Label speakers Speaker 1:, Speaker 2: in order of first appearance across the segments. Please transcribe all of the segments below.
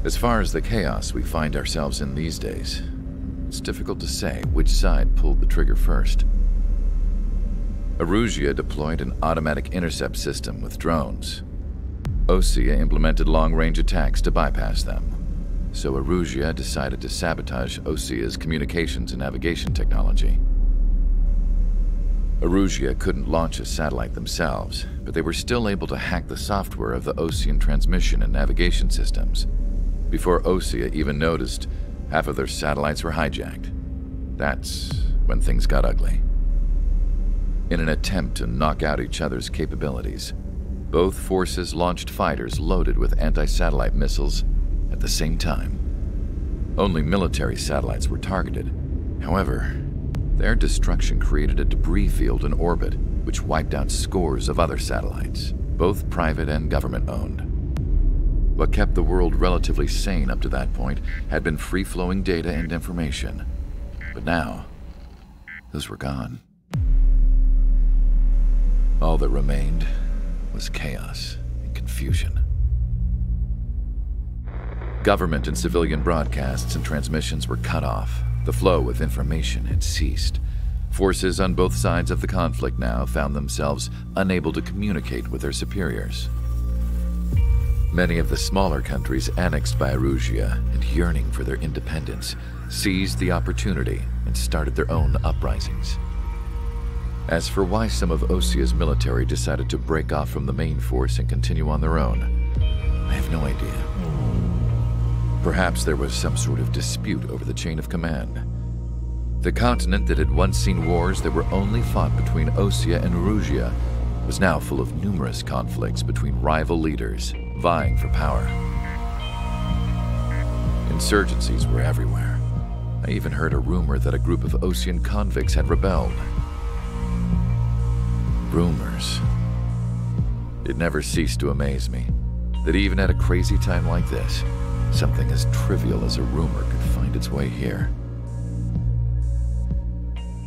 Speaker 1: As far as the chaos we find ourselves in these days, it's difficult to say which side pulled the trigger first. Erusia deployed an automatic intercept system with drones. Osea implemented long-range attacks to bypass them. So Erusia decided to sabotage Osea's communications and navigation technology. Erusia couldn't launch a satellite themselves, but they were still able to hack the software of the Osean transmission and navigation systems. Before Osea even noticed, half of their satellites were hijacked. That's when things got ugly. In an attempt to knock out each other's capabilities, both forces launched fighters loaded with anti-satellite missiles at the same time. Only military satellites were targeted. However, their destruction created a debris field in orbit, which wiped out scores of other satellites, both private and government-owned. What kept the world relatively sane up to that point had been free-flowing data and information. But now, those were gone. All that remained was chaos and confusion. Government and civilian broadcasts and transmissions were cut off. The flow of information had ceased. Forces on both sides of the conflict now found themselves unable to communicate with their superiors. Many of the smaller countries annexed by Erusia and yearning for their independence seized the opportunity and started their own uprisings. As for why some of Osea's military decided to break off from the main force and continue on their own, I have no idea. Perhaps there was some sort of dispute over the chain of command. The continent that had once seen wars that were only fought between Osea and Erusia was now full of numerous conflicts between rival leaders vying for power. Insurgencies were everywhere. I even heard a rumor that a group of Osean convicts had rebelled. Rumors. It never ceased to amaze me that even at a crazy time like this, something as trivial as a rumor could find its way here.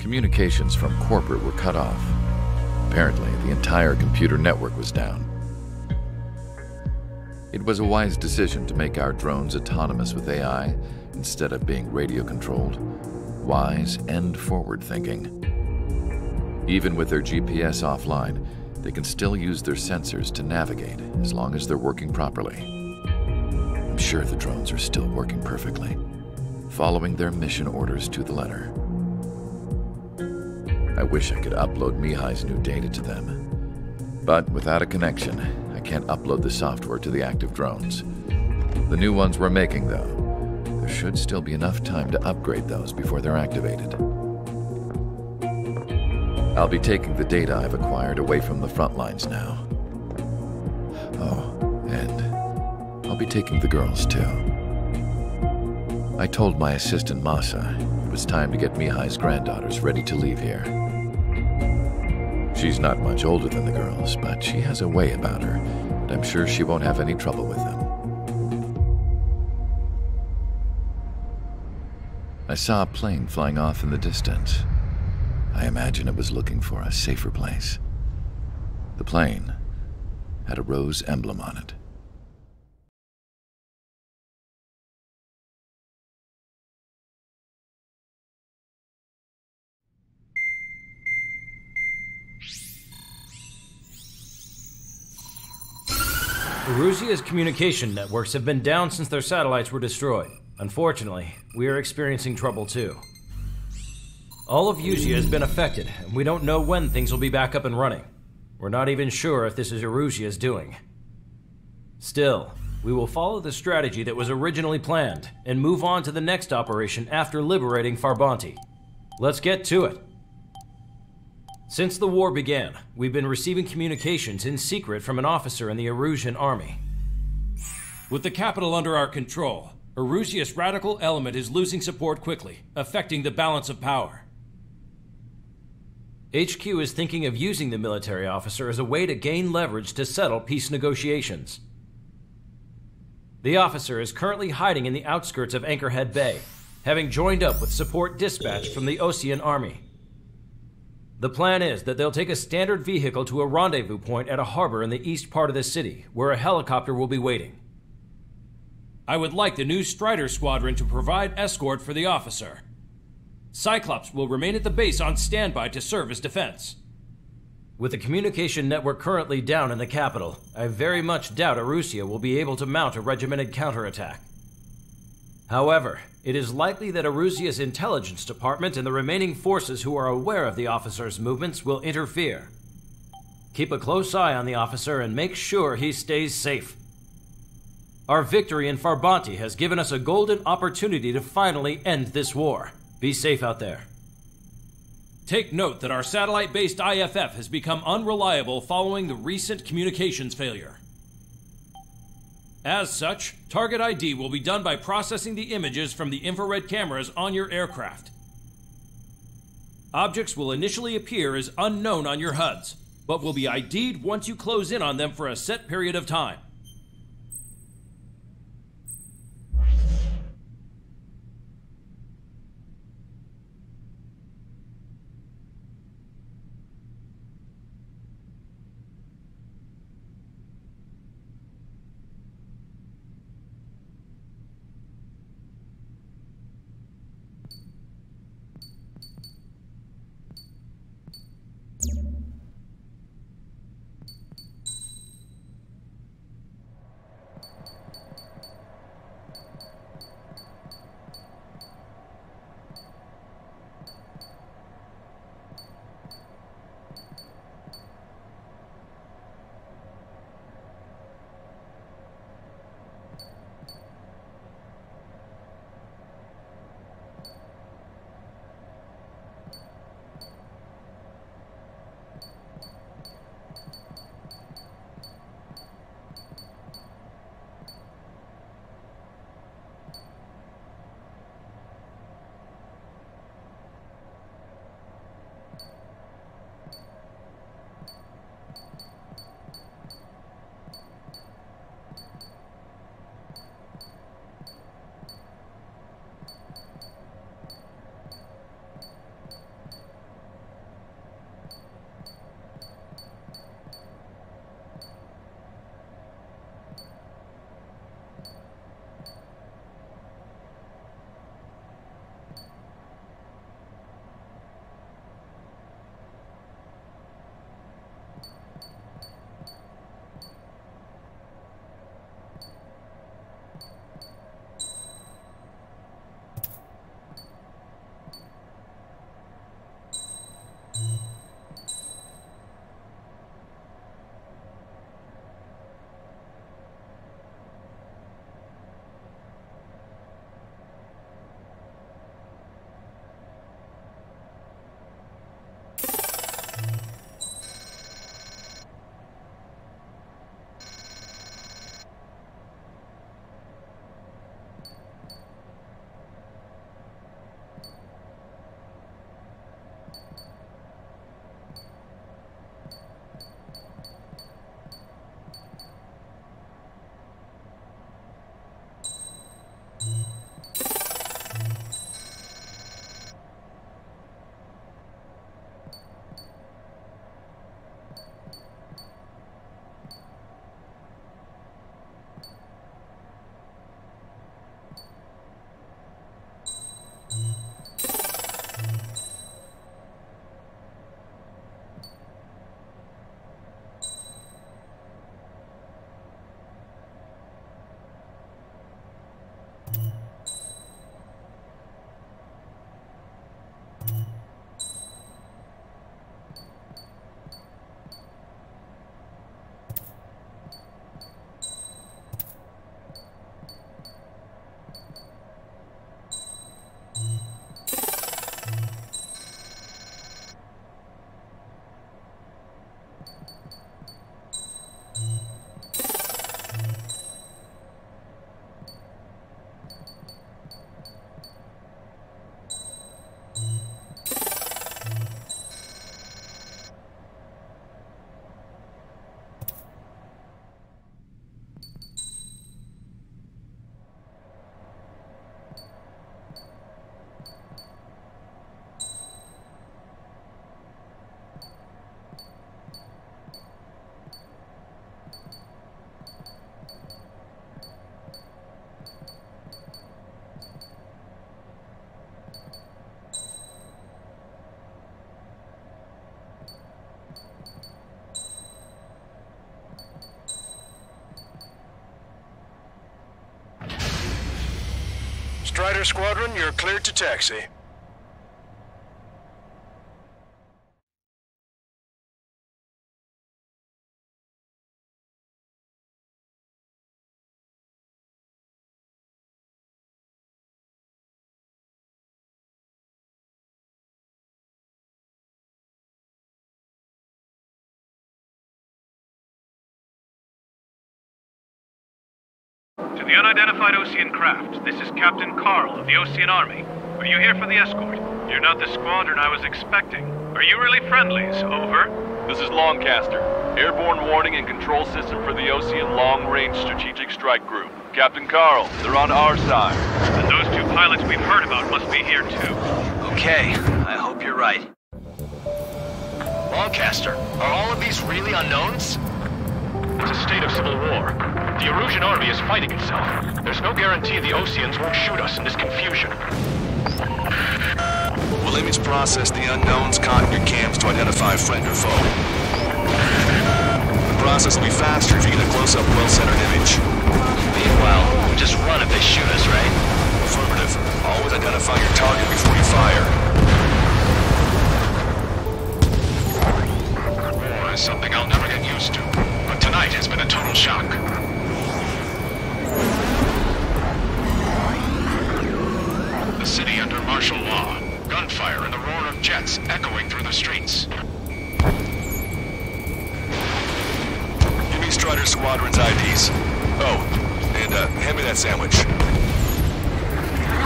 Speaker 1: Communications from corporate were cut off. Apparently, the entire computer network was down. It was a wise decision to make our drones autonomous with AI instead of being radio-controlled. Wise and forward-thinking. Even with their GPS offline, they can still use their sensors to navigate as long as they're working properly. I'm sure the drones are still working perfectly, following their mission orders to the letter. I wish I could upload Mihai's new data to them. But without a connection, I can't upload the software to the active drones. The new ones we're making, though, there should still be enough time to upgrade those before they're activated. I'll be taking the data I've acquired away from the front lines now. Oh, and I'll be taking the girls too. I told my assistant Masa it was time to get Mihai's granddaughters ready to leave here. She's not much older than the girls, but she has a way about her, and I'm sure she won't have any trouble with them. I saw a plane flying off in the distance. I imagine it was looking for a safer place. The plane had a rose emblem on it.
Speaker 2: Erusia's communication networks have been down since their satellites were destroyed. Unfortunately, we are experiencing trouble too. All of Usia has been affected, and we don't know when things will be back up and running. We're not even sure if this is Erusia's doing. Still, we will follow the strategy that was originally planned, and move on to the next operation after liberating Farbanti. Let's get to it. Since the war began, we've been receiving communications in secret from an officer in the Erusian army.
Speaker 3: With the capital under our control, Erusia's radical element is losing support quickly, affecting the balance of power.
Speaker 2: HQ is thinking of using the military officer as a way to gain leverage to settle peace negotiations. The officer is currently hiding in the outskirts of Anchorhead Bay, having joined up with support dispatch from the Osean army. The plan is that they'll take a standard vehicle to a rendezvous point at a harbor in the east part of the city, where a helicopter will be waiting.
Speaker 3: I would like the new Strider Squadron to provide escort for the officer. Cyclops will remain at the base on standby to serve as defense.
Speaker 2: With the communication network currently down in the capital, I very much doubt Arusea will be able to mount a regimented counterattack. However, it is likely that Arusea's intelligence department and the remaining forces who are aware of the officer's movements will interfere. Keep a close eye on the officer and make sure he stays safe. Our victory in Farbanti has given us a golden opportunity to finally end this war. Be safe out there.
Speaker 3: Take note that our satellite-based IFF has become unreliable following the recent communications failure. As such, target ID will be done by processing the images from the infrared cameras on your aircraft. Objects will initially appear as unknown on your HUDs, but will be ID'd once you close in on them for a set period of time.
Speaker 4: Strider Squadron, you're cleared to taxi.
Speaker 5: To the unidentified Ocean craft, this is Captain Carl of the Ocean Army. Are you here for the escort? You're not the squadron I was expecting. Are you really friendlies? Over.
Speaker 6: This is Longcaster. Airborne warning and control system for the Ocean Long Range Strategic Strike Group. Captain Carl, they're on our side.
Speaker 5: And those two pilots we've heard about must be here too.
Speaker 7: Okay, I hope you're right. Longcaster, are all of these really unknowns?
Speaker 5: It's a state of civil war. The Erusian army is fighting itself. There's no guarantee the Oceans won't shoot us in this confusion.
Speaker 4: We'll image process the unknowns caught in your cams to identify friend or foe. The process will be faster if you get a close-up, well-centered image.
Speaker 7: Meanwhile, just run if they shoot us, right?
Speaker 4: Affirmative. Always identify your target before you fire.
Speaker 5: War is something I'll never get used to. But tonight has been a total shock. The city under martial law. Gunfire and the roar of jets echoing through the streets.
Speaker 4: Give me Strider Squadron's IDs. Oh, and hand me that sandwich.
Speaker 8: You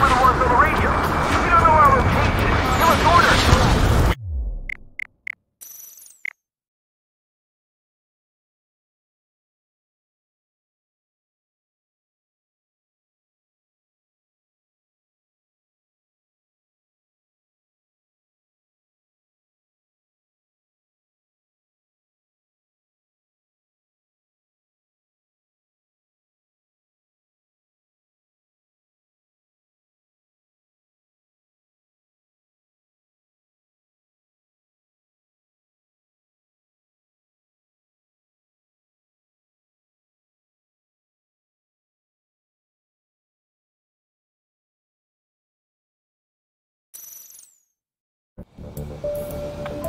Speaker 8: were the ones on the radio. We don't know our location. Give us orders.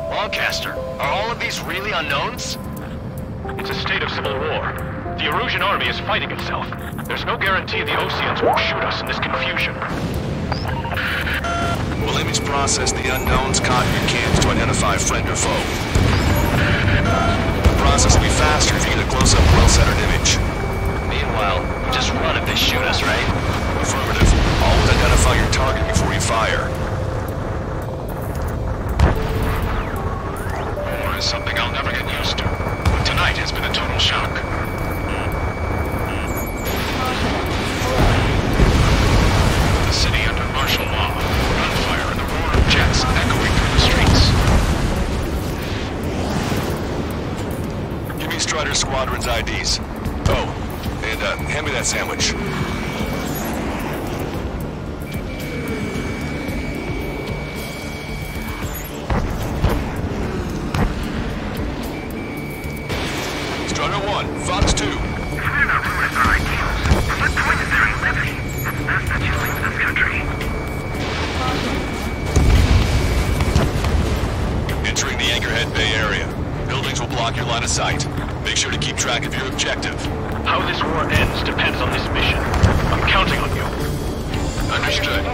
Speaker 7: Longcaster, are all of these really unknowns?
Speaker 5: It's a state of civil war. The Erusian army is fighting itself. There's no guarantee the Oceans won't shoot us in this confusion.
Speaker 4: We'll image process the unknowns caught in your cams to identify friend or foe. The process will be faster if you get a close-up, well-centered image.
Speaker 7: Meanwhile, just run if they shoot us, right?
Speaker 4: Affirmative. Always identify your target before you fire.
Speaker 5: War is something I'll never get used to. But tonight has been a total shock. The city under martial law. Gunfire and the roar of jets echoing through the streets.
Speaker 4: Give me Strider Squadron's IDs. Oh, and hand me that sandwich. Strider 1, Fox 2.
Speaker 8: If they're not ruined our ideals, what point is there in living? It's best that you leave this country.
Speaker 4: Entering the Anchorhead Bay area. Buildings will block your line of sight. Make sure to keep track of your objective.
Speaker 5: How this war ends depends on this mission. I'm counting on you.
Speaker 4: Understood.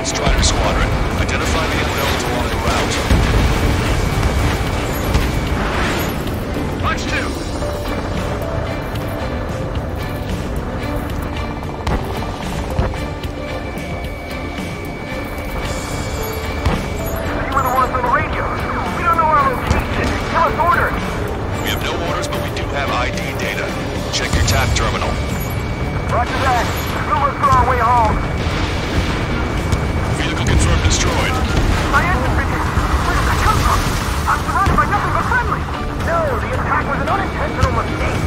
Speaker 4: Strider Squadron, identify the unknowns along the route.
Speaker 5: Fox 2!
Speaker 8: You were the ones on the radio. We don't know our location. Give us orders.
Speaker 4: We have no orders, but we do have ID data. Check your TAC terminal.
Speaker 8: Roger that. Move us for our way home.
Speaker 4: Vehicle confirmed destroyed.
Speaker 8: My engine figure. Where did that come from? I'm surrounded by nothing but friendly. No, the attack was an unintentional mistake.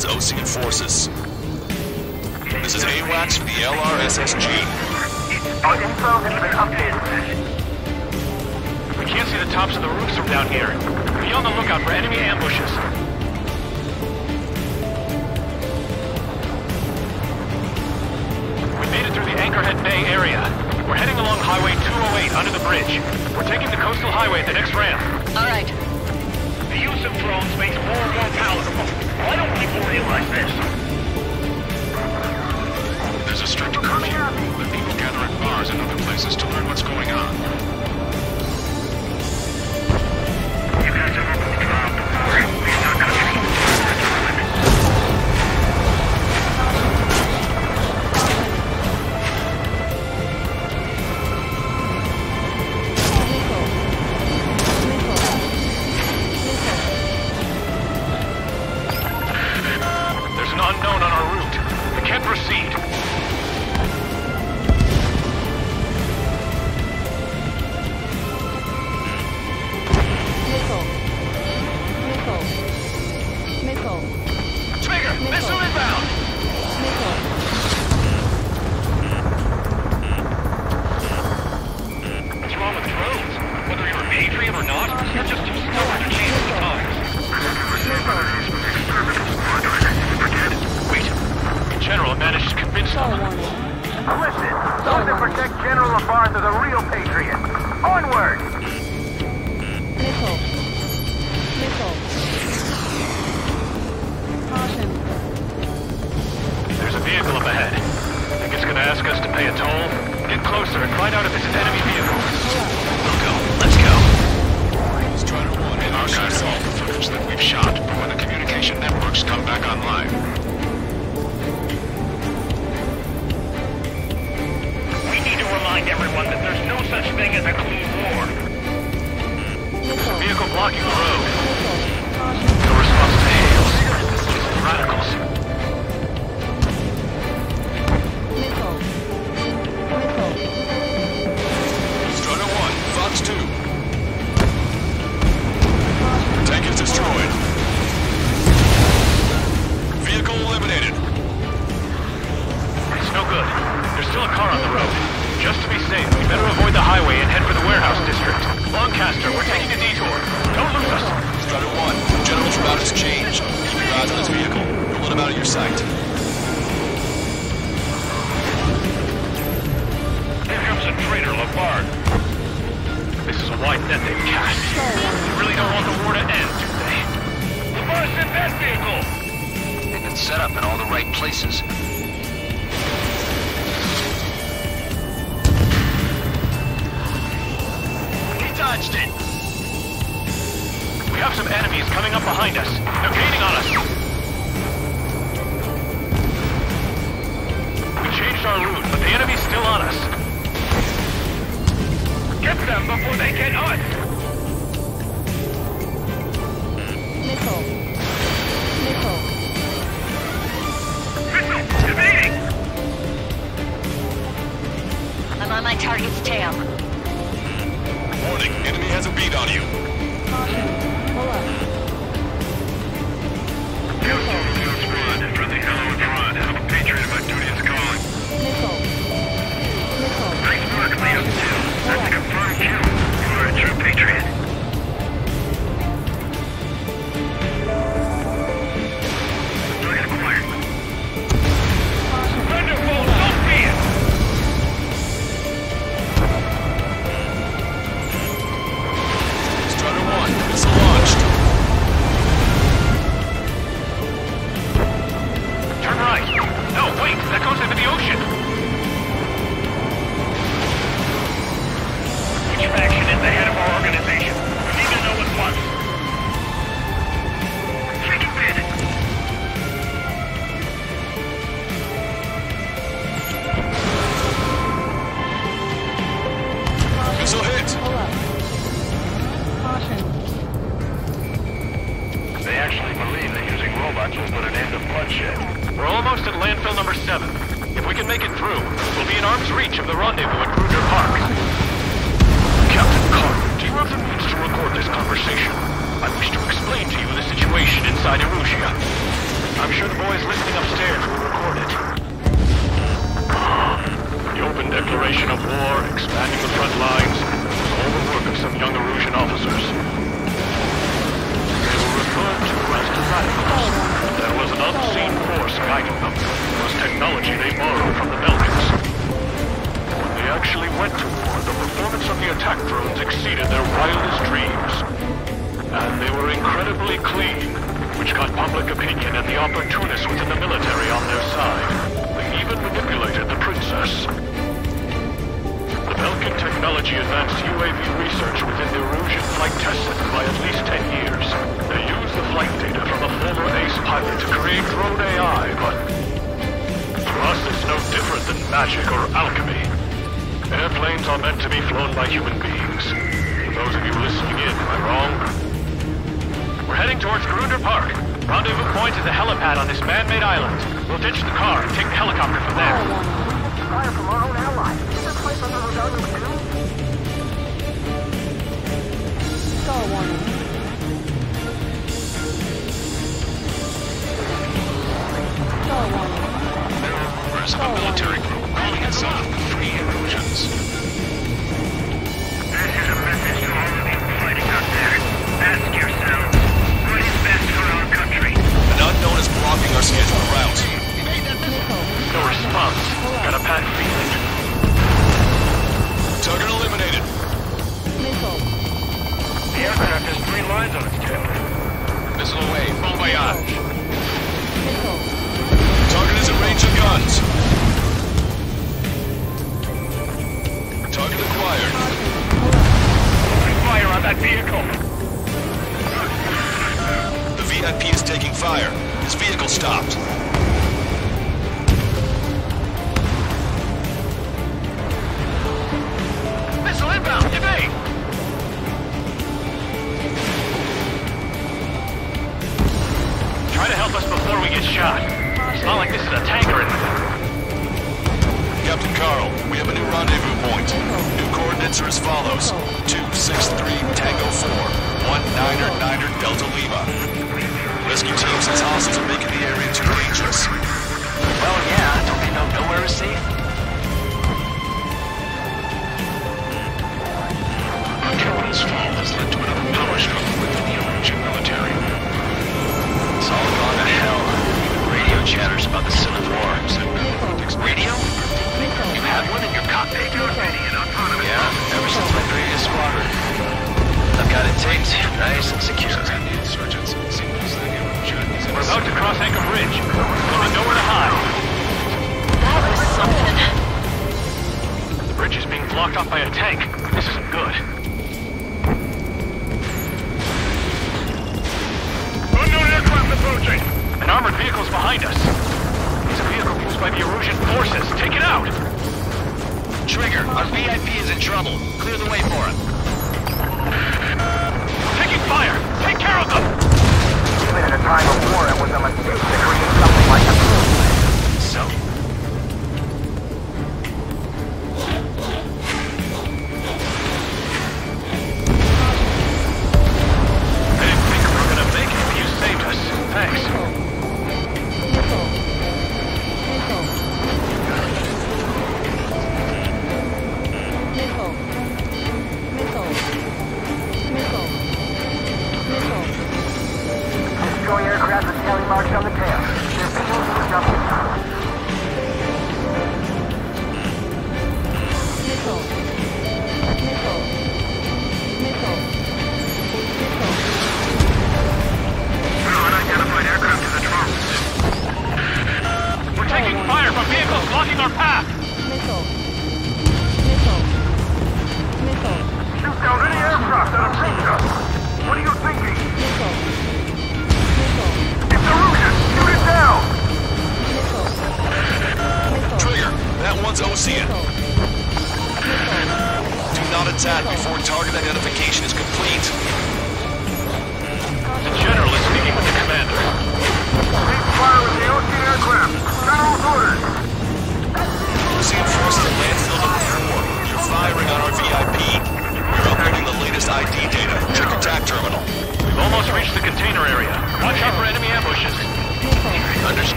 Speaker 4: as Ocean forces. This is AWACS for the LRSSG.
Speaker 8: Our info has been updated.
Speaker 5: We can't see the tops of the roofs from down here. Be on the lookout for enemy ambushes. We made it through the Anchorhead Bay area. We're heading along Highway 208 under the bridge. We're taking the coastal highway at the next ramp.
Speaker 7: All right.
Speaker 5: The use of drones makes war more palatable. Why don't people realize this?
Speaker 4: There's a strict curfew, but people gather at bars and other places to learn what's going on.
Speaker 8: You guys are open to trial. We're not country.
Speaker 5: There's an unknown on our route. We can't proceed. Trigger! Missile inbound! What's wrong with drones? Whether you're a Patriot or not, you're just too stubborn to change with the times. Wait. General managed to convince them.
Speaker 8: Listen, those that protect General Labarth are the real patriots. Onward!
Speaker 5: There's a vehicle up ahead. Think it's gonna ask us to pay a toll? Get closer and find out if it's an enemy vehicle.
Speaker 7: We'll go. Let's go.
Speaker 4: Strider 1 and archives all the footage that we've shot for when the communication networks come back online.
Speaker 5: We need to remind everyone that there's no such thing as a clean war. Vehicle blocking the road. No response to hails. Radicals.
Speaker 4: Strider 1, Fox 2. Tank is destroyed. Vehicle eliminated.
Speaker 5: It's no good. There's still a car on the road. Just to be safe, we better avoid the highway and head for the warehouse district. Lancaster, we're taking a detour. Don't lose us.
Speaker 4: Strider 1, General's route has changed. Keep your eyes on his vehicle. Don't let him out of your sight.
Speaker 5: Here comes a traitor, Labarth. This is a wide net they've cast. They really don't want the war to end, do they? Labarth's in that vehicle!
Speaker 7: They've been set up in all the right places.
Speaker 5: He dodged it! We have some enemies coming up behind us. They're gaining on us. We changed our route, but the enemy's still on us. Get them before they get us! Missile! Evading!
Speaker 9: I'm on my target's tail.
Speaker 4: Warning, enemy has a beat on you.
Speaker 5: Friendly fellow in front. I'm a patriot. My duty is calling. Nice work, Leo. That's a confirmed kill. You are a true patriot. Target acquired. Thunderbolt, don't be it!
Speaker 4: Strider 1, missile launched.
Speaker 5: Turn right. No, wait. That goes into the ocean. Which faction is the head of our organization? We need to know at once. Freaking bandit.
Speaker 4: Missile hit.
Speaker 5: They actually believe that using robots will put an end to bloodshed. We're almost at landfill number 7. If we can make it through, we'll be in arm's reach of the rendezvous at Kruger Park. Captain Carr, do you have the means to record this conversation? I wish to explain to you the situation inside Erusia.
Speaker 4: I'm sure the boys listening upstairs will record it. The open declaration of war, expanding the front lines, was all the work of some young Erusian officers. They were referred to as the radicals. There was an unseen force guiding them. It was technology they borrowed from the Belgians. When they actually went to war, the performance of the attack drones exceeded their wildest dreams. And they were incredibly clean, which got public opinion and the opportunists within the military on their side. They even manipulated the princess. The Belkin technology advanced UAV research within the Erusian flight test center by at least 10 years. They used the flight data from a former ace pilot to create drone AI, but to us it's no different than magic or alchemy. Airplanes are meant to be flown by human beings. For those of you listening in, am I wrong?
Speaker 5: We're heading towards Grunder Park. Rendezvous point is a helipad on this man-made island. We'll ditch the car and take the helicopter from there.
Speaker 8: Fire from our own allies. Is this place under rebellion too? Star warning. Star warning.
Speaker 4: There are rumors of a military group calling itself the Free Erusians.
Speaker 5: This is a message to all the people fighting out there. Ask yourselves, what is best for our country?
Speaker 4: An unknown is blocking our scheduled route.
Speaker 5: No response. Got a bad feeling.
Speaker 4: Target eliminated.
Speaker 5: The aircraft has 3 lines on its tail.
Speaker 4: Missile away. Bon voyage. Target is in range of guns. Target acquired.
Speaker 5: Open fire on that vehicle.
Speaker 4: The VIP is taking fire. His vehicle stopped.
Speaker 5: Missile inbound. Evade. Try to help us before we get shot. It's not like this is a tank or anything.
Speaker 4: Captain Carl, we have a new rendezvous point. New coordinates are as follows. 263 Tango 4, 19er Delta Lima. Rescue team says hostiles are making the area too dangerous.
Speaker 7: Well, yeah, don't they know nowhere is safe?
Speaker 4: Our capital's fall has led to another power struggle within the Erusian military.
Speaker 7: It's all gone to hell. Radio chatters about the Civil War. Radio? You have one in your cockpit? Yeah, ever since my previous squadron. I've got it taped, nice and secure.
Speaker 5: We're about to cross Anchor Ridge. We'll have nowhere to hide.
Speaker 9: That was something.
Speaker 5: The bridge is being blocked off by a tank. This isn't good. Unknown aircraft approaching. An armored vehicle's behind us. It's a vehicle used by the Erusian forces. Take it out!
Speaker 7: Trigger, our VIP is in trouble. Clear the way for him.
Speaker 5: Taking fire! Take care of them!
Speaker 8: Even in a time of war, it was a mistake to create something like a
Speaker 7: So?
Speaker 5: I didn't think we were gonna make it, but you saved us. Thanks.
Speaker 8: destroy aircraft with tally marks on the tail. Their fuel used up in time.
Speaker 5: Unidentified aircraft in the trunk. We're taking fire from vehicles blocking our path.
Speaker 8: Shoot down any aircraft that approach us. What are you thinking? It's Erusian! Shoot it down!
Speaker 4: Trigger, that one's Ocean.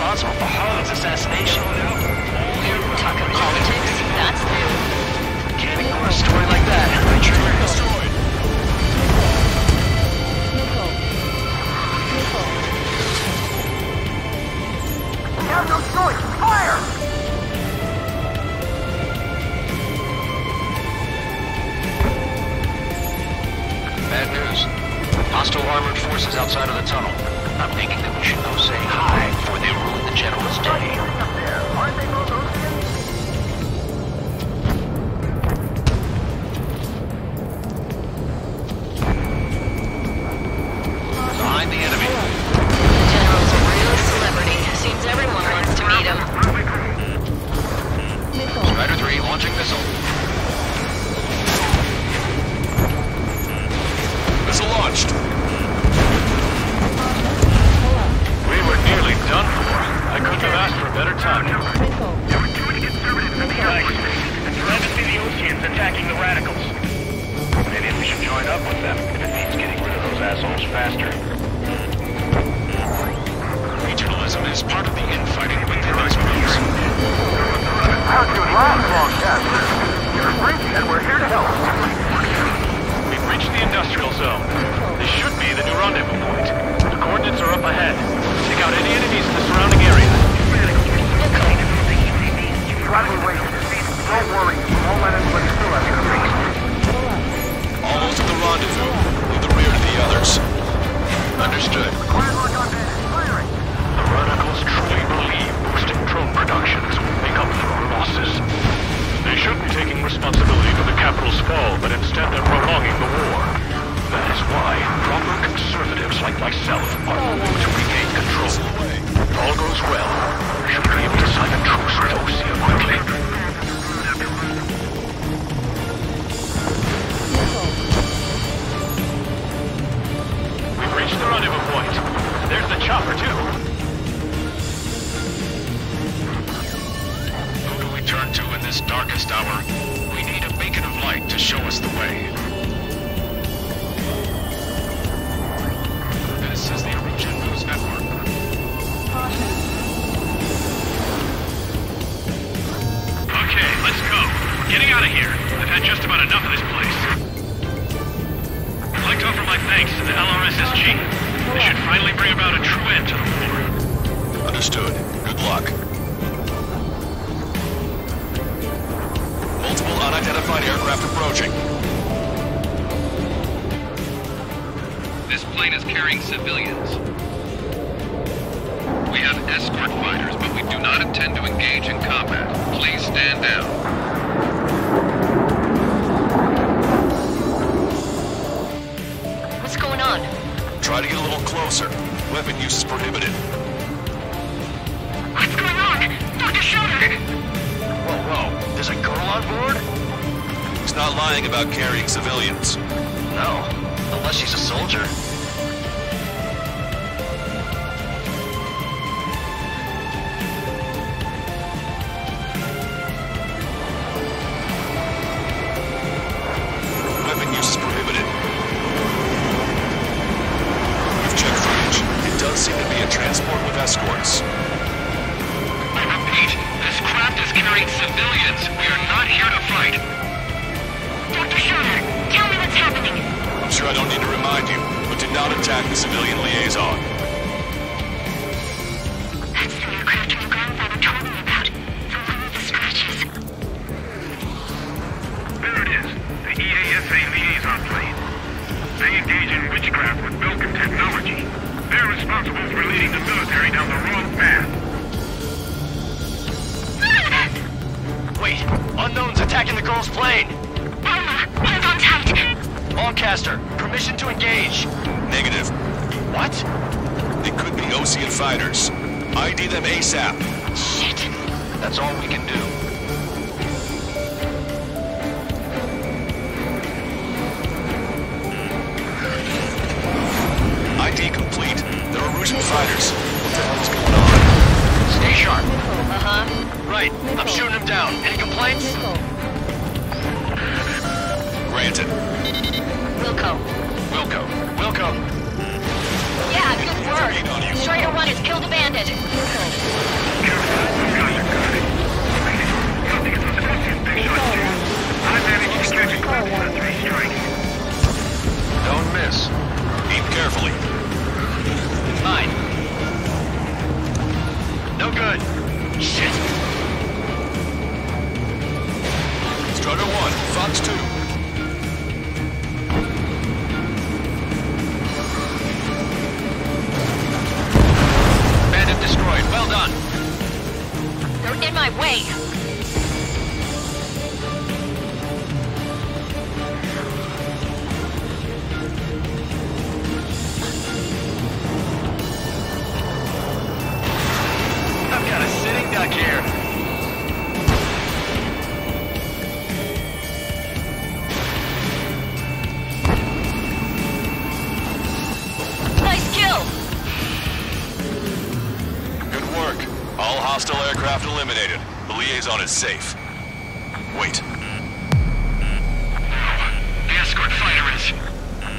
Speaker 7: responsible for Harlan's assassination.
Speaker 9: Talking politics? That's new.
Speaker 7: Can't ignore a story like that. Right, Trigger? Destroyed.
Speaker 8: We have no choice! Fire!
Speaker 7: Bad news. Hostile armored forces outside of the tunnel. I'm thinking that we should go say hi before they ruin the General's day.
Speaker 8: Up there, aren't they both Oceans?
Speaker 7: Behind the enemy.
Speaker 9: General's a real celebrity. Seems everyone wants to meet him.
Speaker 7: Strider 3 launching missile. Missile launched.
Speaker 4: We were nearly done for. I couldn't have asked for a better time.
Speaker 8: There were too many conservatives in the Air Force.
Speaker 5: It's glad to see the Oceans attacking the radicals. Maybe we should join up with them if it means getting rid of those assholes faster.
Speaker 7: Regionalism is part of the infighting within these groups.
Speaker 8: How's your last long test? You're breaching and we're here to help.
Speaker 4: We've reached the industrial zone. This should be the new rendezvous point. The coordinates are up ahead. Take out any enemies in the surrounding area.
Speaker 8: Gladly wait. Don't worry, we won't let anybody steal us.
Speaker 7: Almost at the rendezvous. Leave the rear to the others. Understood.
Speaker 4: The radicals truly believe boosting drone productions will make up for our losses. They shouldn't be taking responsibility for the capital's fall, but instead they're prolonging the war. That is why proper conservatives like myself are moving to regain control. If all goes well, we should be able to sign a truce with Osea quickly. We've reached the rendezvous point. There's the chopper, too.
Speaker 7: Who do we turn to in this darkest hour? We need a beacon of light to show us the way. This is the Origin News Network.
Speaker 5: Okay, let's go. We're getting out of here. I've had just about enough of this place. I'd like to offer my thanks to the LRSSG. This should finally bring about a true end to the war.
Speaker 7: Understood. Good luck. Multiple unidentified aircraft approaching.
Speaker 10: This plane is carrying civilians. We have escort fighters, but we do not intend to engage in combat. Please stand down.
Speaker 9: What's going on?
Speaker 7: Try to get a little closer. Weapon use is prohibited.
Speaker 8: What's going on? Dr. Schroeder!
Speaker 7: Whoa. There's a girl on board? He's not lying about carrying civilians. No. Unless she's a soldier. Weapon use is prohibited. We've checked footage. It does seem to be a transport with escorts.
Speaker 10: I repeat, this craft is carrying civilians. We are not here to fight.
Speaker 8: Dr. Schroeder, tell me what's happening.
Speaker 7: I'm sure I don't need to remind you, but do not attack the civilian liaison.
Speaker 8: That's the aircraft your grandfather told me about. The one with the scratches.
Speaker 5: There it is. The EASA liaison plane. They engage in witchcraft with Belkin technology. They're responsible for leading the military down the wrong path.
Speaker 7: Wait, unknown's attacking the girl's plane.
Speaker 8: Alma, hold on tight.
Speaker 7: Longcaster, permission to engage. Negative. What? They could be Ocean fighters. ID them ASAP.
Speaker 8: Shit.
Speaker 7: That's all we can do. ID complete. There are Russian fighters. What the hell is going on? Stay sharp. Right. I'm shooting him down. Any complaints? Granted.
Speaker 9: Wilco.
Speaker 7: Wilco.
Speaker 9: Yeah, good word. Strider 1 has killed a bandit.
Speaker 7: Don't miss. Aim carefully. Fine. No good. Shit. Strider 1, Fox 2. Bandit destroyed. Well done.
Speaker 9: They're in my way.
Speaker 7: I've got a sitting duck here.
Speaker 9: Nice kill.
Speaker 7: Good work. All hostile aircraft eliminated. The liaison is safe. Wait.
Speaker 10: The escort fighter is...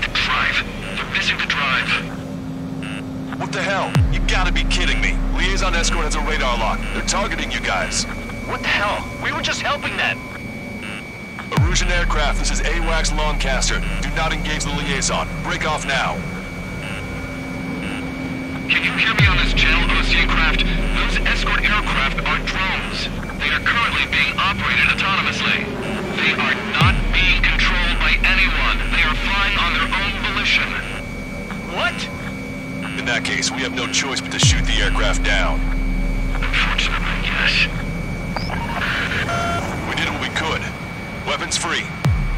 Speaker 10: The drive. They're missing the drive.
Speaker 7: What the hell? You gotta be kidding me. Liaison escort has a radar lock. They're targeting you guys. What the hell? We were just helping them. Erusian aircraft, this is AWACS Lancaster. Do not engage the liaison. Break off now.
Speaker 10: Can you hear me on this channel, OC craft? Those escort aircraft are drones. They are currently being operated autonomously. They are not being controlled by anyone. They are flying on their own volition.
Speaker 7: What? In that case, we have no choice but to shoot the aircraft down.
Speaker 10: Unfortunately, yes.
Speaker 7: We did what we could. Weapons free.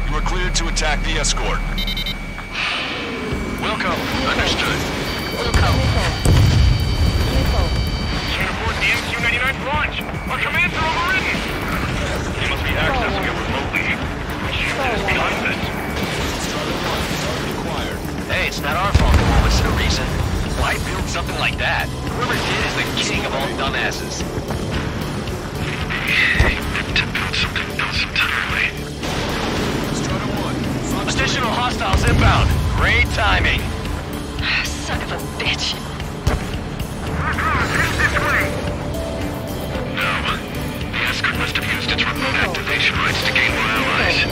Speaker 7: You are cleared to attack the escort. Wilco, understood.
Speaker 9: Wilco.
Speaker 10: Can't afford the MQ-99 launch. Our commands are overridden. They must be accessing it remotely. Which is behind this?
Speaker 7: Hey, it's not our fault the war was a reason. Why build something like that? Whoever did is the king of all dumbasses.
Speaker 10: To build something else entirely.
Speaker 7: Additional hostiles inbound. Great timing.
Speaker 9: Son of a bitch.
Speaker 10: No. The escort must have used its remote activation rights to gain more allies.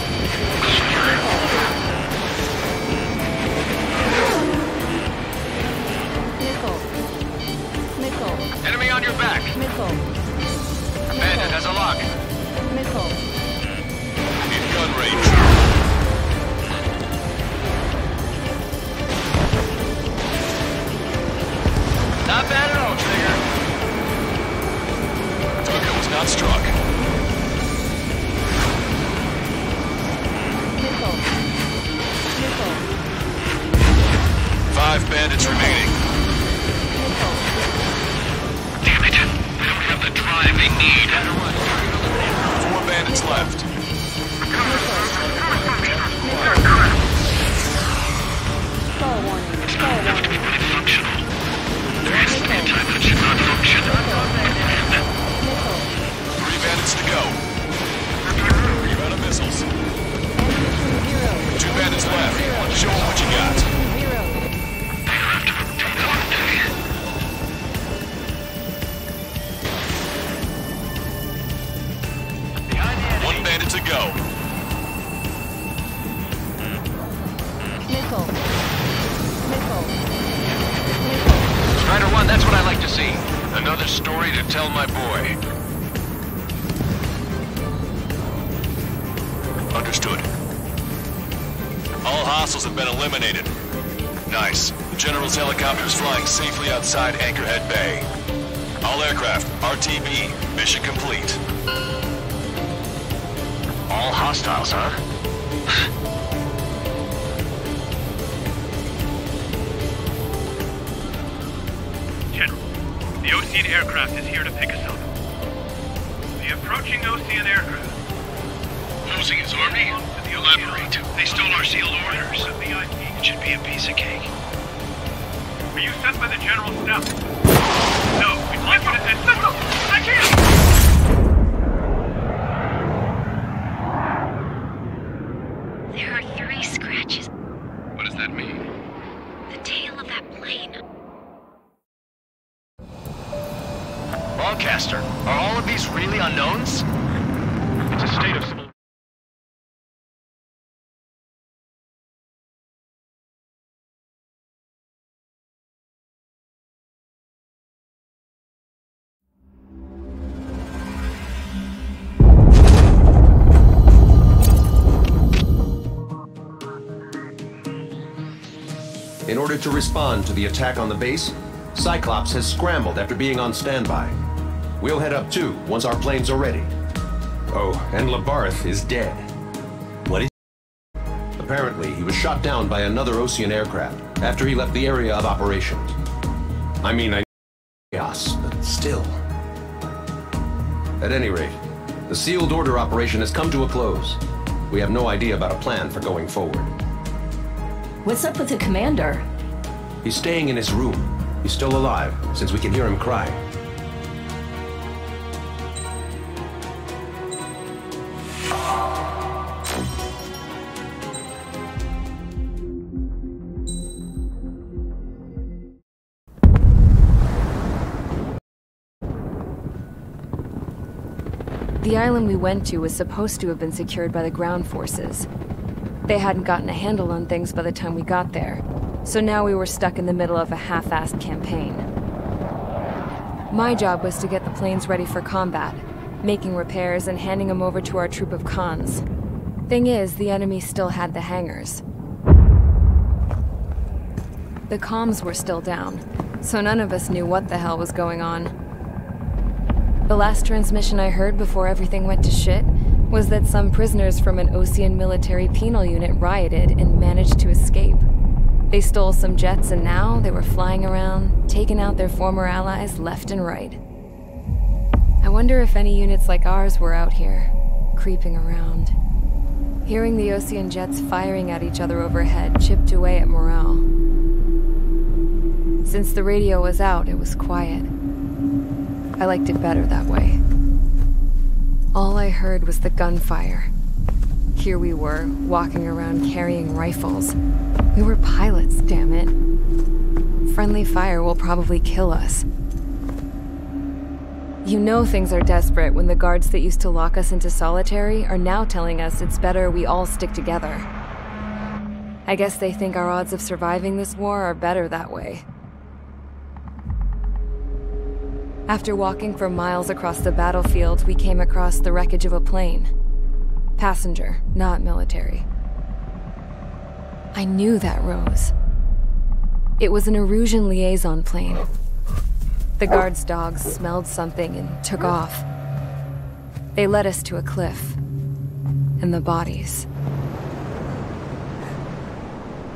Speaker 7: Enemy on your back. Bandit has a lock. In gun range. Not bad at all, Trigger. Target was not struck. Five bandits remaining.
Speaker 10: Damn it. They don't have the drive they need.
Speaker 7: 4 bandits left.
Speaker 10: It's not enough to be really functional. There has to be a time that should not function.
Speaker 7: 3 bandits to go. Rebound of missiles. 2 bandits left. Show them what you got.
Speaker 10: They have to rotate all day.
Speaker 7: One bandit to go. Strider 1, that's what I like to see. Another story to tell my boy. Understood. All hostiles have been eliminated. Nice. The General's helicopter is flying safely outside Anchorhead Bay. All aircraft, RTB, mission complete. All hostiles, huh?
Speaker 10: General, the Ocean aircraft is here to pick us up. The approaching Ocean aircraft.
Speaker 5: Losing his army? Elaborate. They stole our sealed orders. It should be a piece of cake.
Speaker 10: Are you sent by the General's staff? No, we'd like you to send... Listen! I can't!
Speaker 9: There are 3 scratches.
Speaker 5: What does that mean?
Speaker 9: The tail of that plane.
Speaker 7: Caster. Are all of these really unknowns?
Speaker 4: It's a state of civil...
Speaker 11: In order to respond to the attack on the base, Cyclops has scrambled after being on standby. We'll head up too, once our planes are ready. Oh, and Labarth is dead. What is... Apparently, he was shot down by another Ocean aircraft after he left the area of operations. I mean, I... chaos, but still. At any rate, the sealed order operation has come to a close. We have no idea about a plan for going forward.
Speaker 12: What's up with the commander?
Speaker 11: He's staying in his room. He's still alive, since we can hear him crying.
Speaker 13: The island we went to was supposed to have been secured by the ground forces. They hadn't gotten a handle on things by the time we got there, so now we were stuck in the middle of a half-assed campaign. My job was to get the planes ready for combat, making repairs and handing them over to our troop of cons. Thing is, the enemy still had the hangars. The comms were still down, so none of us knew what the hell was going on. The last transmission I heard before everything went to shit was that some prisoners from an Ocean military penal unit rioted and managed to escape. They stole some jets and now they were flying around, taking out their former allies left and right. I wonder if any units like ours were out here, creeping around. Hearing the Ocean jets firing at each other overhead chipped away at morale. Since the radio was out, it was quiet. I liked it better that way. All I heard was the gunfire. Here we were, walking around carrying rifles. We were pilots, damn it. Friendly fire will probably kill us. You know things are desperate when the guards that used to lock us into solitary are now telling us it's better we all stick together. I guess they think our odds of surviving this war are better that way. After walking for miles across the battlefield, we came across the wreckage of a plane. Passenger, not military. I knew that rose. It was an Erusian liaison plane. The guard's dogs smelled something and took off. They led us to a cliff. And the bodies.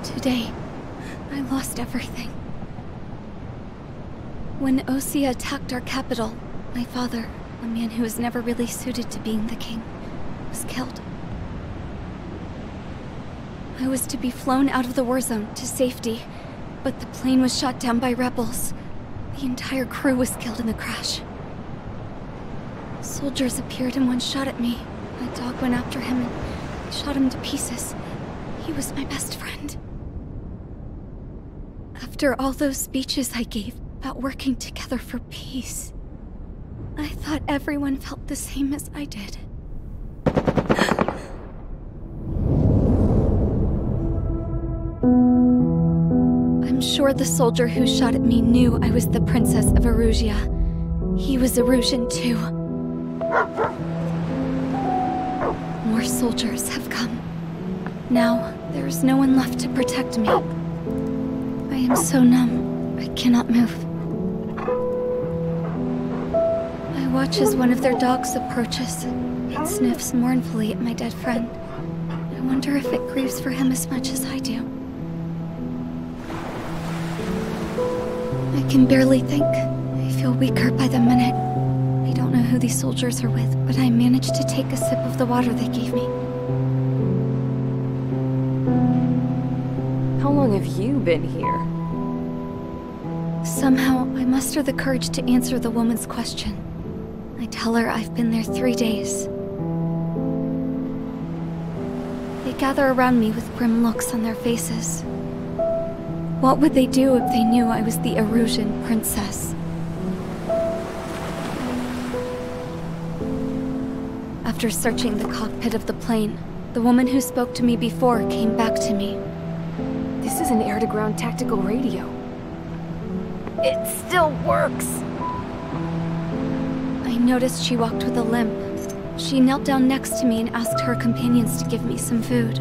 Speaker 14: Today, I lost everything. When Osea attacked our capital, my father, a man who was never really suited to being the king, was killed. I was to be flown out of the war zone to safety, but the plane was shot down by rebels. The entire crew was killed in the crash. Soldiers appeared and one shot at me. My dog went after him and shot him to pieces. He was my best friend. After all those speeches I gave about working together for peace, I thought everyone felt the same as I did. I'm sure the soldier who shot at me knew I was the Princess of Erusia. He was Erusian too. More soldiers have come. Now, there is no one left to protect me. I am so numb, I cannot move. I watch as one of their dogs approaches. It sniffs mournfully at my dead friend. I wonder if it grieves for him as much as I do. I can barely think. I feel weaker by the minute. I don't know who these soldiers are with, but I managed to take a sip of the water they gave me.
Speaker 13: How long have you been here?
Speaker 14: Somehow, I muster the courage to answer the woman's question. I tell her I've been there 3 days. They gather around me with grim looks on their faces. What would they do if they knew I was the Erusian princess? After searching the cockpit of the plane, the woman who spoke to me before came back to me.
Speaker 13: This is an air-to-ground tactical radio. It still works!
Speaker 14: I noticed she walked with a limp. She knelt down next to me and asked her companions to give me some food.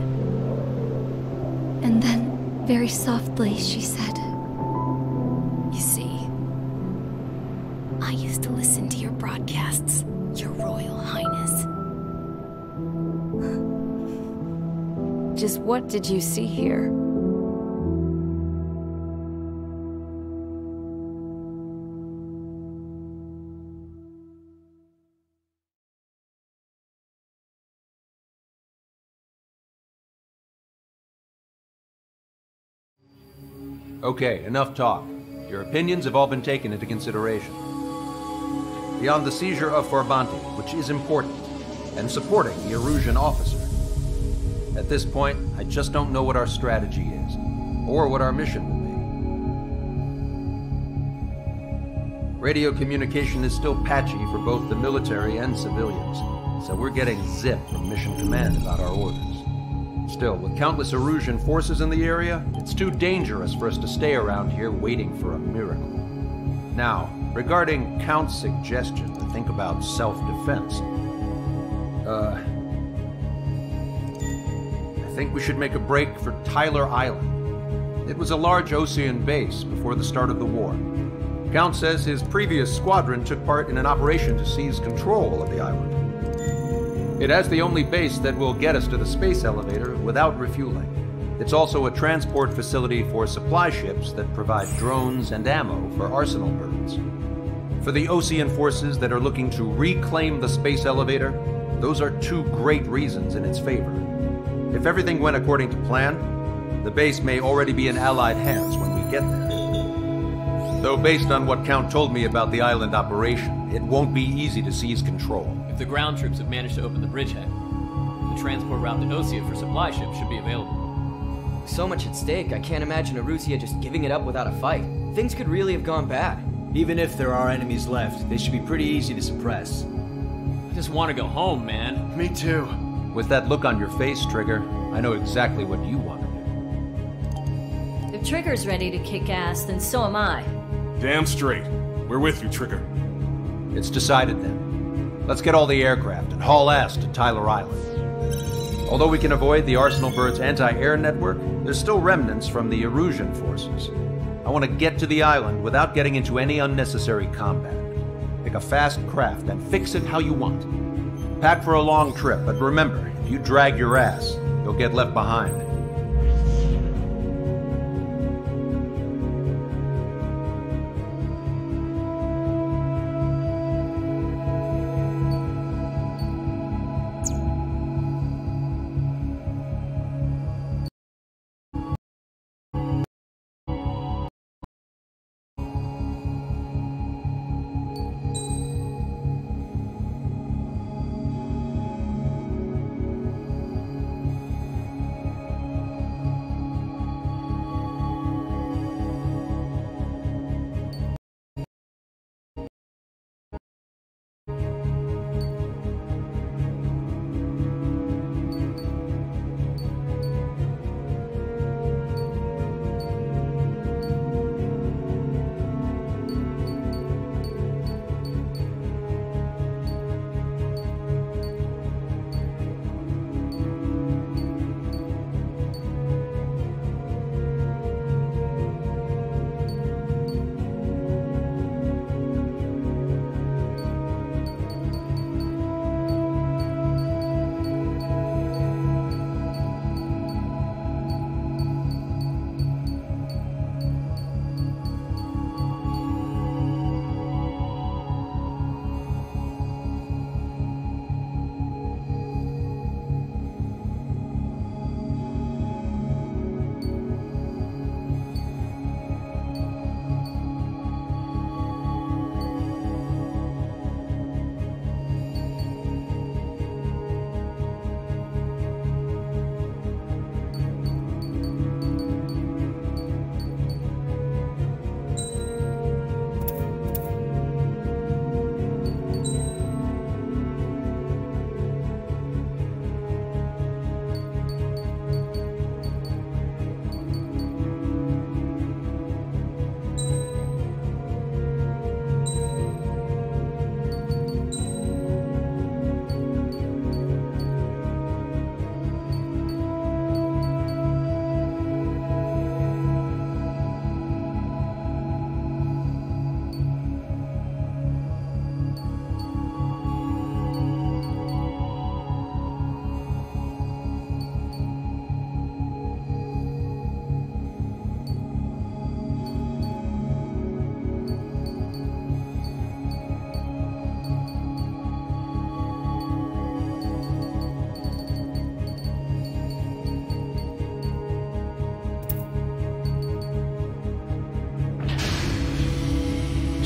Speaker 14: And then, very softly, she said,
Speaker 12: You see, I used to listen to your broadcasts, Your Royal Highness.
Speaker 13: Just what did you see here?
Speaker 11: Okay, enough talk. Your opinions have all been taken into consideration. Beyond the seizure of Forbanti, which is important, and supporting the Erusian officer. At this point, I just don't know what our strategy is, or what our mission will be. Radio communication is still patchy for both the military and civilians, so we're getting zip from Mission Command about our orders. Still, with countless Erusian forces in the area, it's too dangerous for us to stay around here waiting for a miracle. Now, regarding Count's suggestion to think about self-defense, I think we should make a break for Tyler Island. It was a large Osean base before the start of the war. Count says his previous squadron took part in an operation to seize control of the island. It has the only base that will get us to the space elevator without refueling. It's also a transport facility for supply ships that provide drones and ammo for arsenal birds. For the Osean forces that are looking to reclaim the space elevator, those are two great reasons in its favor. If everything went according to plan, the base may already be in Allied hands when we get there. Though based on what Count told me about the island operation, it won't be easy to seize control.
Speaker 15: If the ground troops have managed to open the bridgehead, the transport route to Osea for supply ships should be available.
Speaker 16: So much at stake, I can't imagine Erusia just giving it up without a fight. Things could really have gone bad.
Speaker 17: Even if there are enemies left, they should be pretty easy to suppress.
Speaker 15: I just want to go home, man.
Speaker 17: Me too.
Speaker 11: With that look on your face, Trigger, I know exactly what you want to
Speaker 12: If Trigger's ready to kick ass, then so am I.
Speaker 18: Damn straight. We're with you, Trigger.
Speaker 11: It's decided then. Let's get all the aircraft and haul ass to Tyler Island. Although we can avoid the Arsenal Bird's anti-air network, there's still remnants from the Erusian forces. I want to get to the island without getting into any unnecessary combat. Pick a fast craft and fix it how you want. Pack for a long trip, but remember, if you drag your ass, you'll get left behind.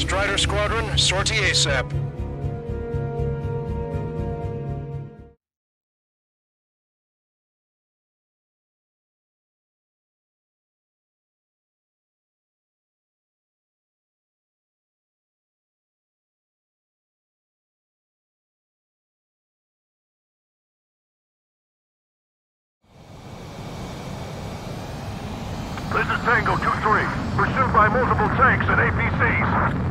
Speaker 10: Strider Squadron, sortie ASAP.
Speaker 8: This is Tango 2-3, pursued by multiple tanks and APCs.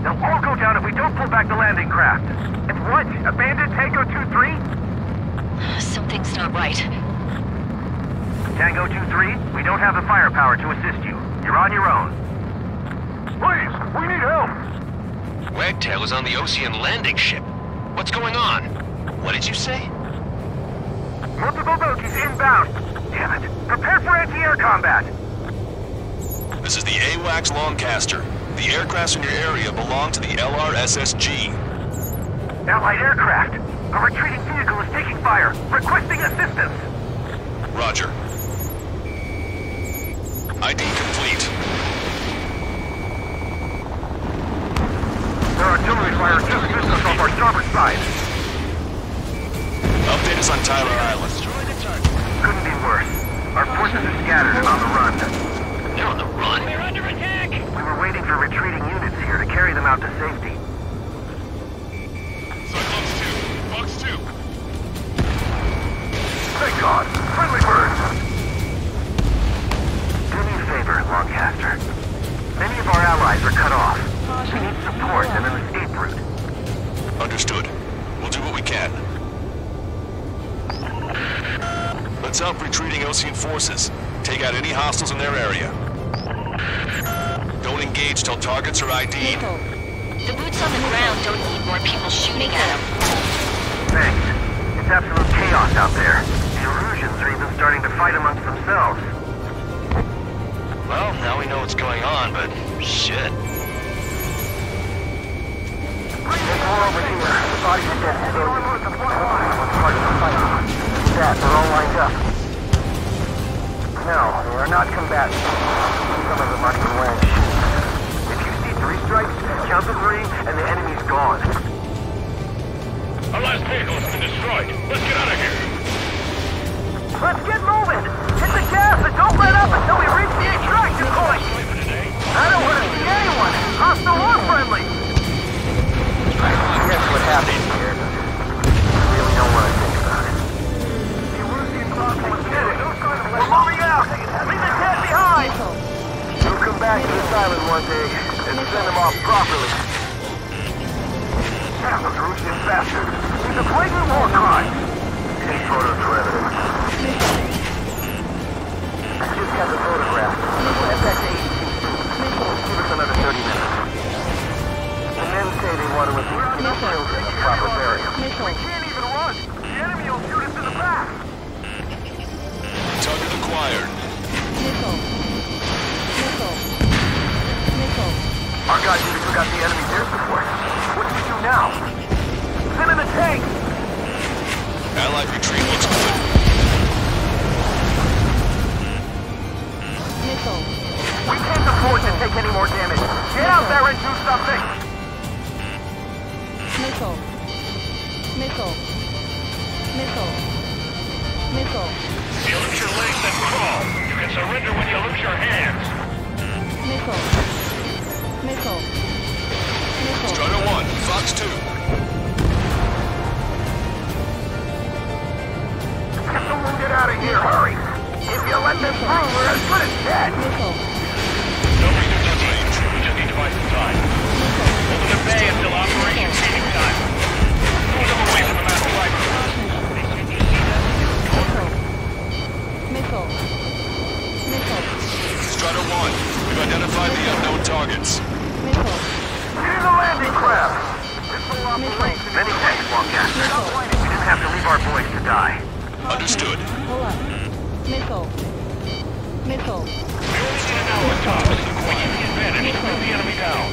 Speaker 10: They'll all go down if we don't pull back the landing craft. And what? Abandoned Tango 2-3?
Speaker 9: Something's not right.
Speaker 10: Tango 2-3, we don't have the firepower to assist you. You're on your own.
Speaker 8: Please, we need help!
Speaker 7: Wagtail is on the Ocean landing ship. What's going on? What did you say?
Speaker 10: Multiple bogies inbound. Damn it. Prepare for anti-air combat.
Speaker 6: This is the AWACS Lancaster. The aircrafts in your area belong to the LRSSG.
Speaker 10: Allied aircraft. A retreating vehicle is taking fire. Requesting assistance.
Speaker 6: Roger. ID complete.
Speaker 10: Their artillery fire just missed us off our starboard side.
Speaker 6: Update us on Tyler Island.
Speaker 10: Couldn't be worse. Our forces are scattered and on the run.
Speaker 7: They're on the run?
Speaker 10: We're under attack! We were waiting for retreating units here to carry them out to safety.
Speaker 6: Cyclops 2. Box 2.
Speaker 8: Thank God! Friendly birds!
Speaker 10: Do me a favor, Lancaster. Many of our allies are cut off. We need support and an escape route.
Speaker 6: Understood. We'll do what we can. Let's help retreating Ocean forces. Take out any hostiles in their area. Don't engage till targets are ID'd.
Speaker 9: The boots on the ground don't need more people shooting at them.
Speaker 10: Thanks. It's absolute chaos out there. The Erusians are even starting to fight amongst themselves.
Speaker 7: Well, now we know what's going on, but shit.
Speaker 10: There's more over here. The bodies are dead. Everyone's part of the fight. That, they're all lined up. No, they are not combatants. Some of them aren't even wearing shoes. If you see 3 strikes, count to 3, and the enemy's gone.
Speaker 4: Our last vehicle has been destroyed. Let's get out of here.
Speaker 10: Let's get moving! Hit the gas and don't let up until we reach the extraction point! I don't want to see anyone, hostile or friendly! Guess what happened here? I really don't want to think about it. We're moving out! Leave the dead behind! We'll come back to this island one day and send them off properly. Damn those Russian bastards! It's a blatant war crime! Take photos for evidence. I just got the photograph. FX-8. Give us another 30 minutes. The men say they want to remove the children of proper burial. We can't even run! The enemy will shoot us in the back!
Speaker 6: Target acquired.
Speaker 10: Our guys even forgot the enemy's air support. What do we do now? Send in the tank!
Speaker 6: Allied retreat looks good.
Speaker 10: We can't afford to take any more damage. Get out there and do something!
Speaker 4: You lose your legs, then crawl. You can surrender when you lose your hands.
Speaker 6: Strider 1, Fox 2.
Speaker 8: Get the wounded out of here, hurry! If you let them through, we're as good as dead!
Speaker 4: No reason to range. We just need to buy some time. Open the bay until operation meeting time. Move them away from the mass driver.
Speaker 6: Strider 1, we've identified the unknown targets.
Speaker 8: Get in the landing craft!
Speaker 10: Many thanks, Lancaster. We didn't have to leave our boys to die.
Speaker 6: Understood.
Speaker 4: We only need an hour tops. We use the advantage to move the enemy down.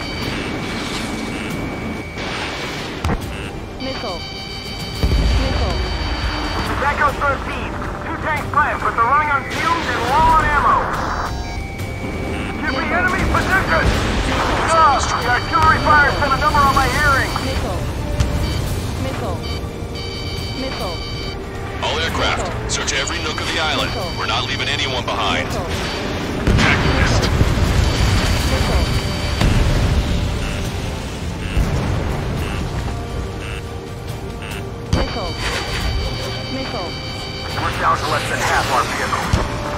Speaker 8: Echo 13. 2 tanks planned, but they're running on fumes and low on ammo. Should be enemy position! Stop! The artillery fire sent a number on my hearing!
Speaker 12: Missile.
Speaker 6: All aircraft, search every nook of the island. We're not leaving anyone behind.
Speaker 4: Attack missed.
Speaker 12: Missile.
Speaker 8: We're down to less than half our vehicle.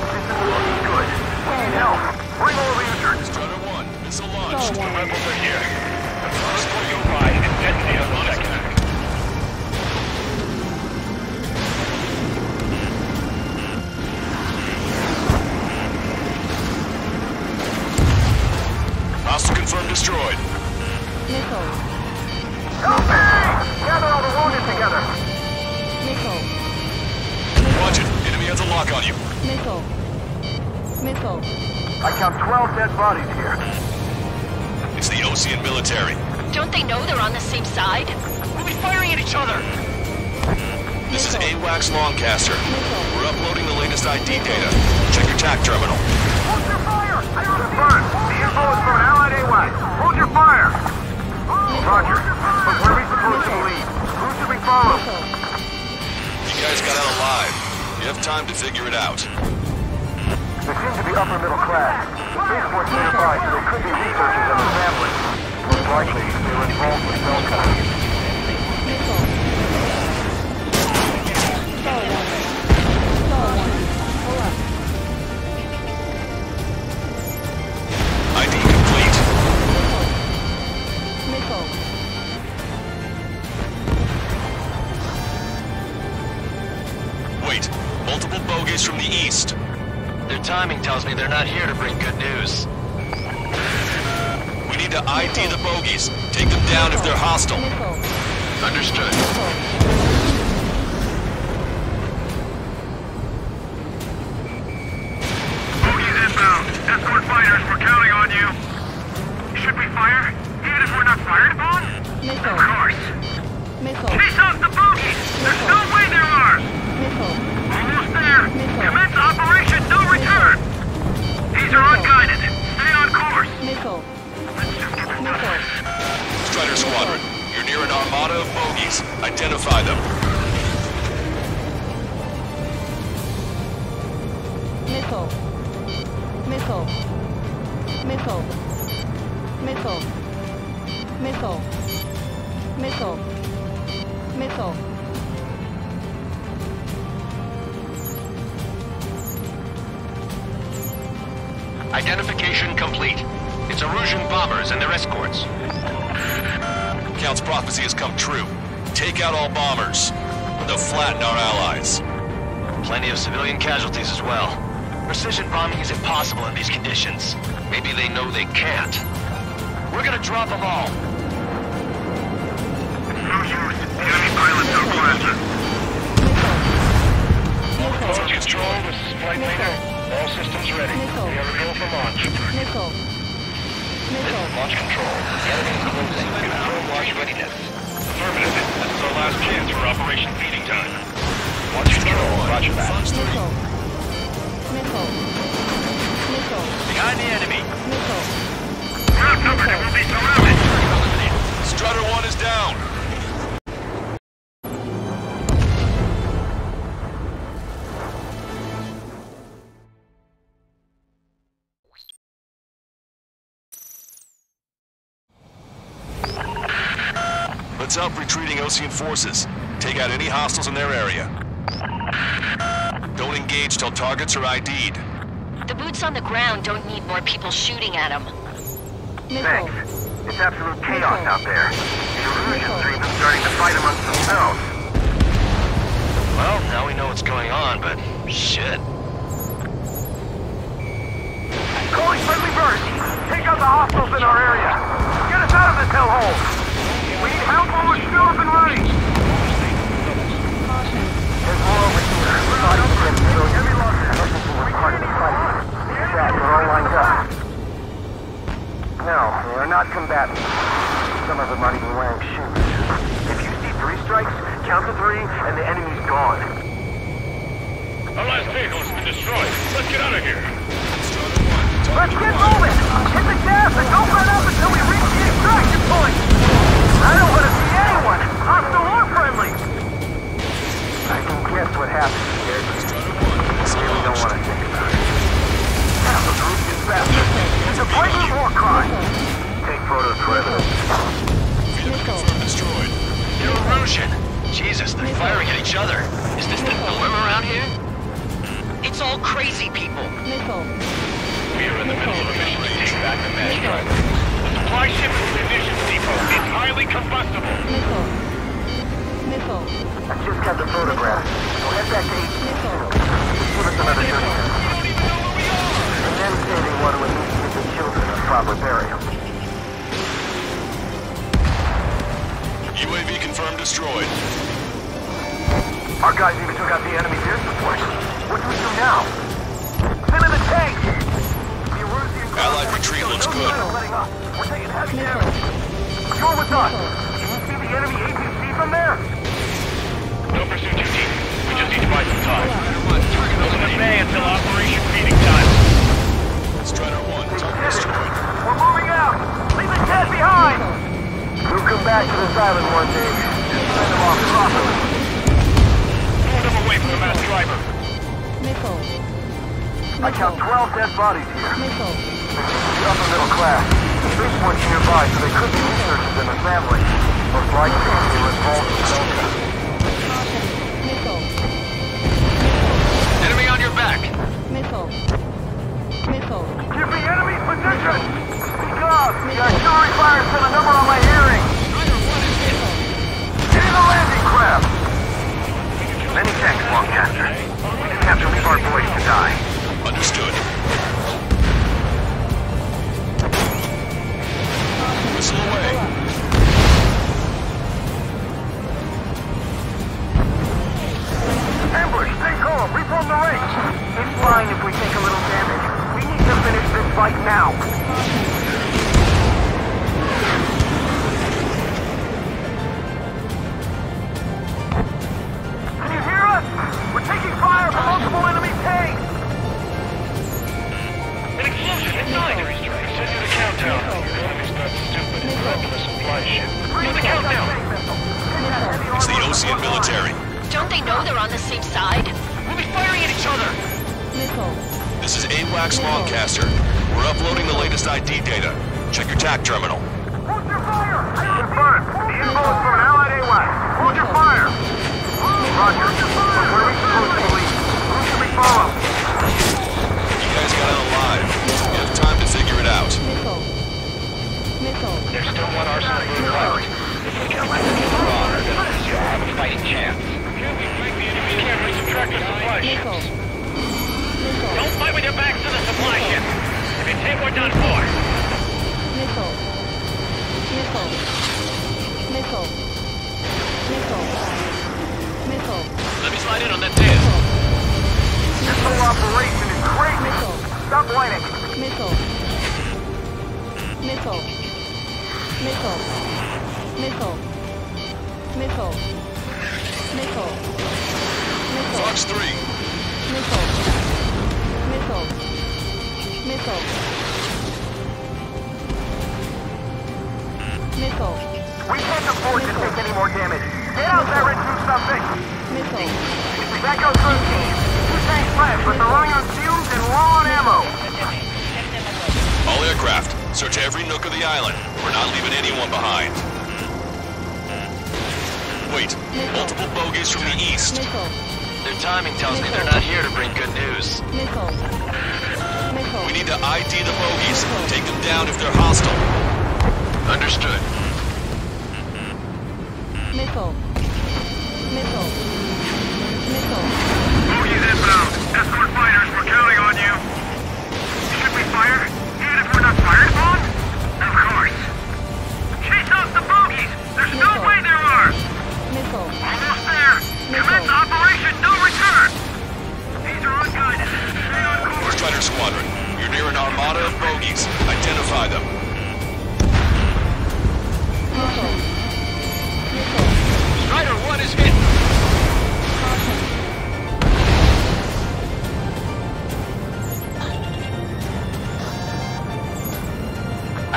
Speaker 8: This isn't looking good. We need help. Bring all the injured.
Speaker 6: Strutter 1, missile launched.
Speaker 4: The rebels are here. The first will go by and detonate on the second.
Speaker 6: Hostile confirmed destroyed.
Speaker 12: Missile.
Speaker 8: Help me! Gather all the wounded together.
Speaker 12: Missile.
Speaker 6: Watch it. Enemy has a lock on you.
Speaker 12: Missile.
Speaker 8: I count 12 dead bodies here.
Speaker 6: It's the Ocean military.
Speaker 9: Don't they know they're on the same side?
Speaker 7: We'll be firing at each other!
Speaker 6: This is AWACS Longcaster. We're uploading the latest ID data. Check your TAC terminal.
Speaker 8: Hold your fire! Confirmed. The info is from Allied AWACS. Hold your fire! Roger. But where are we supposed to lead? Who should we follow?
Speaker 6: You guys got out alive. You have time to figure it out.
Speaker 8: They seem to be upper middle class. The spaceport's nearby, so they could be researchers and their families. Most likely, they were involved with Belka.
Speaker 6: ID complete. Wait, multiple bogies from the east.
Speaker 7: Their timing tells me they're not here to bring good news.
Speaker 6: We need to ID the bogies. Take them down if they're hostile.
Speaker 7: Understood.
Speaker 10: Bogies inbound. Escort fighters, we're counting on you. Should we fire? Even if we're not fired upon? Of course. Chase off the bogies! There's no way there are! Almost there! Commence operation no return! These are unguided. Stay on course.
Speaker 6: Strider Squadron, you're near an armada of bogies. Identify them.
Speaker 12: Missile.
Speaker 7: Identification complete. It's Erusian bombers and their escorts.
Speaker 6: Count's prophecy has come true. Take out all bombers. They'll flatten our allies.
Speaker 7: Plenty of civilian casualties as well. Precision bombing is impossible in these conditions. Maybe they know they can't. We're gonna drop them all.
Speaker 10: No use. The enemy pilots are blasted.
Speaker 4: Launch control, this is Flight Leader. All systems ready. We are ready for launch. This is Launch Control. The enemy is closing. Confirm launch readiness. Affirmative. This is our last chance for Operation Feeding Time. Launch Control, roger that.
Speaker 7: Behind the enemy.
Speaker 10: Outnumbered, it will be surrounded.
Speaker 6: Strutter 1 is down. Let's help retreating Ocean forces. Take out any hostiles in their area. Don't engage till targets are ID'd.
Speaker 9: The boots on the ground don't need more people shooting at them.
Speaker 8: Thanks. It's absolute chaos out there. The Erusians are even starting to fight amongst themselves.
Speaker 7: Well, now we know what's going on, but shit.
Speaker 8: Calling friendly birds! Take out the hostiles in our area! Get us out of this hellhole! We need help while we're still up and running! There's more over here. We're not up yet, so every longer. Emergency was part of the fight. That, we're all lined up. No, they are not combatants. Some of them aren't even wearing shoes. If you see 3 strikes, count to 3, and the enemy's gone.
Speaker 4: Our last vehicle has been destroyed. Let's get out of here.
Speaker 6: Strutter 1,
Speaker 8: Let's get moving! Hit the gas and don't let up until we reach the extraction point! I don't want to see anyone, hostile or friendly! I can guess what happened here. I really don't want to think about it. Half of the roof is faster. It's a blatant war crime! Take photos for evidence.
Speaker 7: Vehicle confirmed destroyed. They're Erusian. Jesus, they're firing at each other. Is this the norm around here?
Speaker 10: It's all crazy people.
Speaker 5: We are in the middle of a mission to take back the mass driver. The supply ship is munitions depot. It's highly combustible.
Speaker 8: I just got the photograph. We'll head back to HQ. Give us another 30 minutes. And then say they want to initiate the children a proper burial.
Speaker 7: UAV confirmed destroyed.
Speaker 8: Our guys even took out the enemy's air support. What do we do now? Send in the tank!
Speaker 7: Allied retreat looks good.
Speaker 8: We're taking heavy damage. You're with us. Can you see the enemy APC from there?
Speaker 5: No pursuit, team. We just need to buy some time. Those in the bay until operation feeding time.
Speaker 7: Strider 1, target destroyed.
Speaker 8: We're moving out! Leave the cat behind! We'll come back to this island one day. Send them off properly.
Speaker 5: Pull them away from the mass driver.
Speaker 8: I count 12 dead bodies here. They seem to be upper middle class. Spaceport's nearby, so they could be researchers and a family. Most likely, they were involved in Delta.
Speaker 7: Enemy on your back.
Speaker 8: Give me enemy's position! Speak up! The artillery fire sent a number on my hearing! Get in the landing craft! Many thanks, Longcaster. We didn't have to leave our boys to die.
Speaker 7: Understood. Whistle away.
Speaker 8: Ambush, stay calm, reform the range. It's fine if we take a little damage. We need to finish this fight now. Can you hear us? We're taking fire from multiple enemy tanks.
Speaker 5: An explosion inside. Send you the countdown. The enemy's not stupid. It's not the supply ship. Do the countdown.
Speaker 7: It's the Ocean military.
Speaker 9: Don't they know they're on the same side?
Speaker 5: We'll be firing at each other.
Speaker 7: This is AWACS Longcaster. We're uploading the latest ID data. Check your TAC terminal.
Speaker 8: Hold your fire! Confirmed. The info is from an allied AWAC. Hold your fire! Roger. Where are we supposed to leave? Who should we follow?
Speaker 7: You guys got out alive. You have time to figure it out.
Speaker 5: There's still one arsenal room left. If we can let them get on, then you'll have a fighting chance. Can't we fight the enemy camp and subtract the supply ships? Don't fight with your backs to the supply ship. If you take, we're done for.
Speaker 7: Let me slide in on that tail.
Speaker 8: This whole operation is crazy. Stop whining.
Speaker 7: Fox 3.
Speaker 8: We can't afford to take any more damage. Get out there and do something. That goes for the team. 2 tanks left, but they're running on fumes and low on ammo.
Speaker 7: All aircraft, search every nook of the island. We're not leaving anyone behind. Wait, multiple bogies from the east.
Speaker 16: Their timing tells me they're not here to bring good news.
Speaker 7: We need to ID the bogies. Take them down if they're hostile. Understood.
Speaker 5: Bogies inbound. Escort fighters, we're counting on you. Should we fire? Even if we're not fired upon? Of course. Chase off the bogies! There's no way there are! Almost there! Commence operation, no return! These are unguided. Stay on course.
Speaker 7: Strider Squadron, you're near an armada of bogies. Identify them.
Speaker 5: Strider 1 is hit!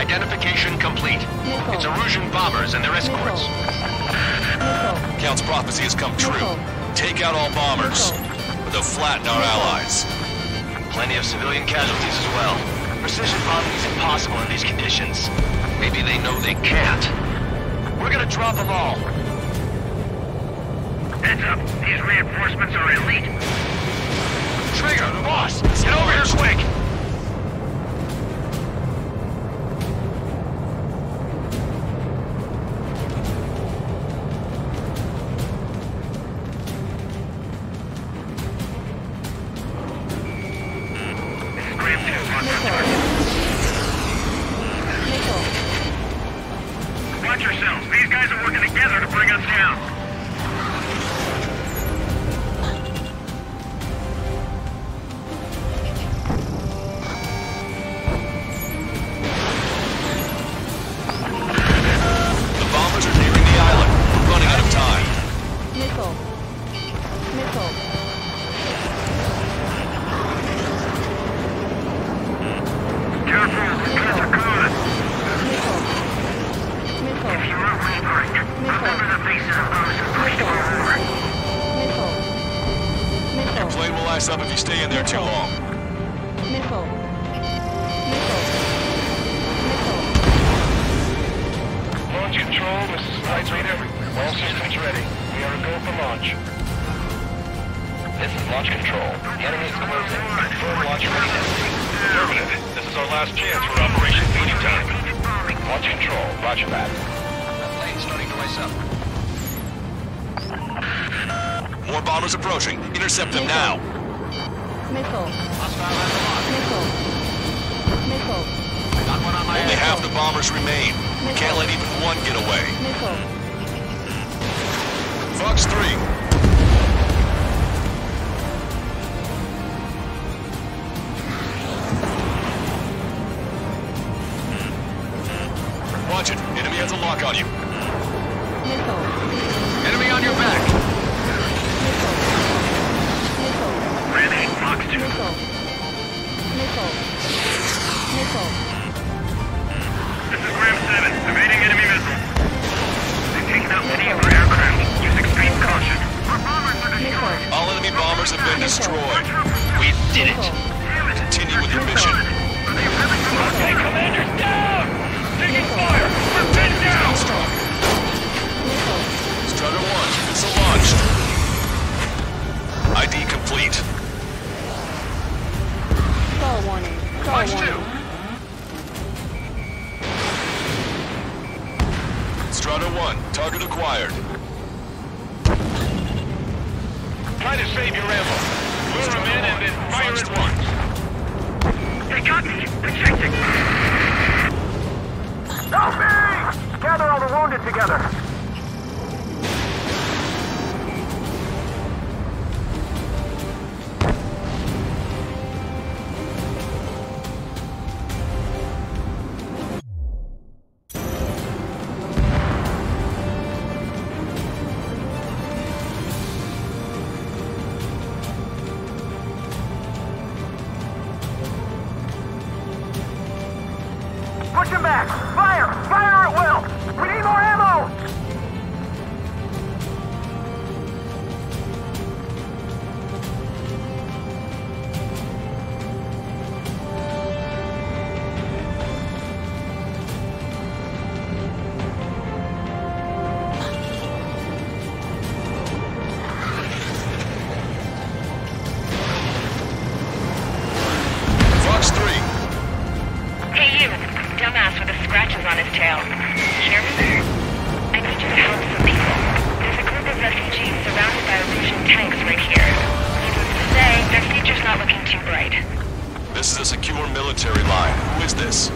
Speaker 7: Identification complete. It's Erusian bombers and their escorts.
Speaker 6: Count's prophecy has come true. Take out all bombers. But they'll flatten our allies.
Speaker 7: Plenty of civilian casualties as well. Precision bombing is impossible in these conditions. Maybe they know they can't. We're gonna drop them all.
Speaker 10: Heads up, these reinforcements are elite.
Speaker 7: Trigger, boss, get over here quick!
Speaker 10: Watch yourselves. These guys are working together to bring us down.
Speaker 6: The bombers are nearing the island. We're running out of time.
Speaker 13: Missile.
Speaker 10: Careful, these guys are good. If you are wavering, remember the faces of those who pushed you over.
Speaker 6: Your plane will ice up if you stay in there too long.
Speaker 4: Launch control, this is Flight Leader. All systems ready. We are a go for launch. This is Launch Control. The enemy is closing. Confirm launch readiness. Affirmative. This is our last chance for Operation Beauty Time. Launch Control, roger that.
Speaker 7: Plane's starting to ice up.
Speaker 6: More bombers approaching. Intercept them now. Only half the bombers remain. We can't let even one get away. Fox 3. Watch it. Enemy has a lock on you.
Speaker 7: Enemy on your back.
Speaker 10: Ready, Fox 2. This is Ram 7, evading enemy missiles. They've taken out many of our aircraft. Use extreme caution. Our bombers are destroyed.
Speaker 6: All enemy bombers have been destroyed.
Speaker 7: We did it.
Speaker 6: Continue with your mission.
Speaker 10: Okay, Commander, down! Taking fire! We're pinned down!
Speaker 6: Strutter 1, missile launched. ID complete.
Speaker 7: Watch 2.
Speaker 6: Strutter 1, target acquired.
Speaker 4: Try to save your ammo. Lure them in and then fire at once.
Speaker 10: They got me! Protecting!
Speaker 8: Help me! Gather all the wounded together. Push him back! Fire! Fire at will! We need more ammo!
Speaker 6: Fox 3.
Speaker 9: Hey, you. Dumbass with the scratches on his tail. Hear me? I need you to help some people. There's a group of refugees surrounded by Erusian tanks right here. Needless to say, their future's not looking too bright.
Speaker 6: This is a secure military line. Who is this?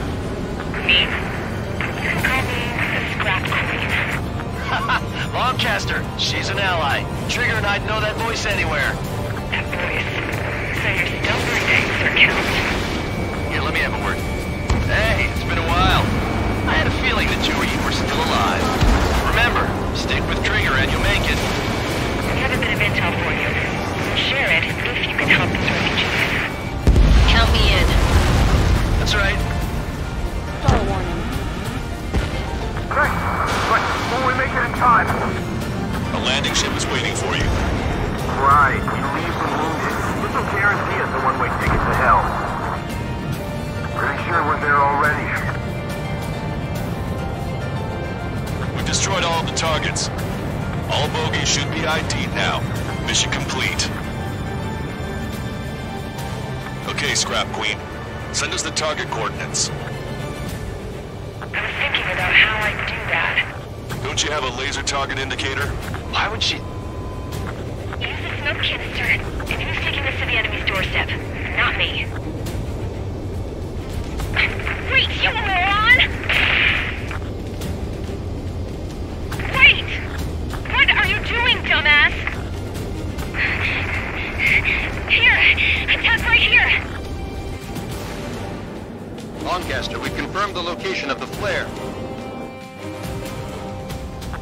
Speaker 9: Me? You can call me the Scrap Queen.
Speaker 7: Lancaster, she's an ally. Trigger and I'd know that voice anywhere.
Speaker 9: That voice. So you're still breathing, Sir Count.
Speaker 7: Here, let me have a word. Hey, it's been a while. I had a feeling the two of you were still alive. Remember, stick with Trigger and you'll make it.
Speaker 9: We have a bit of intel for you. Share it if you can help these refugees. Count me in.
Speaker 7: That's right.
Speaker 13: Star warning.
Speaker 6: landing ship is waiting for you.
Speaker 8: Right, we leave them wounded. This will guarantee us a one-way ticket to hell. Pretty sure we're there already.
Speaker 6: We've destroyed all of the targets. All bogies should be ID'd now. Mission complete. Okay, Scrap Queen. Send us the target coordinates.
Speaker 9: I was thinking about how I'd do that.
Speaker 6: Don't you have a laser target indicator?
Speaker 7: Why would she...
Speaker 9: Use the smoke canister. And who's taking this to the enemy's doorstep? Not me. Wait, you moron! Wait! What are you doing, dumbass? Here! Attack right here!
Speaker 5: Lancaster, we've confirmed the location of the flare.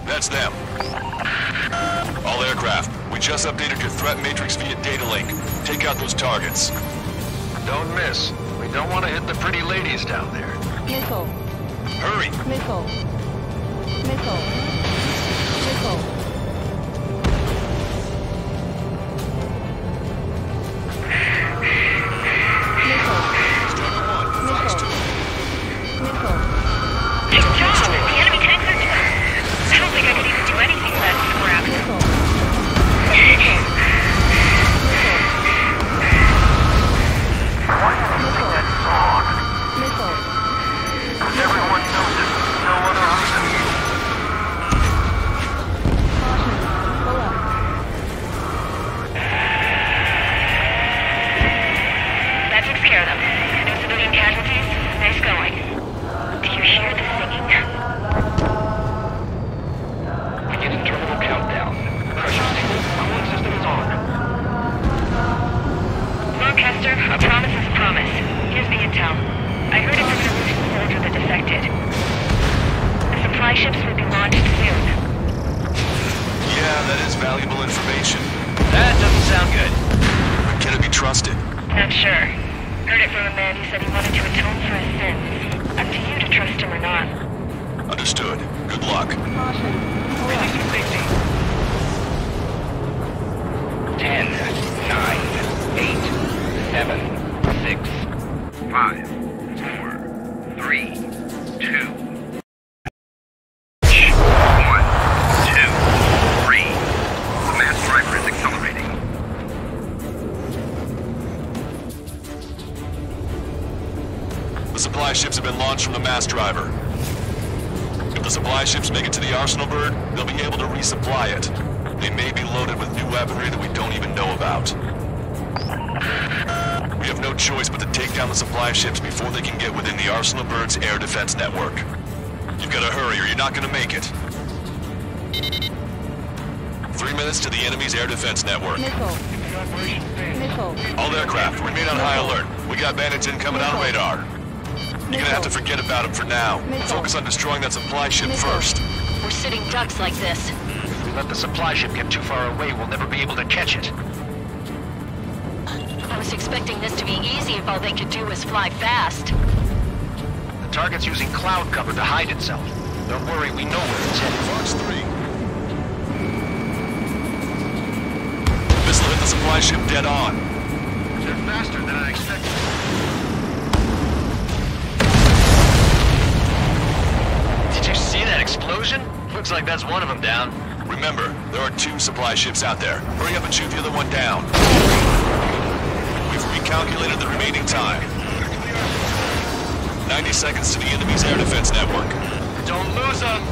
Speaker 6: That's them. All aircraft, we just updated your threat matrix via data link. Take out those targets.
Speaker 5: Don't miss. We don't want to hit the pretty ladies down there.
Speaker 13: Missile.
Speaker 6: Hurry!
Speaker 13: Missile. Missile. Missile.
Speaker 6: Understood. Good luck.
Speaker 5: 10, 9, 8, 7, 6, 5, 4, 3, 2, 1, 2, 3. The mass driver is accelerating.
Speaker 6: The supply ships have been launched from the mass driver. If the supply ships make it to the Arsenal bird, they'll be able to resupply it. They may be loaded with new weaponry that we don't even know about. We have no choice but to take down the supply ships before they can get within the Arsenal bird's air defense network. You've got to hurry or you're not going to make it. 3 minutes to the enemy's air defense network.
Speaker 13: Missile. Missile.
Speaker 6: All aircraft, remain on high alert. We got bandits incoming on radar. You're gonna have to forget about him for now. Focus on destroying that supply ship first.
Speaker 19: We're sitting ducks like this.
Speaker 5: If we let the supply ship get too far away, we'll never be able to catch it.
Speaker 19: I was expecting this to be easy if all they could do was fly fast.
Speaker 5: The target's using cloud cover to hide itself. Don't worry, we know where it's headed.
Speaker 6: Fox 3. Missile hit the supply ship dead on.
Speaker 5: They're faster than I expected. Did you see that explosion? Looks like that's one of them down.
Speaker 6: Remember, there are 2 supply ships out there. Hurry up and shoot the other one down. We've recalculated the remaining time. 90 seconds to the enemy's air defense network.
Speaker 5: Don't lose them!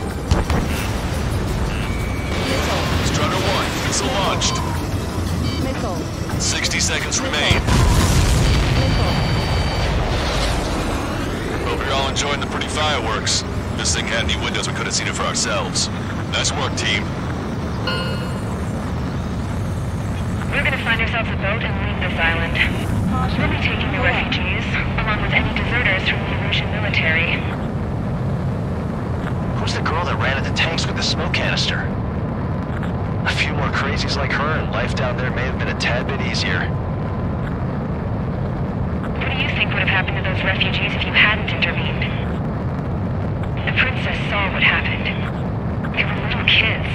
Speaker 6: Strutter 1, missile launched.
Speaker 13: Missile.
Speaker 6: 60 seconds remain. Hope you're all enjoying the pretty fireworks. If this thing had any windows, we could have seen it for ourselves. Nice work, team.
Speaker 9: We're gonna find ourselves a boat and leave this island. We'll be taking the refugees, along with any deserters from the Russian military.
Speaker 5: Who's the girl that ran at the tanks with the smoke canister? A few more crazies like her, and life down there may have been a tad bit easier.
Speaker 9: What do you think would have happened to those refugees if you hadn't intervened? The princess saw what happened. They were little kids.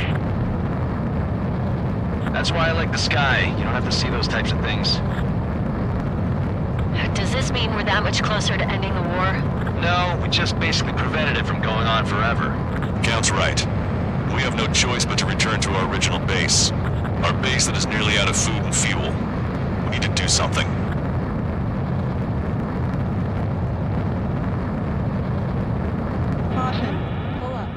Speaker 7: That's why I like the sky. You don't have to see those types of things.
Speaker 19: Does this mean we're that much closer to ending the war?
Speaker 7: No, we just basically prevented it from going on forever.
Speaker 6: Count's right. We have no choice but to return to our original base. Our base that is nearly out of food and fuel. We need to do something.
Speaker 20: Caution. Pull up.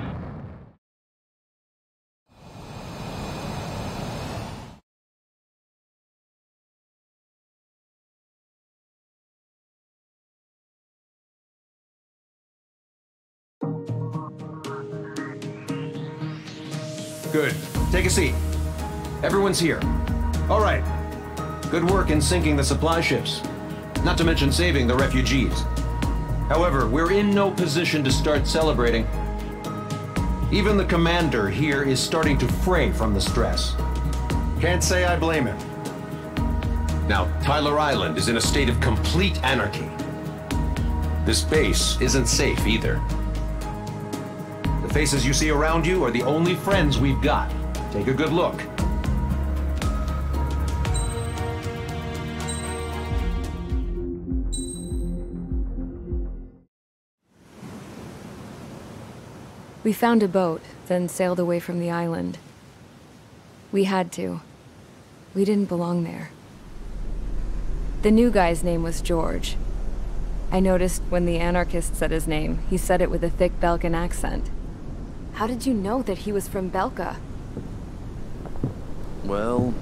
Speaker 11: Good. Take a seat. Everyone's here. All right. Good work in sinking the supply ships. Not to mention saving the refugees. However, we're in no position to start celebrating. Even the commander here is starting to fray from the stress. Can't say I blame him. Now, Tyler Island is in a state of complete anarchy. This base isn't safe either. The faces you see around you are the only friends we've got. Take a good look.
Speaker 13: We found a boat, then sailed away from the island. We had to. We didn't belong there. The new guy's name was George. I noticed when the anarchist said his name, he said it with a thick Belkan accent. How did you know that he was from Belka?
Speaker 21: Well,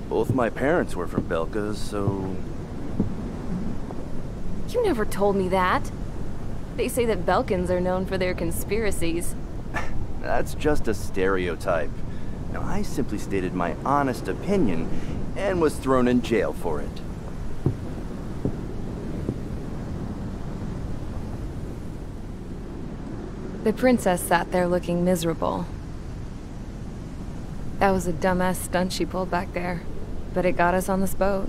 Speaker 21: both my parents were from Belka, so...
Speaker 13: You never told me that. They say that Belkans are known for their conspiracies.
Speaker 21: That's just a stereotype. Now, I simply stated my honest opinion and was thrown in jail for it.
Speaker 13: The princess sat there looking miserable. That was a dumbass stunt she pulled back there, but it got us on this boat.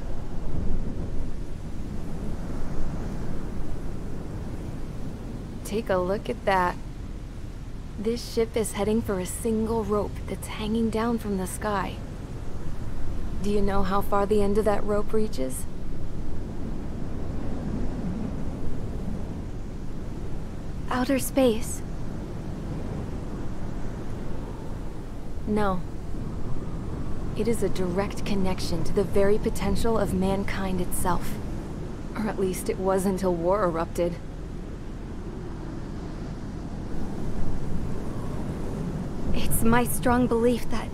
Speaker 13: Take a look at that. This ship is heading for a single rope that's hanging down from the sky. Do you know how far the end of that rope reaches?
Speaker 14: Outer space.
Speaker 13: No. It is a direct connection to the very potential of mankind itself. Or at least it was until war erupted.
Speaker 14: It's my strong belief that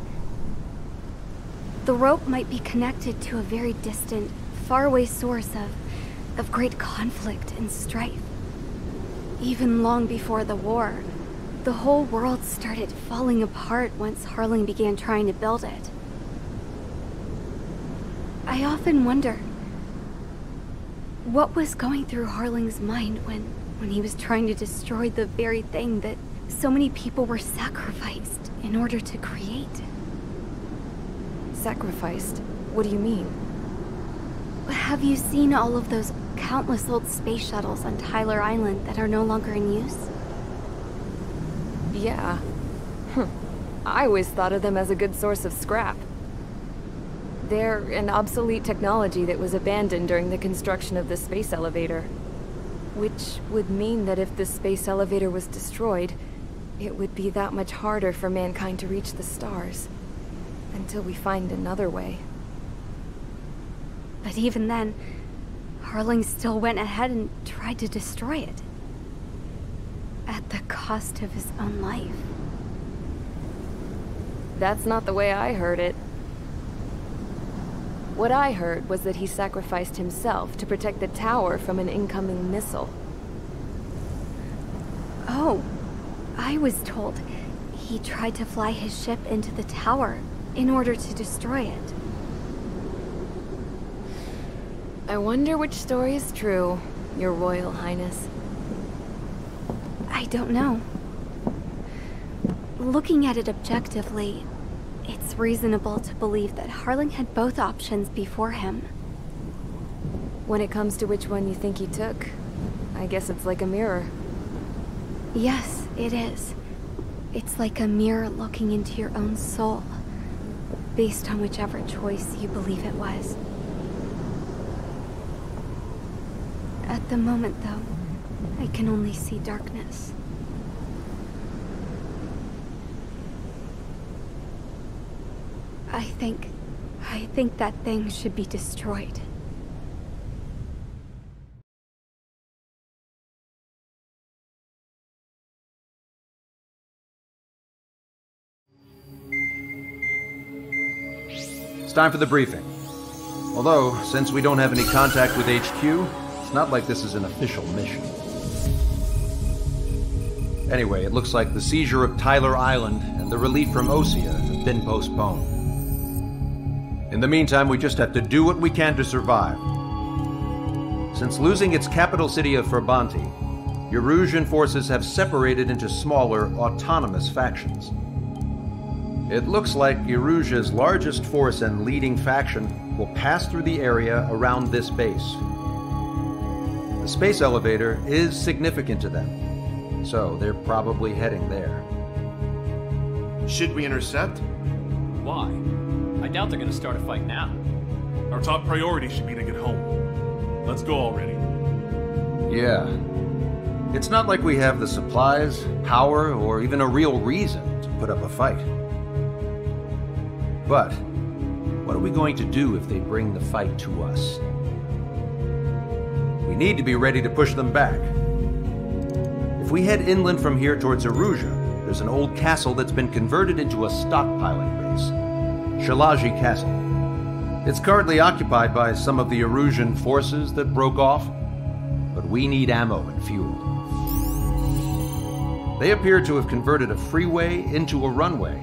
Speaker 14: the rope might be connected to a very distant, faraway source of great conflict and strife. Even long before the war, the whole world started falling apart once Harling began trying to build it. I often wonder what was going through Harling's mind when he was trying to destroy the very thing that so many people were sacrificed in order to create.
Speaker 13: Sacrificed? What do you mean?
Speaker 14: Have you seen all of those countless old space shuttles on Tyler Island that are no longer in use?
Speaker 13: Yeah. I always thought of them as a good source of scrap. They're an obsolete technology that was abandoned during the construction of the space elevator. Which would mean that if the space elevator was destroyed, it would be that much harder for mankind to reach the stars. Until we find another way.
Speaker 14: But even then, Harling still went ahead and tried to destroy it. At the cost of his own life.
Speaker 13: That's not the way I heard it. What I heard was that he sacrificed himself to protect the tower from an incoming missile.
Speaker 14: Oh, I was told he tried to fly his ship into the tower in order to destroy it.
Speaker 13: I wonder which story is true, Your Royal Highness.
Speaker 14: I don't know. Looking at it objectively, it's reasonable to believe that Harling had both options before him.
Speaker 13: When it comes to which one you think he took, I guess it's like a mirror.
Speaker 14: Yes, it is. It's like a mirror looking into your own soul. based on whichever choice you believe it was. At the moment, though, I can only see darkness. I think that thing should be destroyed.
Speaker 11: It's time for the briefing. Although, since we don't have any contact with HQ, it's not like this is an official mission. Anyway, it looks like the seizure of Tyler Island and the relief from Osea have been postponed. In the meantime, we just have to do what we can to survive. Since losing its capital city of Ferbanti, Erusian forces have separated into smaller, autonomous factions. It looks like Erusia's largest force and leading faction will pass through the area around this base. The space elevator is significant to them, so they're probably heading there.
Speaker 18: Should we intercept?
Speaker 15: Why? I doubt they're gonna start a fight now.
Speaker 18: Our top priority should be to get home. Let's go already.
Speaker 11: Yeah. It's not like we have the supplies, power, or even a real reason to put up a fight. But what are we going to do if they bring the fight to us? We need to be ready to push them back. If we head inland from here towards Erusia, there's an old castle that's been converted into a stockpiling base. Shalaji Castle. It's currently occupied by some of the Erusian forces that broke off, but we need ammo and fuel. They appear to have converted a freeway into a runway,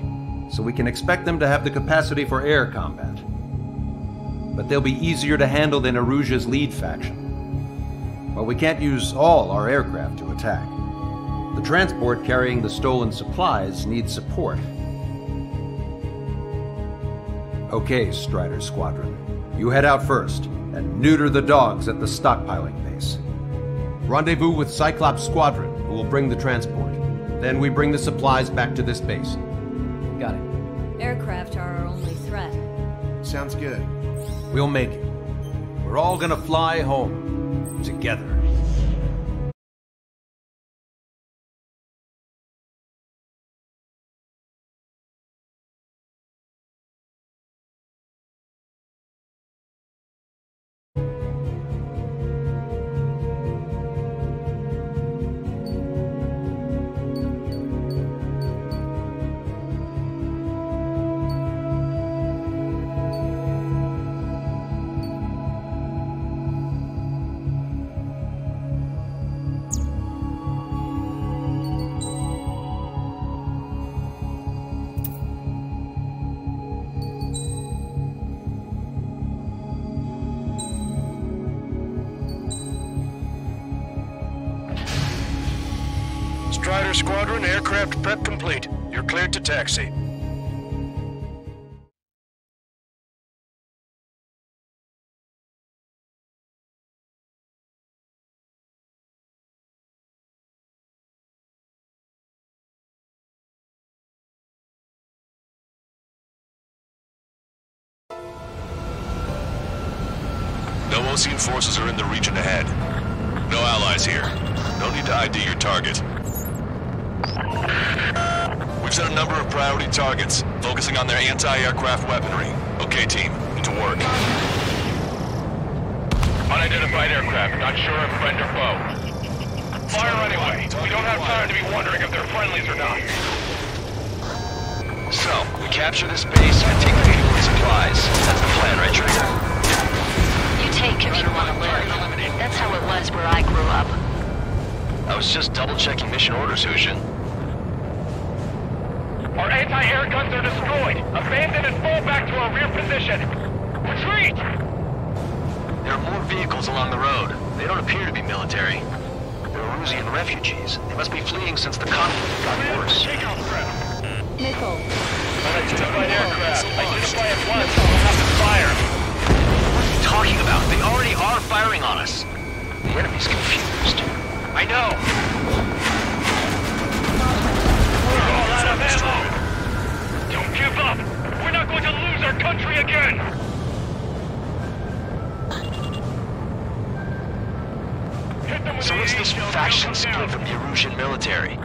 Speaker 11: so we can expect them to have the capacity for air combat. But they'll be easier to handle than Erusia's lead faction. While we can't use all our aircraft to attack, the transport carrying the stolen supplies needs support. Okay, Strider Squadron. You head out first, and neuter the dogs at the stockpiling base. Rendezvous with Cyclops Squadron, who will bring the transport. Then we bring the supplies back to this base.
Speaker 15: Got it.
Speaker 20: Aircraft are our only threat.
Speaker 18: Sounds good.
Speaker 11: We'll make it. We're all gonna fly home. Together.
Speaker 10: Strider Squadron, aircraft prep complete. You're cleared to taxi.
Speaker 6: No Ocean forces are in the region ahead. No allies here. No need to ID your target. We've set a number of priority targets, focusing on their anti-aircraft weaponry. Okay, team, into work.
Speaker 5: Unidentified aircraft, not sure if friend or foe. Fire anyway. We don't have time to be wondering if they're friendlies or not.
Speaker 7: So, we capture this base and take the fuel and supplies. That's the plan, right, Trigger?
Speaker 19: You take if you want to live. That's how it was where I grew up.
Speaker 7: I was just double-checking mission orders, Hushin.
Speaker 5: Our anti-air guns are destroyed. Abandon and fall back to our rear position. Retreat!
Speaker 7: There are more vehicles along the road. They don't appear to be military. They're Erusian refugees. They must be fleeing since the conflict got worse.
Speaker 20: Nickel.
Speaker 5: Unidentified aircraft. Identify at once or we'll have to fire.
Speaker 7: What are you talking about? They already are firing on us. The enemy's confused.
Speaker 5: I know. We're all out of ammo. Don't give up. We're not going to lose
Speaker 4: again!
Speaker 7: So what's this faction split from the Erusian military?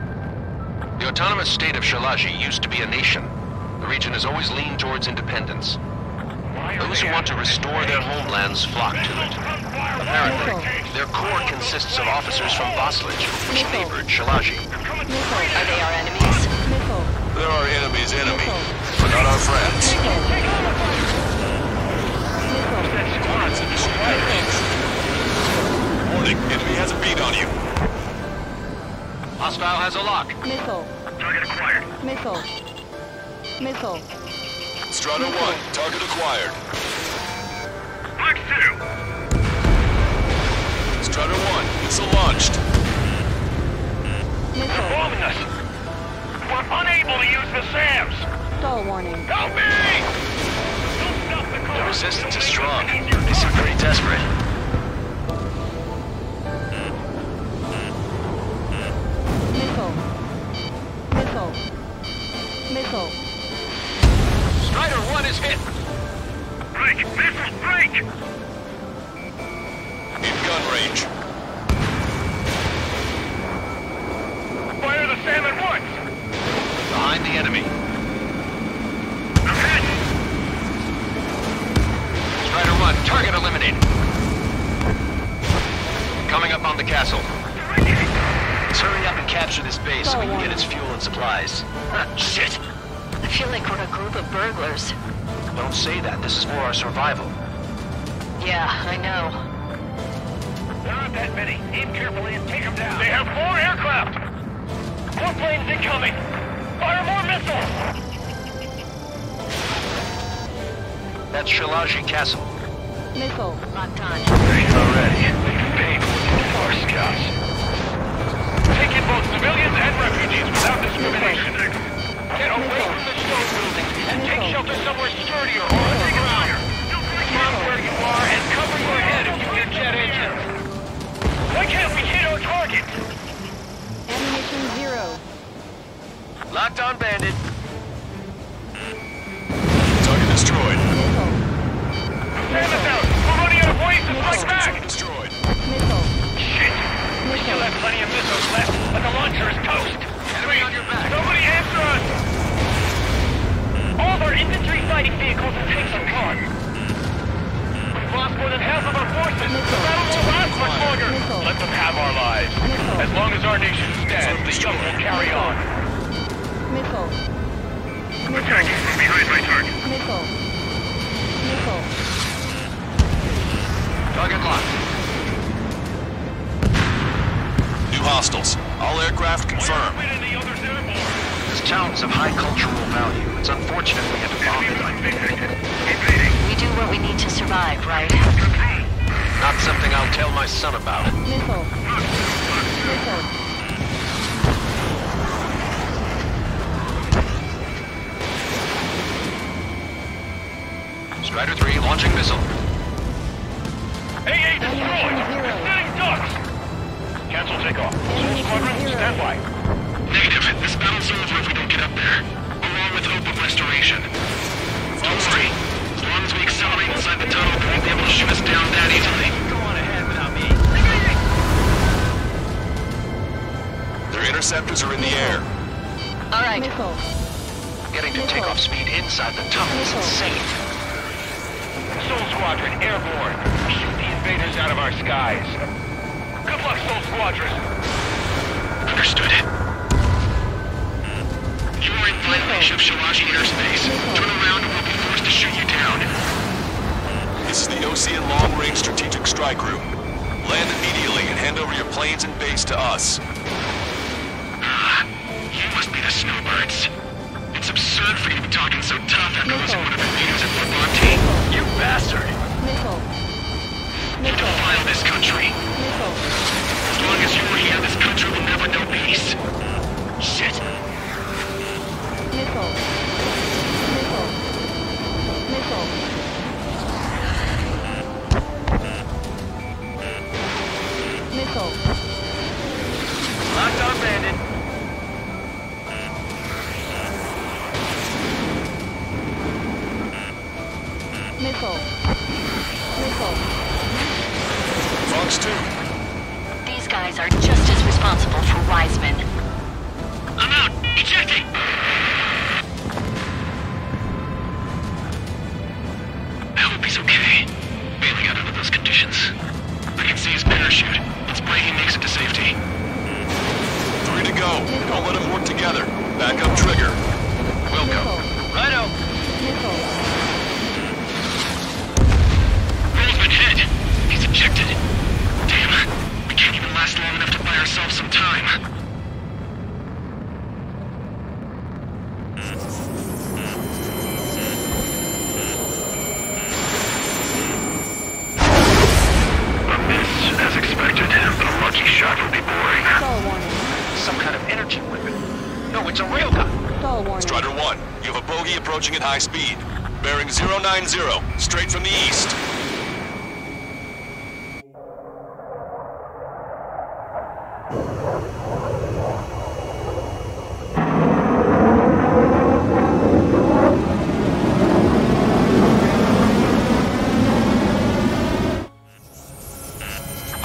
Speaker 7: The autonomous state of Shalaji used to be a nation. The region has always leaned towards independence. Those who want to restore their homelands flock to it. Apparently, their core consists of officers from Vaslage, which favored Shalaji.
Speaker 19: Are they our enemies?
Speaker 6: They're our enemy's enemy, but not our friends. Warning, enemy has a beat on you.
Speaker 7: Hostile has a lock.
Speaker 20: Missile.
Speaker 4: Target acquired.
Speaker 20: Missile. Missile.
Speaker 6: Strider 1, target acquired.
Speaker 4: Mark 2.
Speaker 6: Strider 1, missile launched.
Speaker 20: Missile.
Speaker 4: Bombing us. We're unable to use the SAMs.
Speaker 20: Stall warning.
Speaker 4: Help me!
Speaker 7: The resistance is strong. They seem pretty desperate.
Speaker 20: Missile. Missile. Missile.
Speaker 7: Strider 1 is hit.
Speaker 4: Break! Missile break!
Speaker 6: In gun range.
Speaker 4: Fire the SAM at once!
Speaker 7: Behind the enemy.
Speaker 4: I'm hit!
Speaker 7: Strider 1, target eliminated. Coming up on the castle. Let's hurry up and capture this base so we can get its fuel and supplies. Shit!
Speaker 19: I feel like we're a group of burglars.
Speaker 7: Don't say that. This is for our survival.
Speaker 19: Yeah, I know.
Speaker 4: There aren't that many. Aim carefully and take them down. They have 4 aircraft! More planes incoming! Fire more missiles!
Speaker 7: That's Shalaji Castle.
Speaker 20: Missile.
Speaker 19: Locked on.
Speaker 4: Ready already. They can pay for our scouts. Take in both civilians and refugees without discrimination. Get away from the stone buildings and take shelter somewhere sturdier or underground. Mark where you are and cover your head if you get jet engines. Why can't we hit our target?
Speaker 20: Ammunition 0.
Speaker 7: Locked on, Bandit.
Speaker 6: Target destroyed.
Speaker 4: Stand us out! We're running out of ways to fight back!
Speaker 6: Destroyed.
Speaker 20: Missile.
Speaker 4: Shit! We still have plenty of missiles left, but the launcher is toast!
Speaker 7: Enemy on your back.
Speaker 4: Somebody answer us! All of our infantry fighting vehicles and tanks are gone. We've lost more than half of our forces. The battle won't last much longer. Let them have our lives. As long as our nation stands, the young will carry on.
Speaker 20: Missile.
Speaker 4: Attacking from behind my target.
Speaker 20: Missile. Missile.
Speaker 7: Target locked.
Speaker 6: New hostiles. All aircraft confirmed.
Speaker 7: This town's of high cultural value. It's unfortunate we had to bomb it.
Speaker 19: We do what we need to survive, right?
Speaker 7: Not something I'll tell my son about.
Speaker 20: Missile. Missile.
Speaker 7: Strider 3 launching missile.
Speaker 4: AA destroyed! Setting ducks! Cancel takeoff. Soul Squadron, stand by.
Speaker 10: Negative. This battle's over if we don't get up there. Along with hope of restoration. Don't worry. As long as we accelerate inside the tunnel, they won't be able to shoot us down that easily.
Speaker 7: Go on ahead without me.
Speaker 6: Their interceptors are in the air.
Speaker 19: All right.
Speaker 20: Missile.
Speaker 7: Getting to takeoff speed inside the tunnel is insane.
Speaker 4: Soul Squadron, airborne. Shoot the invaders out of our skies. Good luck, Soul Squadron.
Speaker 10: Understood. You are in violation of Shalaji airspace. Turn around or we'll be forced to shoot you down.
Speaker 6: This is the Ocean Long Range Strategic Strike Group. Land immediately and hand over your planes and base to us.
Speaker 10: Ah, you must be the snowbirds. It's absurd for you to be talking so tough after losing one of the leaders at football team. You bastard!
Speaker 20: Missile.
Speaker 10: You defile this country.
Speaker 20: Missile.
Speaker 10: As long as you're here, this country will never know peace. Shit.
Speaker 20: Missile. Missile. Missile. Missile.
Speaker 7: Locked on, Bandit.
Speaker 20: Missile. Missile.
Speaker 6: Fox 2.
Speaker 19: These guys are just as responsible for Wiseman.
Speaker 10: I'm out! Ejecting! I hope he's okay. Bailing out under those conditions. I can see his parachute. Let's pray he makes it to safety.
Speaker 6: 3 to go. Don't let them work together. Back up trigger. Welcome.
Speaker 10: Righto!
Speaker 20: Missile.
Speaker 10: Roll's been hit. He's ejected. Damn. We can't even last long enough to buy ourselves some time.
Speaker 4: As expected, but a lucky shot would be boring.
Speaker 20: Stall warning.
Speaker 7: Some kind of energy weapon. No, it's a railgun.
Speaker 20: Stall warning.
Speaker 6: Strider 1, you have a bogey approaching at high speed. Bearing 090, straight from the east.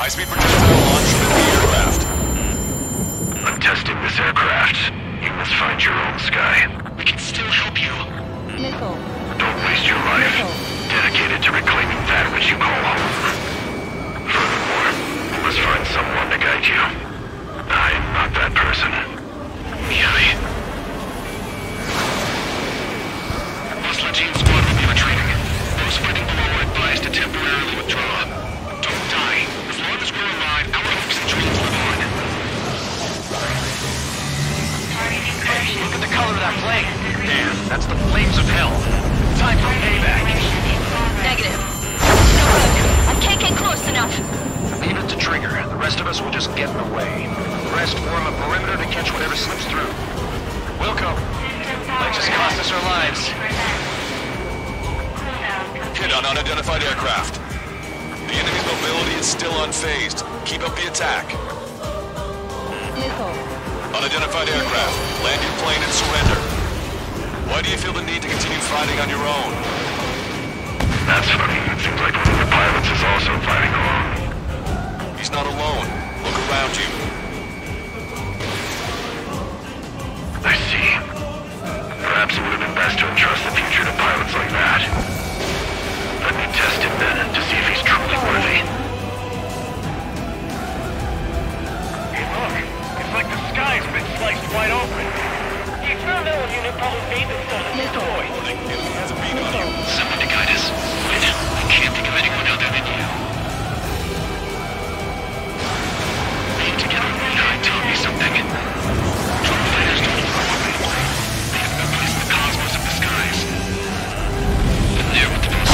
Speaker 6: High-speed projectile launch from the aircraft.
Speaker 4: I'm testing this aircraft. You must find your own sky.
Speaker 10: We can still help you.
Speaker 20: Missile.
Speaker 4: Don't waste your life. Dedicated to reclaiming that which you call home. Furthermore, you must find someone to guide you. I am not that person. Yummy.
Speaker 10: Most Legion squad will be retreating. Those fighting below are advised to temporarily withdraw. Don't die. As long as we're alive, our hopes and dreams live on.
Speaker 7: Hey, look at the color of that flame. Damn, that's the flames of hell. Time for payback.
Speaker 19: Negative. No good. I can't get close enough.
Speaker 7: Leave it to Trigger. The rest of us will just get in the way. The rest form a perimeter to catch whatever slips through. Wilco, might just cost us our lives.
Speaker 6: Hit on unidentified aircraft. The enemy's mobility is still unfazed. Keep up the attack.
Speaker 20: Missile.
Speaker 6: Unidentified aircraft. Land your plane and surrender. Why do you feel the need to continue fighting on your own?
Speaker 4: That's funny. It seems like one of the pilots is also fighting alone.
Speaker 6: He's not alone. Look around you.
Speaker 4: I see. Perhaps it would have been best to entrust the future to pilots like that. Let me test him then to see if he's truly worthy.
Speaker 5: Hey, look. It's like the sky's been sliced wide open. The experimental unit probably made this stuff destroy.
Speaker 6: Has a beat on you.
Speaker 10: Someone to guide us. Wait, I can't think of anyone other than you. Being together taught me something. Drone fighters don't throw away. They have no place in the cosmos of the skies. And they're what the most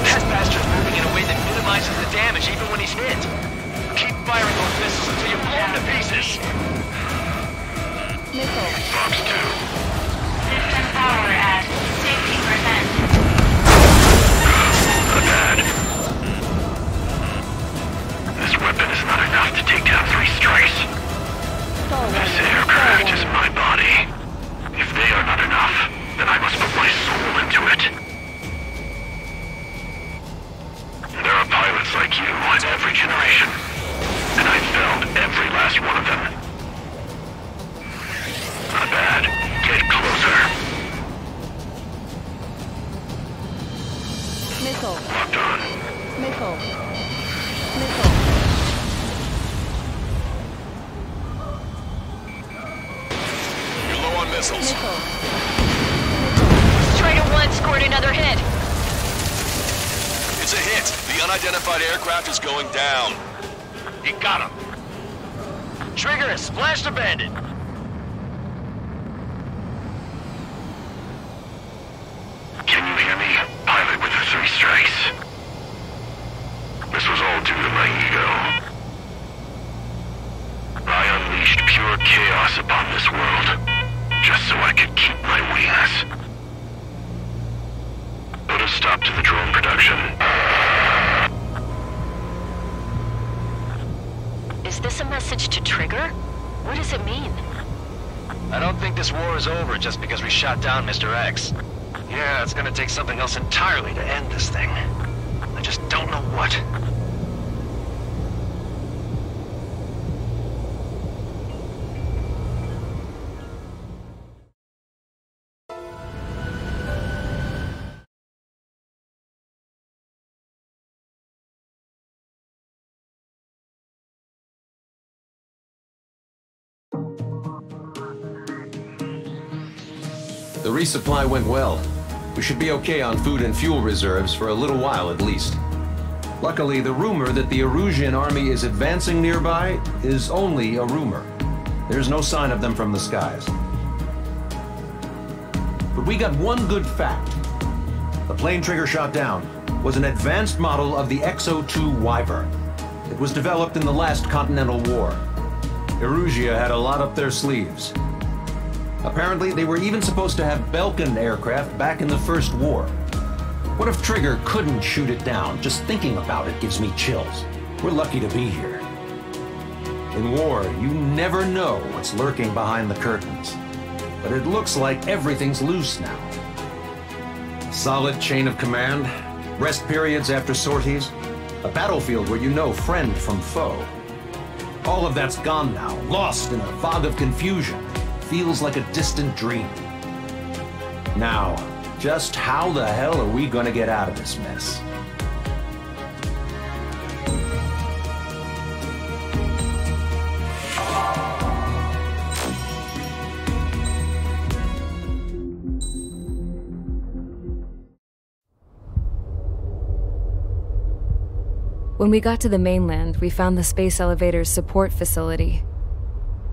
Speaker 7: That bastard's moving in a way that minimizes the damage even when he's hit. Keep firing those missiles until you blow them to pieces.
Speaker 20: Missile.
Speaker 4: Fox 2.
Speaker 9: System power at 60%.
Speaker 4: Not bad. This weapon is not enough to take down 3 strikes. This aircraft is my body. If they are not enough, then I must put my soul into it. There are pilots like you in every generation, and I've found every last one of them. Not bad. Get closer.
Speaker 20: Missile.
Speaker 4: Locked on.
Speaker 20: Missile. Missile.
Speaker 6: You're low on missiles.
Speaker 20: Missile.
Speaker 19: Strider 1 scored another hit.
Speaker 6: It's a hit. The unidentified aircraft is going down.
Speaker 7: You got him. Trigger has splashed a bandit.
Speaker 4: Can you hear me? Pilot with the 3 strikes. This was all due to my ego. I unleashed pure chaos upon this world, just so I could keep my wings. Put a stop to the drone production.
Speaker 19: Is this a message to Trigger? What does it mean?
Speaker 7: I don't think this war is war's over just because we shot down Mr. X. Yeah, it's gonna take something else entirely to end this thing. I just don't know what.
Speaker 11: The resupply went well. We should be okay on food and fuel reserves for a little while at least. Luckily, the rumor that the Erusian army is advancing nearby is only a rumor. There's no sign of them from the skies. But we got one good fact. The plane Trigger shot down was an advanced model of the X-02 Wyvern. It was developed in the last Continental War. Erusia had a lot up their sleeves. Apparently, they were even supposed to have Belkin aircraft back in the First War. What if Trigger couldn't shoot it down? Just thinking about it gives me chills. We're lucky to be here. In war, you never know what's lurking behind the curtains. But it looks like everything's loose now. A solid chain of command, rest periods after sorties, a battlefield where you know friend from foe. All of that's gone now, lost in a fog of confusion. Feels like a distant dream. Now, just how the hell are we gonna get out of this mess?
Speaker 13: When we got to the mainland, we found the space elevator's support facility.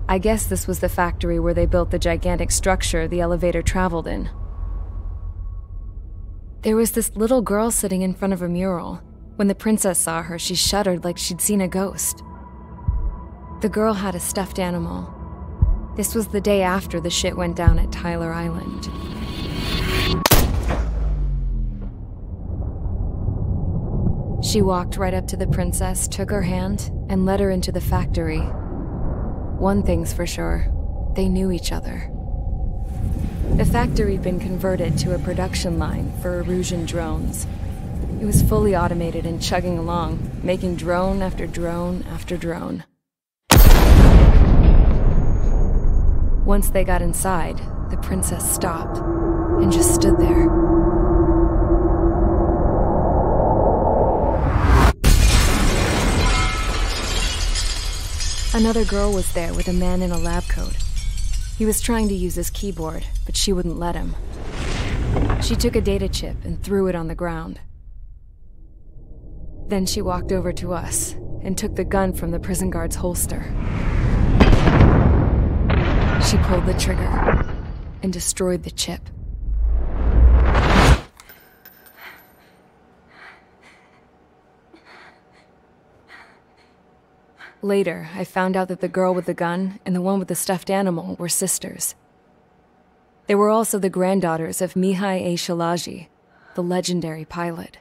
Speaker 13: I guess this was the factory where they built the gigantic structure the elevator traveled in. There was this little girl sitting in front of a mural. When the princess saw her, she shuddered like she'd seen a ghost. The girl had a stuffed animal. This was the day after the shit went down at Tyler Island. She walked right up to the princess, took her hand, and led her into the factory. One thing's for sure, they knew each other. The factory'd been converted to a production line for Erusian drones. It was fully automated and chugging along, making drone after drone after drone. Once they got inside, the princess stopped and just stood there. Another girl was there with a man in a lab coat. He was trying to use his keyboard, but she wouldn't let him. She took a data chip and threw it on the ground. Then she walked over to us and took the gun from the prison guard's holster. She pulled the trigger and destroyed the chip. Later, I found out that the girl with the gun and the one with the stuffed animal were sisters. They were also the granddaughters of Mihai A. Shalaji, the legendary pilot.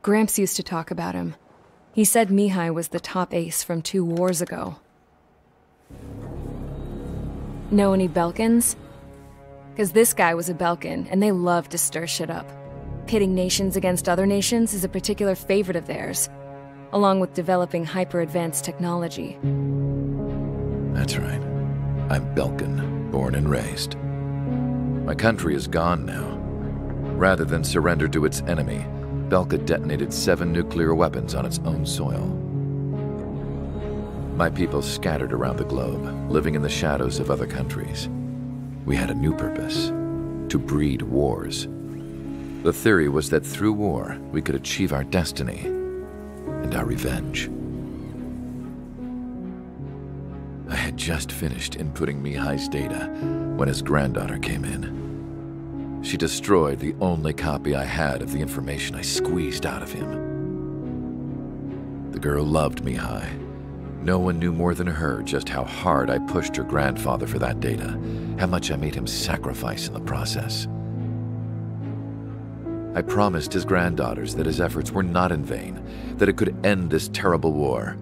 Speaker 13: Gramps used to talk about him. He said Mihai was the top ace from 2 wars ago. Know any Belkins? Because this guy was a Belkin, and they love to stir shit up. Pitting nations against other nations is a particular favorite of theirs, along with developing hyper-advanced technology.
Speaker 1: That's right. I'm Belkin, born and raised. My country is gone now. Rather than surrender to its enemy, Belka detonated 7 nuclear weapons on its own soil. My people scattered around the globe, living in the shadows of other countries. We had a new purpose: to breed wars. The theory was that through war, we could achieve our destiny and our revenge. I had just finished inputting Mihai's data when his granddaughter came in. She destroyed the only copy I had of the information I squeezed out of him. The girl loved Mihai. No one knew more than her just how hard I pushed her grandfather for that data, how much I made him sacrifice in the process. I promised his granddaughters that his efforts were not in vain, that it could end this terrible war.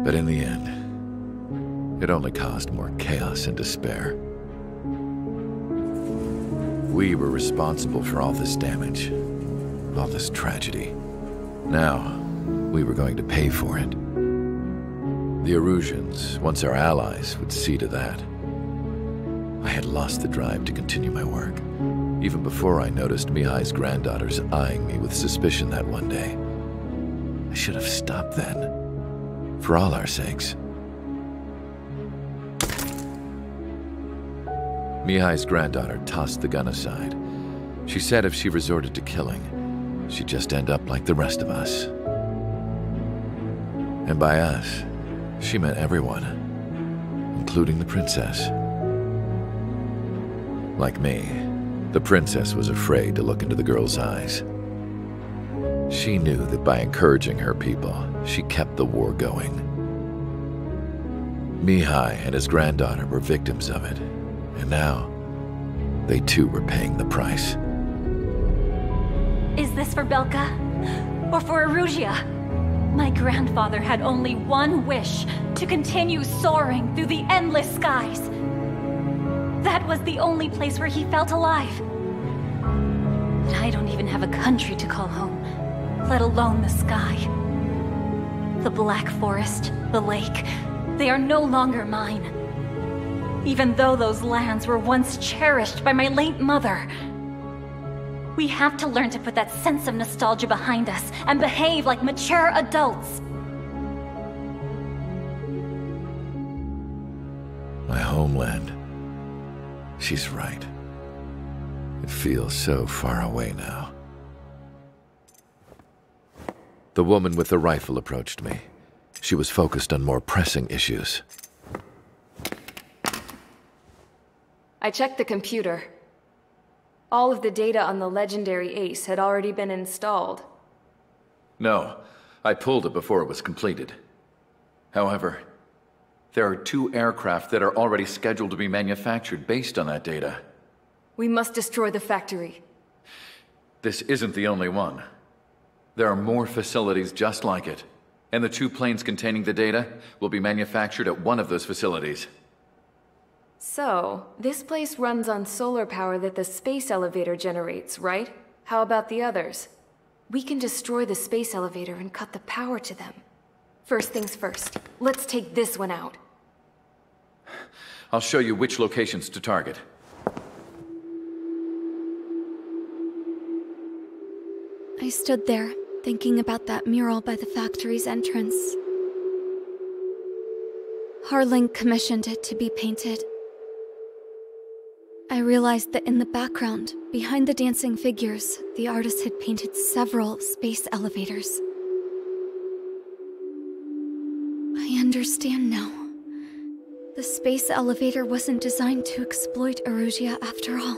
Speaker 1: But in the end, It only caused more chaos and despair. We were responsible for all this damage, all this tragedy. Now, we were going to pay for it. The Erusians, once our allies, would see to that. I had lost the drive to continue my work, even before I noticed Mihai's granddaughters eyeing me with suspicion that one day. I should have stopped then, for all our sakes. Mihai's granddaughter tossed the gun aside. She said if she resorted to killing, she'd just end up like the rest of us. And by us, she meant everyone, including the princess. Like me, the princess was afraid to look into the girl's eyes. She knew that by encouraging her people, she kept the war going. Mihai and his granddaughter were victims of it, and now, they too were paying the price.
Speaker 2: Is this for Belka? Or for Erusea? My grandfather had only one wish, to continue soaring through the endless skies. That was the only place where he felt alive. But I don't even have a country to call home, let alone the sky. The Black Forest, the lake, they are no longer mine. Even though those lands were once cherished by my late mother. We have to learn to put that sense of nostalgia behind us and behave like mature adults.
Speaker 1: My homeland. She's right. It feels so far away now. The woman with the rifle approached me. She was focused on more pressing issues.
Speaker 13: I checked the computer. All of the data on the legendary Ace had already been installed.
Speaker 1: No, I pulled it before it was completed. However, there are 2 aircraft that are already scheduled to be manufactured based on that data.
Speaker 13: We must destroy the factory.
Speaker 1: This isn't the only one. There are more facilities just like it, and the 2 planes containing the data will be manufactured at one of those facilities.
Speaker 13: So, this place runs on solar power that the space elevator generates, right? How about the others? We can destroy the space elevator and cut the power to them. First things first, let's take this one out.
Speaker 1: I'll show you which locations to target.
Speaker 14: I stood there, thinking about that mural by the factory's entrance. Harling commissioned it to be painted. I realized that in the background, behind the dancing figures, the artist had painted several space elevators. I understand now. The space elevator wasn't designed to exploit Erusea after all.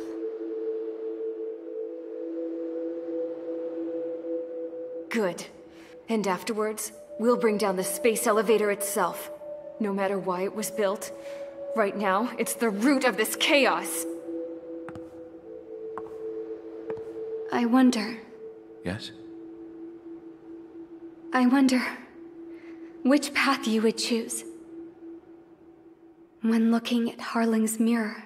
Speaker 13: Good. And afterwards, we'll bring down the space elevator itself. No matter why it was built, right now, it's the root of this chaos.
Speaker 14: I wonder...
Speaker 1: Yes?
Speaker 14: I wonder which path you would choose when looking at Harling's mirror.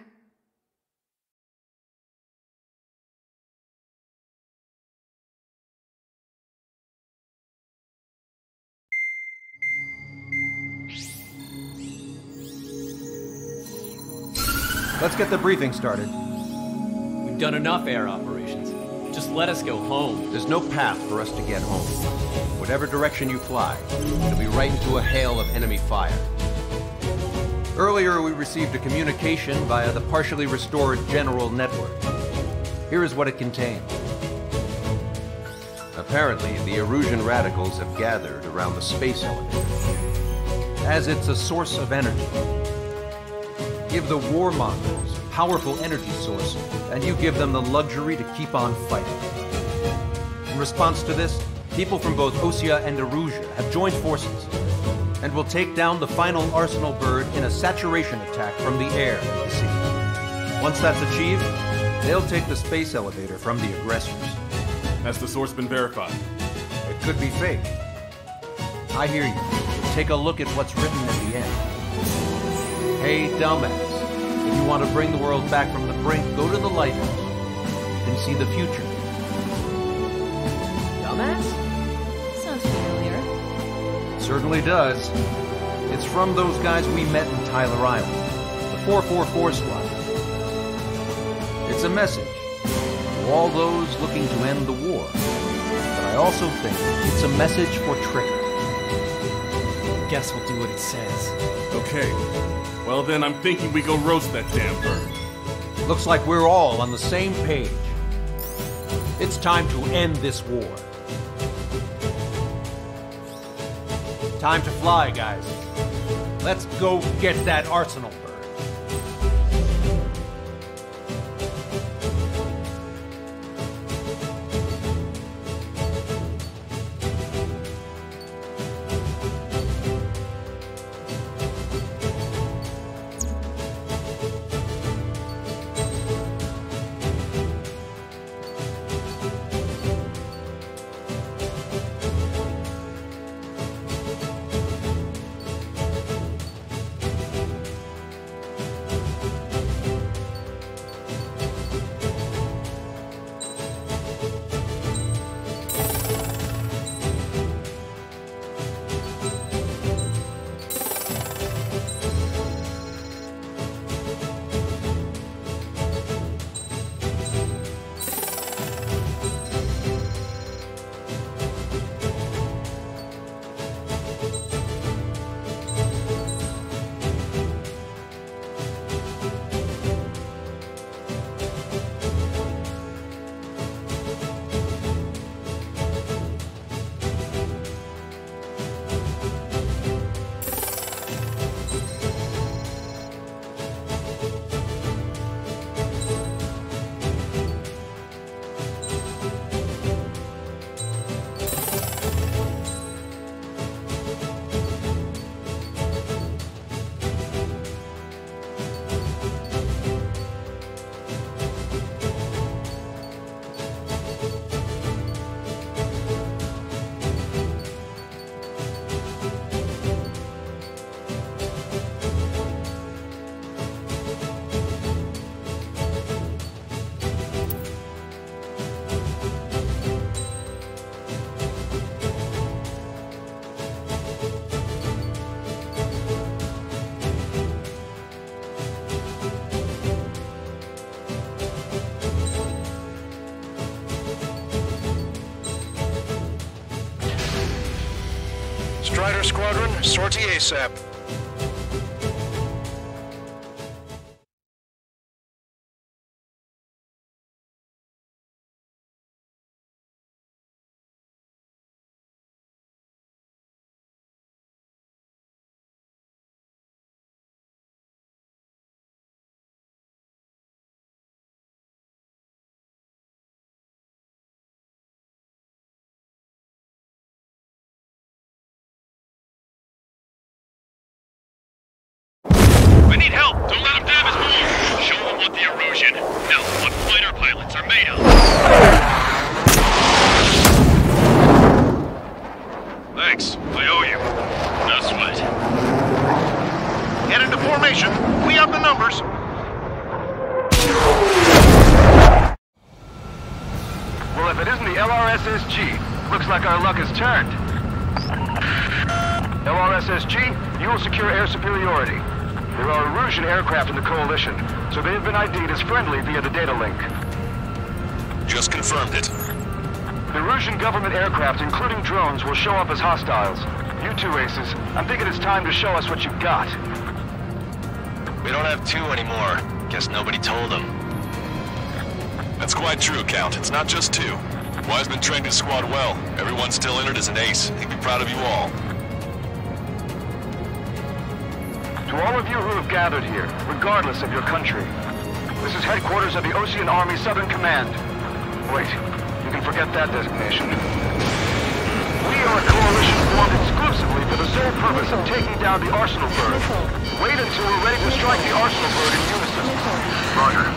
Speaker 17: Let's get the briefing started.
Speaker 15: We've done enough air operations. Just let us go home.
Speaker 11: There's no path for us to get home. Whatever direction you fly, it'll be right into a hail of enemy fire. Earlier, we received a communication via the partially restored general network. Here is what it contained. Apparently, the Erusian radicals have gathered around the space elevator, as it's a source of energy. Give the warmongers a powerful energy source, and you give them the luxury to keep on fighting. In response to this, people from both Osea and Erusea have joined forces, and will take down the final Arsenal bird in a saturation attack from the air and the sea. Once that's achieved, they'll take the space elevator from the aggressors.
Speaker 18: Has the source been verified?
Speaker 11: It could be fake. I hear you. Take a look at what's written at the end.
Speaker 17: Hey, dumbass. If you want to bring the world back from the brink, go to the lighthouse and see the future.
Speaker 16: Dumbass?
Speaker 20: Sounds familiar.
Speaker 17: Certainly does. It's from those guys we met in Tyler Island, the 444 squad. It's a message to all those looking to end the war. But I also think it's a message for Trigger.
Speaker 16: Guess we'll do what it says.
Speaker 18: Okay. Well then, I'm thinking we go roast that damn bird.
Speaker 17: Looks like we're all on the same page. It's time to end this war. Time to fly, guys. Let's go get that arsenal bird.
Speaker 10: Strider Squadron, sortie ASAP.
Speaker 4: I need help! Don't let him dam his move! Show him what the erosion, no, what fighter pilots are made of! Thanks, I owe you. No sweat. Get into formation. We have the numbers.
Speaker 8: Well, if it isn't the LRSSG, looks like our luck has turned. LRSSG, you will secure air superiority. There are Erusian aircraft in the Coalition, so they have been ID'd as friendly via the data link.
Speaker 6: Just confirmed it.
Speaker 8: The Erusian government aircraft, including drones, will show up as hostiles. You two aces, I'm thinking it's time to show us what you've got.
Speaker 7: We don't have two anymore. Guess nobody told them.
Speaker 6: That's quite true, Count. It's not just two. Wiseman trained his squad well. Everyone still in it is an ace. He'd be proud of you all.
Speaker 8: To all of you who have gathered here, regardless of your country, this is headquarters of the Ocean Army Southern Command. Wait, you can forget that designation. We are a coalition formed exclusively for the sole purpose of taking down the Arsenal Bird. Wait until we're ready to strike the Arsenal Bird in unison. Roger.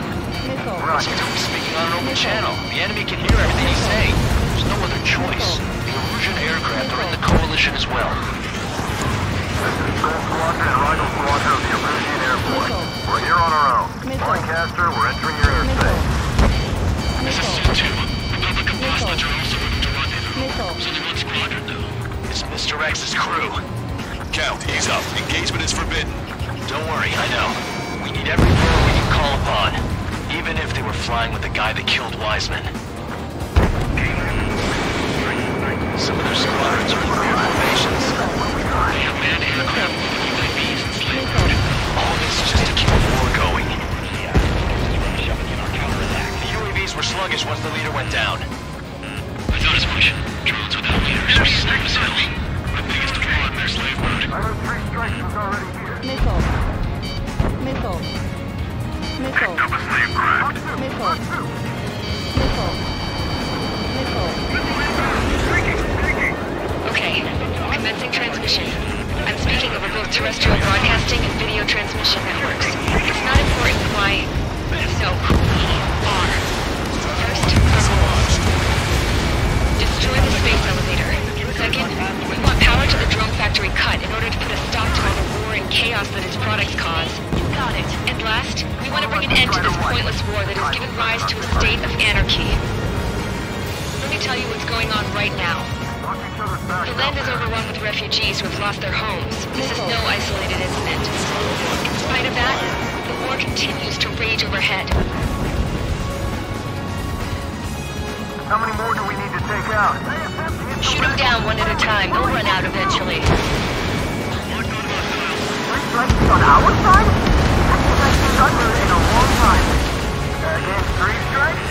Speaker 7: Right. He's speaking on an open channel. The enemy can hear everything he's saying. There's no other choice. The Erusian aircraft are in the coalition as well.
Speaker 8: Skull Squadron and Rifle Squadron of the Erusian Air Force. We're here on our own. Lancaster, we're entering your airspace.
Speaker 10: This is C2. Republic of Bosnia are also moving to rendezvous. There's only one squadron, though.
Speaker 7: It's Mr. X's crew.
Speaker 6: Count, ease up. Engagement is forbidden.
Speaker 7: Don't worry, I know. We need every foe we can call upon. Even if they were flying with the guy that killed Wiseman. Some of their squadrons are in rear formations.
Speaker 10: They have manned aircraft with UAVs and slave food.
Speaker 7: All this is just to keep the war going. Yeah, shoving in our counterattack. The UAVs were sluggish once the leader went down.
Speaker 10: I thought as much. Drones without leaders are slow as hell. The biggest of all on their slave route.
Speaker 8: I heard 3 strikes was already here.
Speaker 13: Missile. Missile. Missile.
Speaker 10: Picked up a slave craft.
Speaker 13: Missile. Missile. Missile.
Speaker 9: Okay, commencing transmission. I'm speaking over both terrestrial broadcasting and video transmission networks. It's not important why... No, who we are. First, destroy the space elevator. Second, we want power to the drone factory cut in order to put a stop to all the war and chaos that its products cause. You got it. And last, we want to bring an end to this pointless war that has given rise to a state of anarchy. Let me tell you what's going on right now. The land is overrun with refugees who have lost their homes. This is no isolated incident. In spite of that, the war continues to rage overhead.
Speaker 8: How many more do we need to take out?
Speaker 9: Shoot them down one at a time. They'll run out eventually.
Speaker 8: 3 strikes on our side? That's in a long time. Against 3 strikes?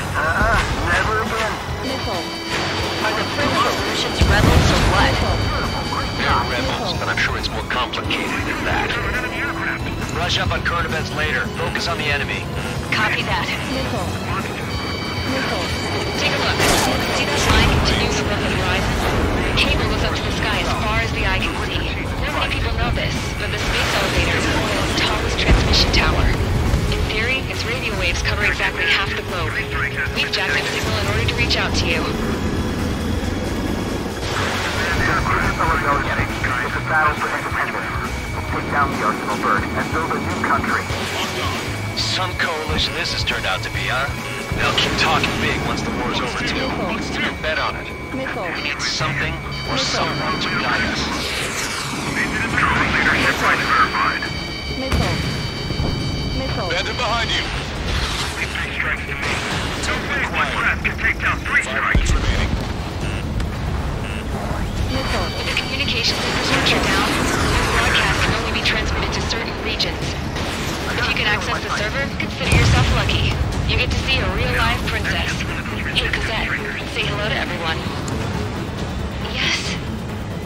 Speaker 8: Never again.
Speaker 19: Are the Revolution's rebels or what?
Speaker 7: They're rebels, but I'm sure it's more complicated than that. Brush up on current events later. Focus on the enemy.
Speaker 9: Copy that.
Speaker 13: Missile. Missile.
Speaker 9: Take a look. See that line continuing above the horizon? The cable goes up to the sky as far as the eye can see. Not many people know this, but the space elevator is the world's tallest transmission tower. In theory, its radio waves cover exactly half the globe. We've jacked up signal in order to reach out to you.
Speaker 8: It's a battle for independence. We'll take down the Arsenal Bird and build a new country.
Speaker 7: Some coalition this has turned out to be, huh? They'll keep talking big once the war's over, too. Bet on it.
Speaker 13: Missile.
Speaker 7: We need something or someone to guide us.
Speaker 10: Drone leadership rights verified.
Speaker 13: Missile. Missile.
Speaker 6: Bandit behind you.
Speaker 10: 3 strikes to me. One craft can take down 3
Speaker 6: 5
Speaker 10: strikes.
Speaker 6: minutes remaining.
Speaker 13: Missile.
Speaker 9: With the communications infrastructure down, your broadcast can only be transmitted to certain regions. If you can access the server, consider yourself lucky. You get to see a real-life princess. Hey, Cosette, say hello to everyone. Yes.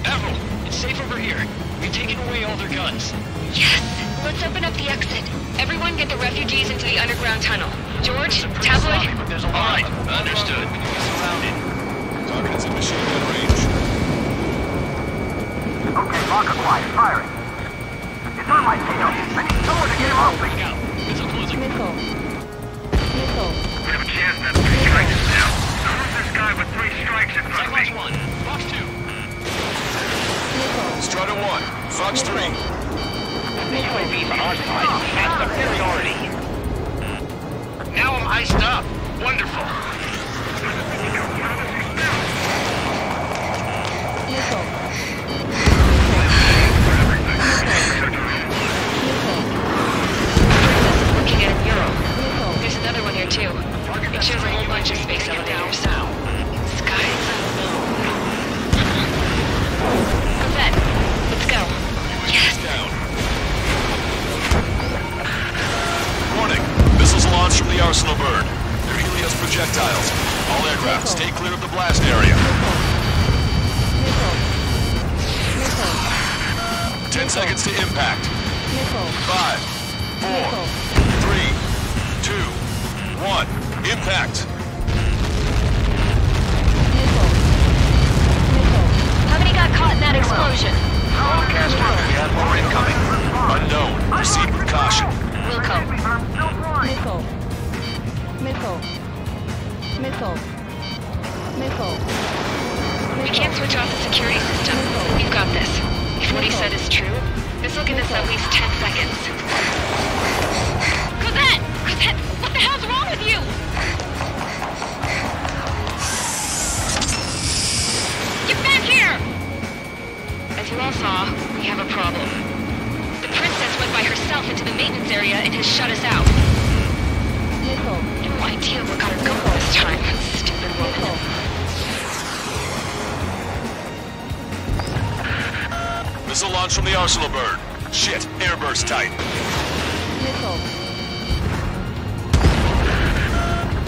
Speaker 7: Admiral, it's safe over here. We've taken away all their guns.
Speaker 9: Yes. Let's open up the exit. Everyone get the refugees into the underground tunnel. George, tabloid.
Speaker 7: All right, understood. Surrounded.
Speaker 6: Target's in machine gun range.
Speaker 8: Okay, lock it quiet. Firing. It's on my tail. I need someone to get him off me.
Speaker 13: Missile. Missile.
Speaker 10: We have a chance at 3 strikes now. Who's this guy with 3 strikes in front of me?
Speaker 7: Fox 1, Fox 2.
Speaker 13: Missile.
Speaker 6: Strider 1, Fox 3.
Speaker 7: The UAVs on our side has superiority. Now I'm iced up. Wonderful.
Speaker 13: Missile.
Speaker 9: Looking at a mural. There's another one here too. It shows a whole bunch of space elevators. Skies unknown. Cosette, let's go. Yes.
Speaker 6: Warning. Missiles launched from the Arsenal Bird. They're Helios projectiles. All aircraft, stay clear of the blast area. 10 seconds to impact. 5, 4, 3, 2, 1. Impact.
Speaker 19: How many got caught in that explosion?
Speaker 7: Broadcaster, we have more incoming.
Speaker 6: Unknown. Proceed with caution.
Speaker 19: Wilco.
Speaker 13: Missile. Missile. Missile. Missile.
Speaker 9: We can't switch off the security system. We've got this. If what he said is true, This will give us at least 10 seconds. Cosette! Cosette! What the hell's wrong with you? Get back here! As you all saw, we have a problem. The princess went by herself into the maintenance area and has shut us out. No idea what got her going this time. Stupid woman.
Speaker 6: Missile launch from the Arsenal bird. Shit, airburst tight.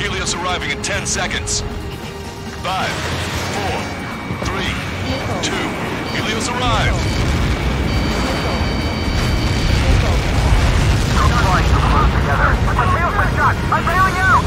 Speaker 6: Helios arriving in 10 seconds. 5, 4, 3, 2. Helios arrived.
Speaker 8: Together. My tail's been shot! I'm bailing out!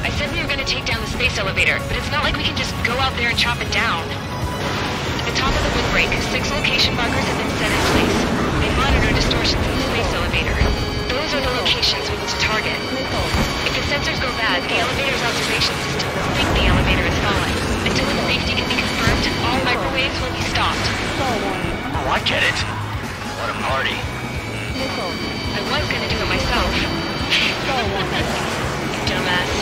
Speaker 9: I said we were going to take down the space elevator, but it's not like we can just go out there and chop it down. At the top of the windbreak, 6 location markers have been set in place. They monitor distortions in the space elevator. Those are the locations we need to target. If the sensors go bad, the elevator's observation system will think the elevator is falling. Until its safety can be confirmed, all microwaves will be stopped.
Speaker 7: Oh, I get it. What a party.
Speaker 9: I was gonna do it myself. Dumbass.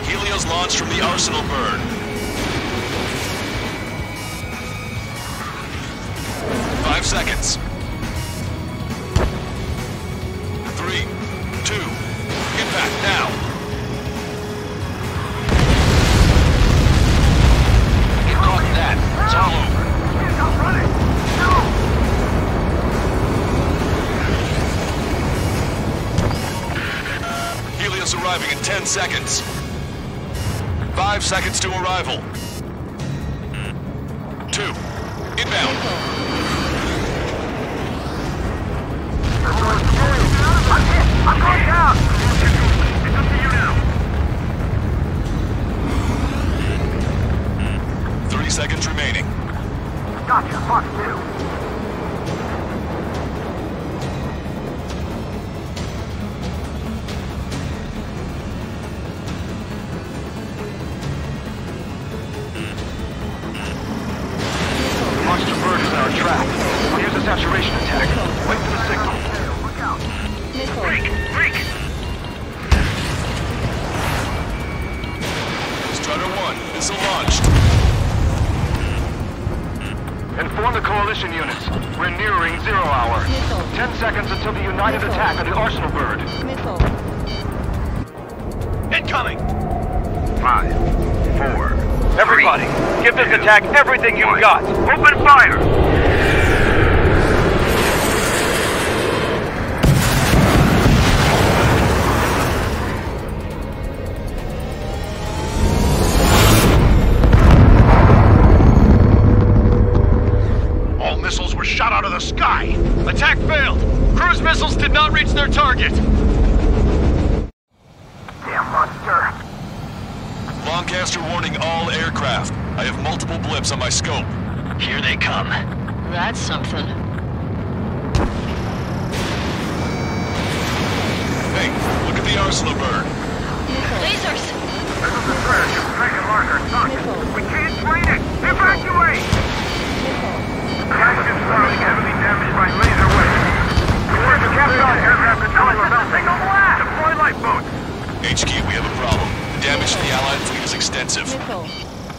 Speaker 6: Helios launched from the Arsenal bird. 5 seconds. 3, 2, impact now.
Speaker 7: Get caught in that. It's all over.
Speaker 6: Helios arriving in 10 seconds. 5 seconds to arrival. 2, inbound.
Speaker 8: I'm going down! It's up to you now.
Speaker 6: 30 seconds remaining.
Speaker 8: Gotcha, fuck you.
Speaker 5: Monster bird is in our track. We'll use a saturation attack. Wait for the signal.
Speaker 8: Look out.
Speaker 5: Break! Break!
Speaker 6: Strutter 1, missile launched.
Speaker 5: Inform the coalition units. We're nearing 0 hour. 10 seconds until the united attack of the Arsenal bird.
Speaker 7: Incoming!
Speaker 8: 5, 4.
Speaker 5: Everybody, give this attack everything you've got.
Speaker 8: Open fire!
Speaker 5: All missiles were shot out of the sky. Attack failed. Cruise missiles did not reach their target.
Speaker 8: Damn monster.
Speaker 6: Lancaster warning all aircraft. I have multiple blips on my scope.
Speaker 7: Here they come.
Speaker 19: That's something.
Speaker 6: Hey, look at the Arsenal bird.
Speaker 19: Lasers!
Speaker 8: This is the threat. Dragon marker target. We can't train it. Evacuate! Crash is starting heavily damaged by laser waves. Report to Capcom aircraft control about single blast. Deploy lifeboats.
Speaker 6: HQ, we have a problem. The damage to the Allied fleet is extensive.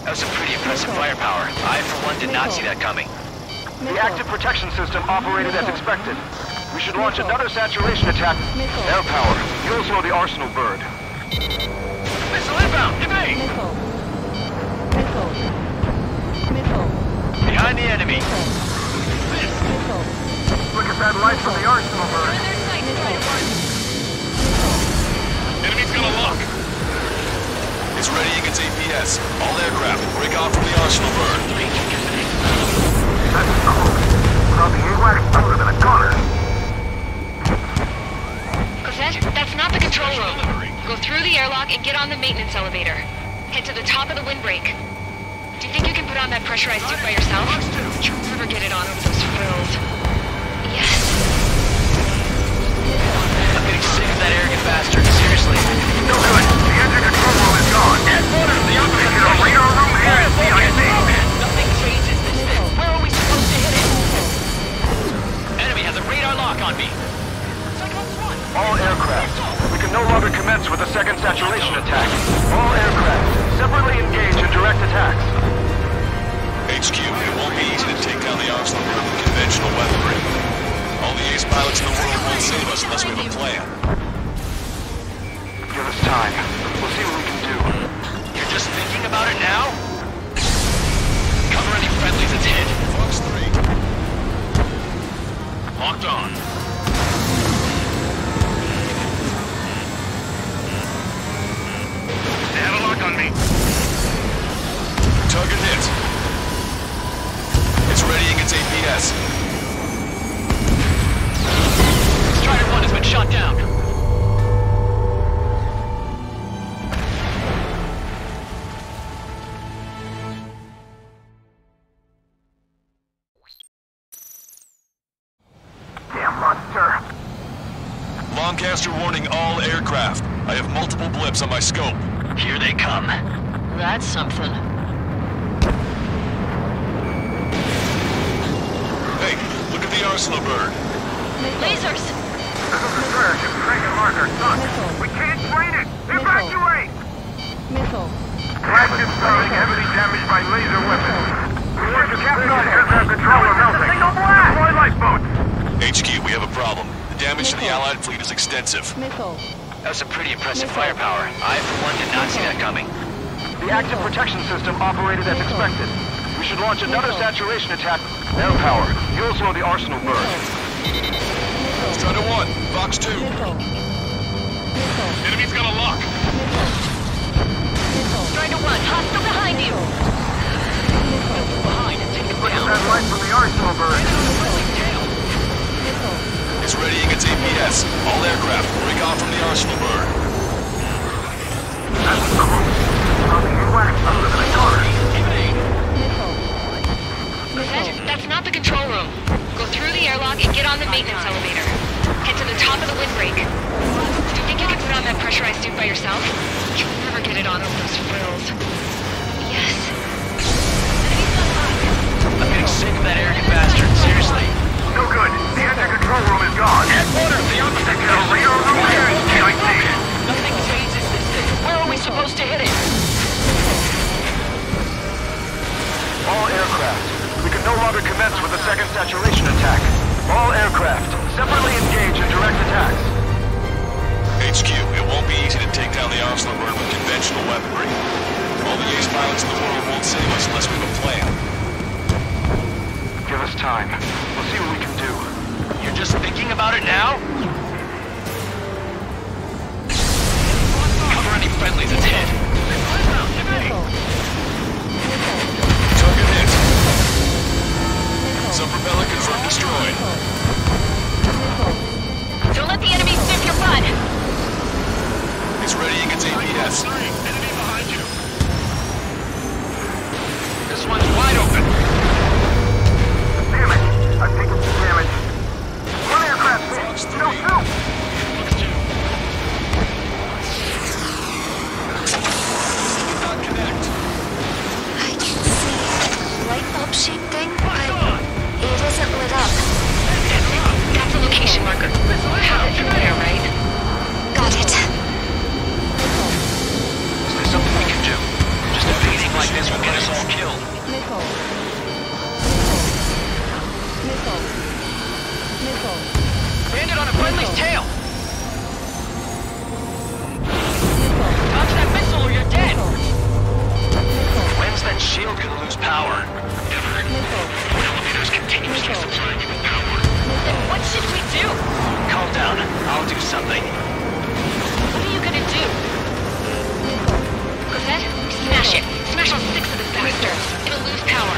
Speaker 7: That was some pretty impressive firepower. I, for one, did not see that coming.
Speaker 5: The active protection system operated as expected. We should launch another saturation attack. Air power. You'll slow the Arsenal bird.
Speaker 7: Missile inbound! Evade! Behind the enemy.
Speaker 8: Look at that light from the Arsenal bird.
Speaker 6: Enemy's got a lock. It's ready against APS. All aircraft, break off from the Arsenal bird.
Speaker 8: That's the hope. Without the AWACS, I would have been a goner.
Speaker 9: Cosette, that's not the control room. Go through the airlock and get on the maintenance elevator. Head to the top of the windbreak. Do you think you can put on that pressurized suit by yourself? You'll never get it on over those frills. Yes.
Speaker 7: getting sick of that arrogant bastard. Seriously.
Speaker 10: No good. The engine control room is gone.
Speaker 7: Headquarters, the opposite
Speaker 10: The radar room here is CIC.
Speaker 7: Nothing changes this thing. Where are we supposed to hit it? Enemy has a radar lock on me.
Speaker 8: All aircraft. We can no longer commence with a second saturation attack. All aircraft, separately engage in direct attacks.
Speaker 6: HQ, it won't be easy to take down the arsenal with conventional weaponry. All the ace pilots in the world won't save us unless we have a plan.
Speaker 8: Give us time. We'll see what we can do.
Speaker 7: You're just thinking about it now? Cover any friendlies, it's hit.
Speaker 6: Fox 3.
Speaker 4: Locked on.
Speaker 10: They have a lock on me.
Speaker 6: Target hit. It's readying its APS.
Speaker 7: Strider 1 has been shot down.
Speaker 8: Damn monster.
Speaker 6: Lancaster warning all aircraft. I have multiple blips on my scope.
Speaker 7: Here they come.
Speaker 19: That's something.
Speaker 6: Hey, look at the arsenal bird.
Speaker 19: Lasers!
Speaker 10: This is the surge. It's training marker. Son, we can't train it. Evacuate!
Speaker 13: Missile.
Speaker 10: Flagship starting heavily damaged by laser weapons. Report to Captain Aircraft Controller melting. Signal blast! Deploy lifeboats.
Speaker 6: HQ, we have a problem. The damage to the Allied fleet is extensive.
Speaker 13: Missile.
Speaker 7: That was some pretty impressive firepower. I, for one, did not see that coming.
Speaker 8: The active protection system operated as expected. We should launch another saturation attack. Air power. You'll slow the arsenal burn.
Speaker 6: Strider 1, Fox 2.
Speaker 4: Enemy's got a lock.
Speaker 19: Strider 1, hostile behind you!
Speaker 7: Behind and take the ground.
Speaker 10: That light from the arsenal bird.
Speaker 6: It's readying its APS. All aircraft, break off from the arsenal bird.
Speaker 10: That's close. Something whacked under the corner.
Speaker 9: That's not the control room. Go through the airlock and get on the maintenance elevator. Get to the top of the windbreak. Do you think you can put on that pressurized suit by yourself? You'll never get it on over those frills. Yes.
Speaker 7: I'm getting sick of that arrogant bastard. Seriously.
Speaker 10: No good. The engine control room is gone.
Speaker 7: Headquarters, the opposite
Speaker 10: The radar room here is CIC.
Speaker 7: Nothing changes this thing. Where are we supposed to hit it?
Speaker 8: All aircraft. We can no longer commence with a second saturation attack. All aircraft, separately engage in direct attacks.
Speaker 6: HQ, it won't be easy to take down the arsenal bird with conventional weaponry. All the ace pilots in the world won't save us unless we have a plan.
Speaker 8: Give us time. We'll see what we can do.
Speaker 7: You're just thinking about it now? Cover any friendlies, it's hit.
Speaker 6: Target hit. Some propeller confirmed destroyed.
Speaker 19: Don't let the enemy sniff your butt!
Speaker 6: It's readying its APS.
Speaker 4: Enemy behind you.
Speaker 7: This one's wide open.
Speaker 10: Damn it. I've taken some damage. One aircraft
Speaker 6: Fox 3.
Speaker 10: No, two.
Speaker 6: Not connect.
Speaker 12: I can see a light bulb shaped thing, but it isn't lit up.
Speaker 9: That's a location marker. You have it from there, right?
Speaker 12: Got it.
Speaker 7: Is there something we can do? Just evading like this will get us all killed. Landed on a friendly's tail! Dodge that missile or you're dead! When's that shield gonna lose power?
Speaker 10: Never. Elevators continuously supplying you with power.
Speaker 19: Then what should we do?
Speaker 7: Calm down. I'll do something.
Speaker 19: What are you gonna do?
Speaker 9: Cosette, smash it. Smash all 6 of the bastards. It'll lose power.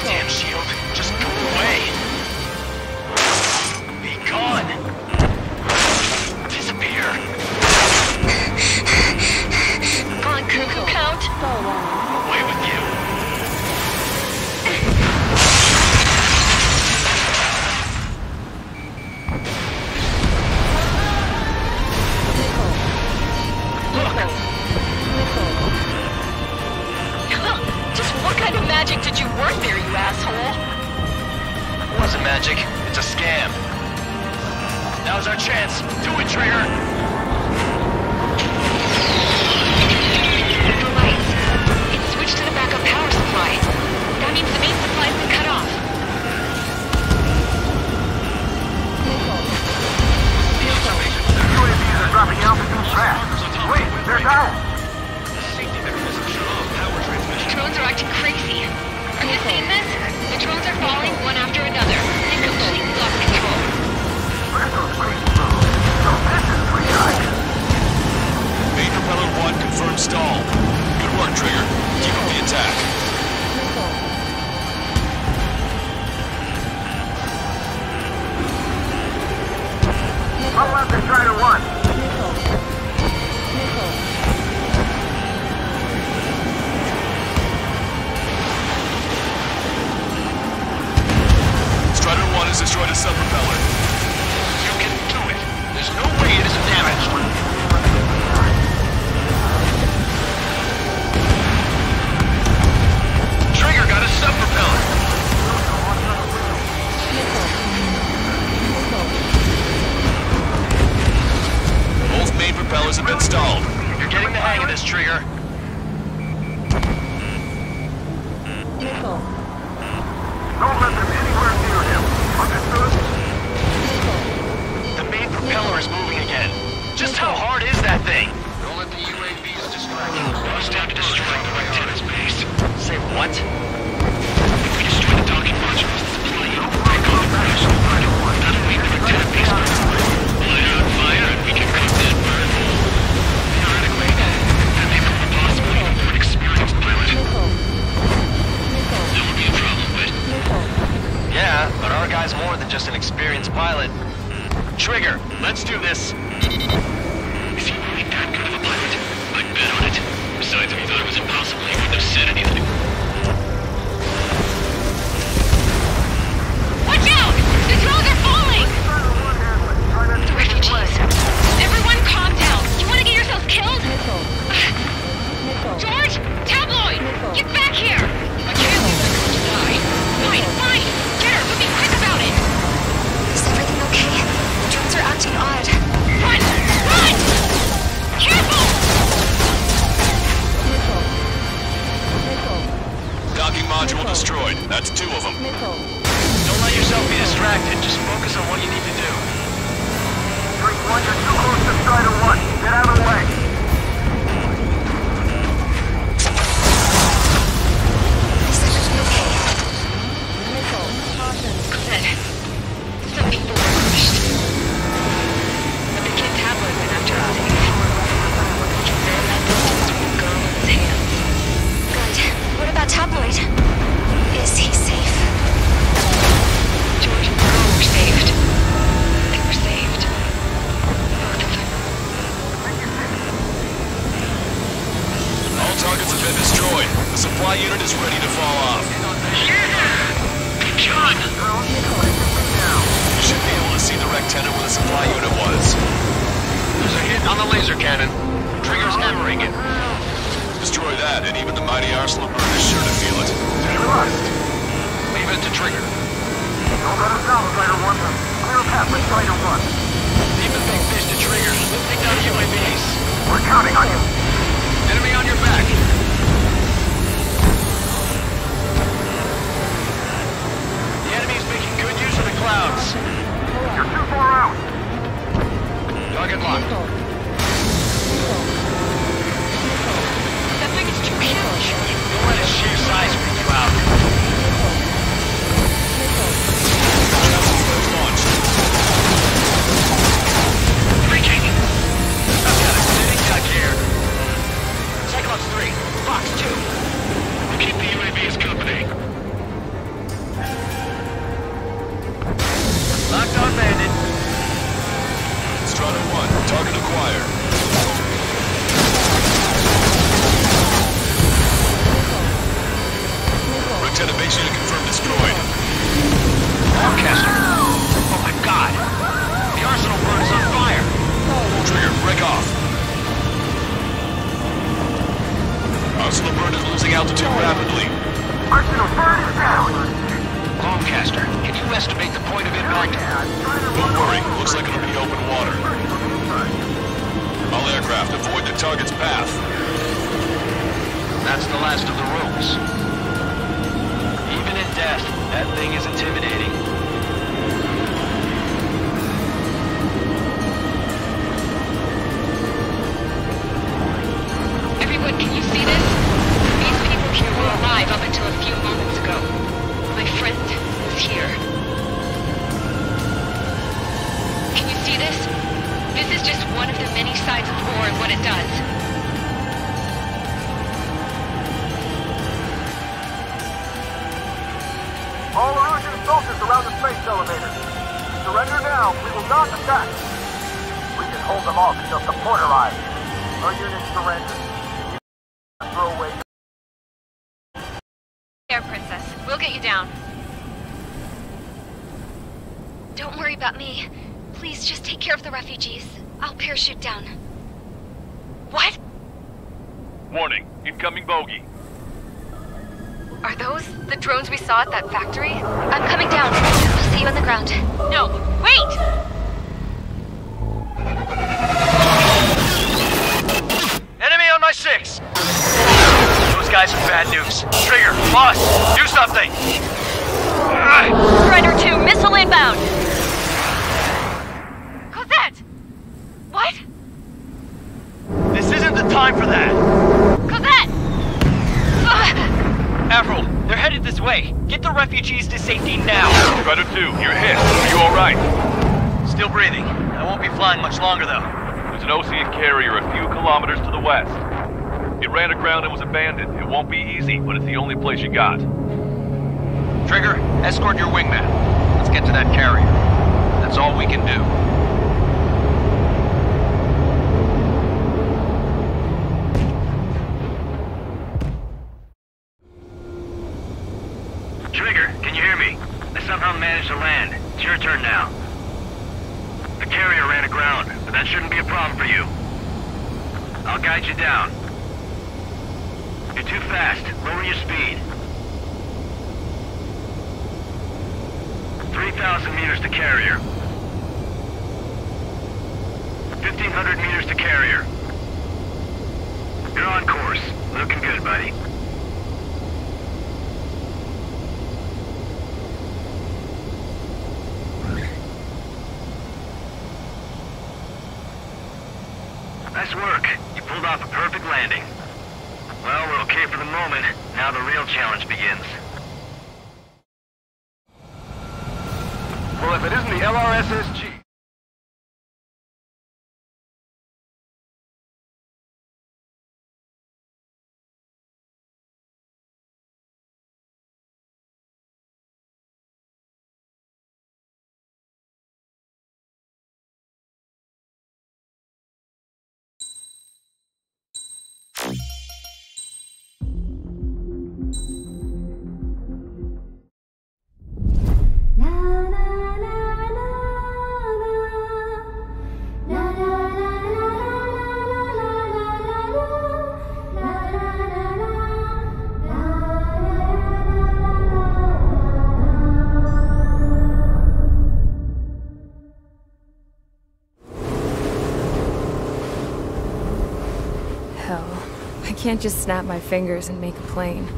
Speaker 7: Damn shield. Just go away. Be gone. Disappear.
Speaker 9: Go on, Cuckoo Count.
Speaker 7: isn't magic. It's a scam. Now's our chance. Do it, Trigger!
Speaker 9: The lights. It's switched to the backup power supply. That means the main supply's been cut off.
Speaker 8: UAVs are dropping altitude fast. Wait, they're down!
Speaker 9: Drones are acting crazy. Are you seeing this? The drones are falling one after another. They've completely lost control.
Speaker 8: Look at those crazy moves. So this is precise.
Speaker 6: Main propeller 1 confirmed stall. Good work, Trigger. Keep up the attack.
Speaker 8: I'll left and try to run.
Speaker 6: Strider 1 has destroyed a sub-propeller.
Speaker 7: You can do it. There's no way it isn't damaged. Trigger got a sub-propeller.
Speaker 6: Both main propellers have been stalled.
Speaker 7: You're getting the hang of this, Trigger.
Speaker 8: Don't let them anywhere near him. Understood?
Speaker 7: The main propeller is moving again. Just how hard is that thing?
Speaker 10: Don't let the UAVs distract you.
Speaker 7: Bust out to destroy the antenna's base. Say what?
Speaker 10: If we destroy the docking modules, the supply unit will break off the crash. That'll make the antenna base light on fire and we can cut that burn. Theoretically, that may prove impossible even for an experienced pilot. That would be a problem, but...
Speaker 7: Yeah, but our guy's more than just an experienced pilot. Trigger, let's do this.
Speaker 10: Is he really that good of a pilot? I'd bet on it. Besides, if he thought it was impossible, he wouldn't have said anything.
Speaker 9: Watch out! The drones are falling! The refugees. Everyone calm down. You want to get yourselves killed? George! Tabloid! Get back here! I can't leave them to die. Fine, fine! Get her, but be quick about it!
Speaker 12: Is everything okay? The drones are acting odd.
Speaker 9: Run! Run! Careful!
Speaker 6: Docking module destroyed. That's 2 of them.
Speaker 7: Don't let yourself be distracted. Just focus on what you need to do.
Speaker 8: Drake 1, you're too close to Strider 1. Get out of the way.
Speaker 12: Is everything okay?
Speaker 9: Good. Some people were crushed. But the kid Tabloid went after us. There that distance with a girl in his hands.
Speaker 12: Good. What about Tabloid? Is he safe?
Speaker 9: George and the girl were saved. They were saved. Both of them.
Speaker 6: All targets have been destroyed. The supply unit is ready to fall off.
Speaker 10: Good job!
Speaker 6: You should be able to see the rectenna where the supply unit was.
Speaker 7: There's a hit on the laser cannon. Trigger's hammering it.
Speaker 6: Destroy that, and even the mighty arsenal bird is sure to feel it.
Speaker 7: Leave it to Trigger.
Speaker 8: Don't let him down, Strider 1. Clear a path for Strider 1.
Speaker 7: Leave the big fish to Trigger. Take down UAVs.
Speaker 8: We're counting on you.
Speaker 7: Enemy on your back. The enemy's making good use of the clouds.
Speaker 8: You're too far out.
Speaker 7: Target locked.
Speaker 9: That thing is too huge.
Speaker 7: Don't let its sheer size freak you out.
Speaker 6: Launched.
Speaker 7: Breaking. I've got a sitting duck here. Cyclops 3. Master. Can you estimate the point of impact?
Speaker 6: Don't worry, looks like it'll be open water. All aircraft, avoid the target's path.
Speaker 7: That's the last of the ropes. Even in death, that thing is intimidating.
Speaker 19: Everyone, can you see this? These people here were alive up until a few moments ago. My friend was here. Can you see this? This is just one of the many sides of war and what it does.
Speaker 8: All Erusian soldiers around the space elevator. Surrender now. We will not attack. We can hold them off until support arrives. Our units surrender. Throw away.
Speaker 12: Air Princess, we'll get you down. Don't worry about me. Please just take care of the refugees. I'll parachute down. What?
Speaker 4: Warning, incoming bogey.
Speaker 12: Are those the drones we saw at that factory? I'm coming down. I'll see you on the ground. No, wait!
Speaker 7: Enemy on my 6! Those guys are bad news. Trigger, boss, do something!
Speaker 19: Strider 2, missile inbound!
Speaker 12: Cosette! What?
Speaker 7: This isn't the time for that!
Speaker 12: Cosette!
Speaker 7: Avril, they're headed this way. Get the refugees to safety now.
Speaker 4: Strider 2, you're hit. Are you alright?
Speaker 7: Still breathing. I won't be flying much longer, though.
Speaker 4: There's an Ocean carrier a few kilometers to the west. It ran aground and was abandoned. It won't be easy, but it's the only place you got.
Speaker 17: Trigger, escort your wingman. Let's get to that carrier. That's all we can do.
Speaker 7: Trigger, can you hear me? I somehow managed to land. It's your turn now. The carrier ran aground, but that shouldn't be a problem for you. I'll guide you down. You're too fast. Lower your speed. 3,000 meters to carrier. 1,500 meters to carrier. You're on course. Looking good, buddy. Nice work. You pulled off a perfect landing. Well, we're okay for the moment. Now the real challenge begins.
Speaker 8: Well, if it isn't the LRSSG...
Speaker 13: I can't just snap my fingers and make a plane.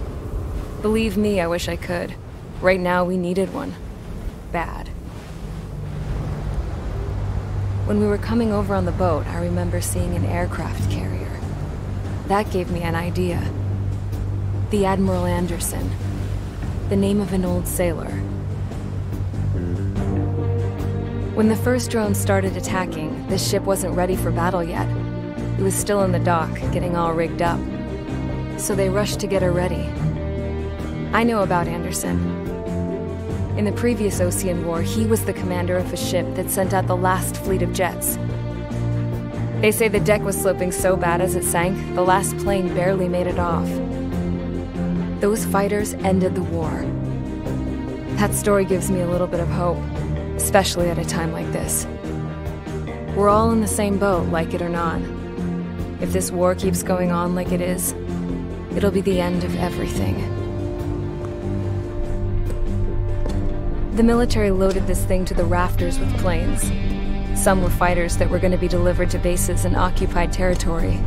Speaker 13: Believe me, I wish I could. Right now, we needed one. Bad. When we were coming over on the boat, I remember seeing an aircraft carrier. That gave me an idea. The Admiral Anderson. The name of an old sailor. When the first drone started attacking, the ship wasn't ready for battle yet. It was still in the dock, getting all rigged up. So they rushed to get her ready. I know about Anderson. In the previous Ocean War, he was the commander of a ship that sent out the last fleet of jets. They say the deck was sloping so bad as it sank, the last plane barely made it off. Those fighters ended the war. That story gives me a little bit of hope, especially at a time like this. We're all in the same boat, like it or not. If this war keeps going on like it is, it'll be the end of everything. The military loaded this thing to the rafters with planes. Some were fighters that were going to be delivered to bases in occupied territory.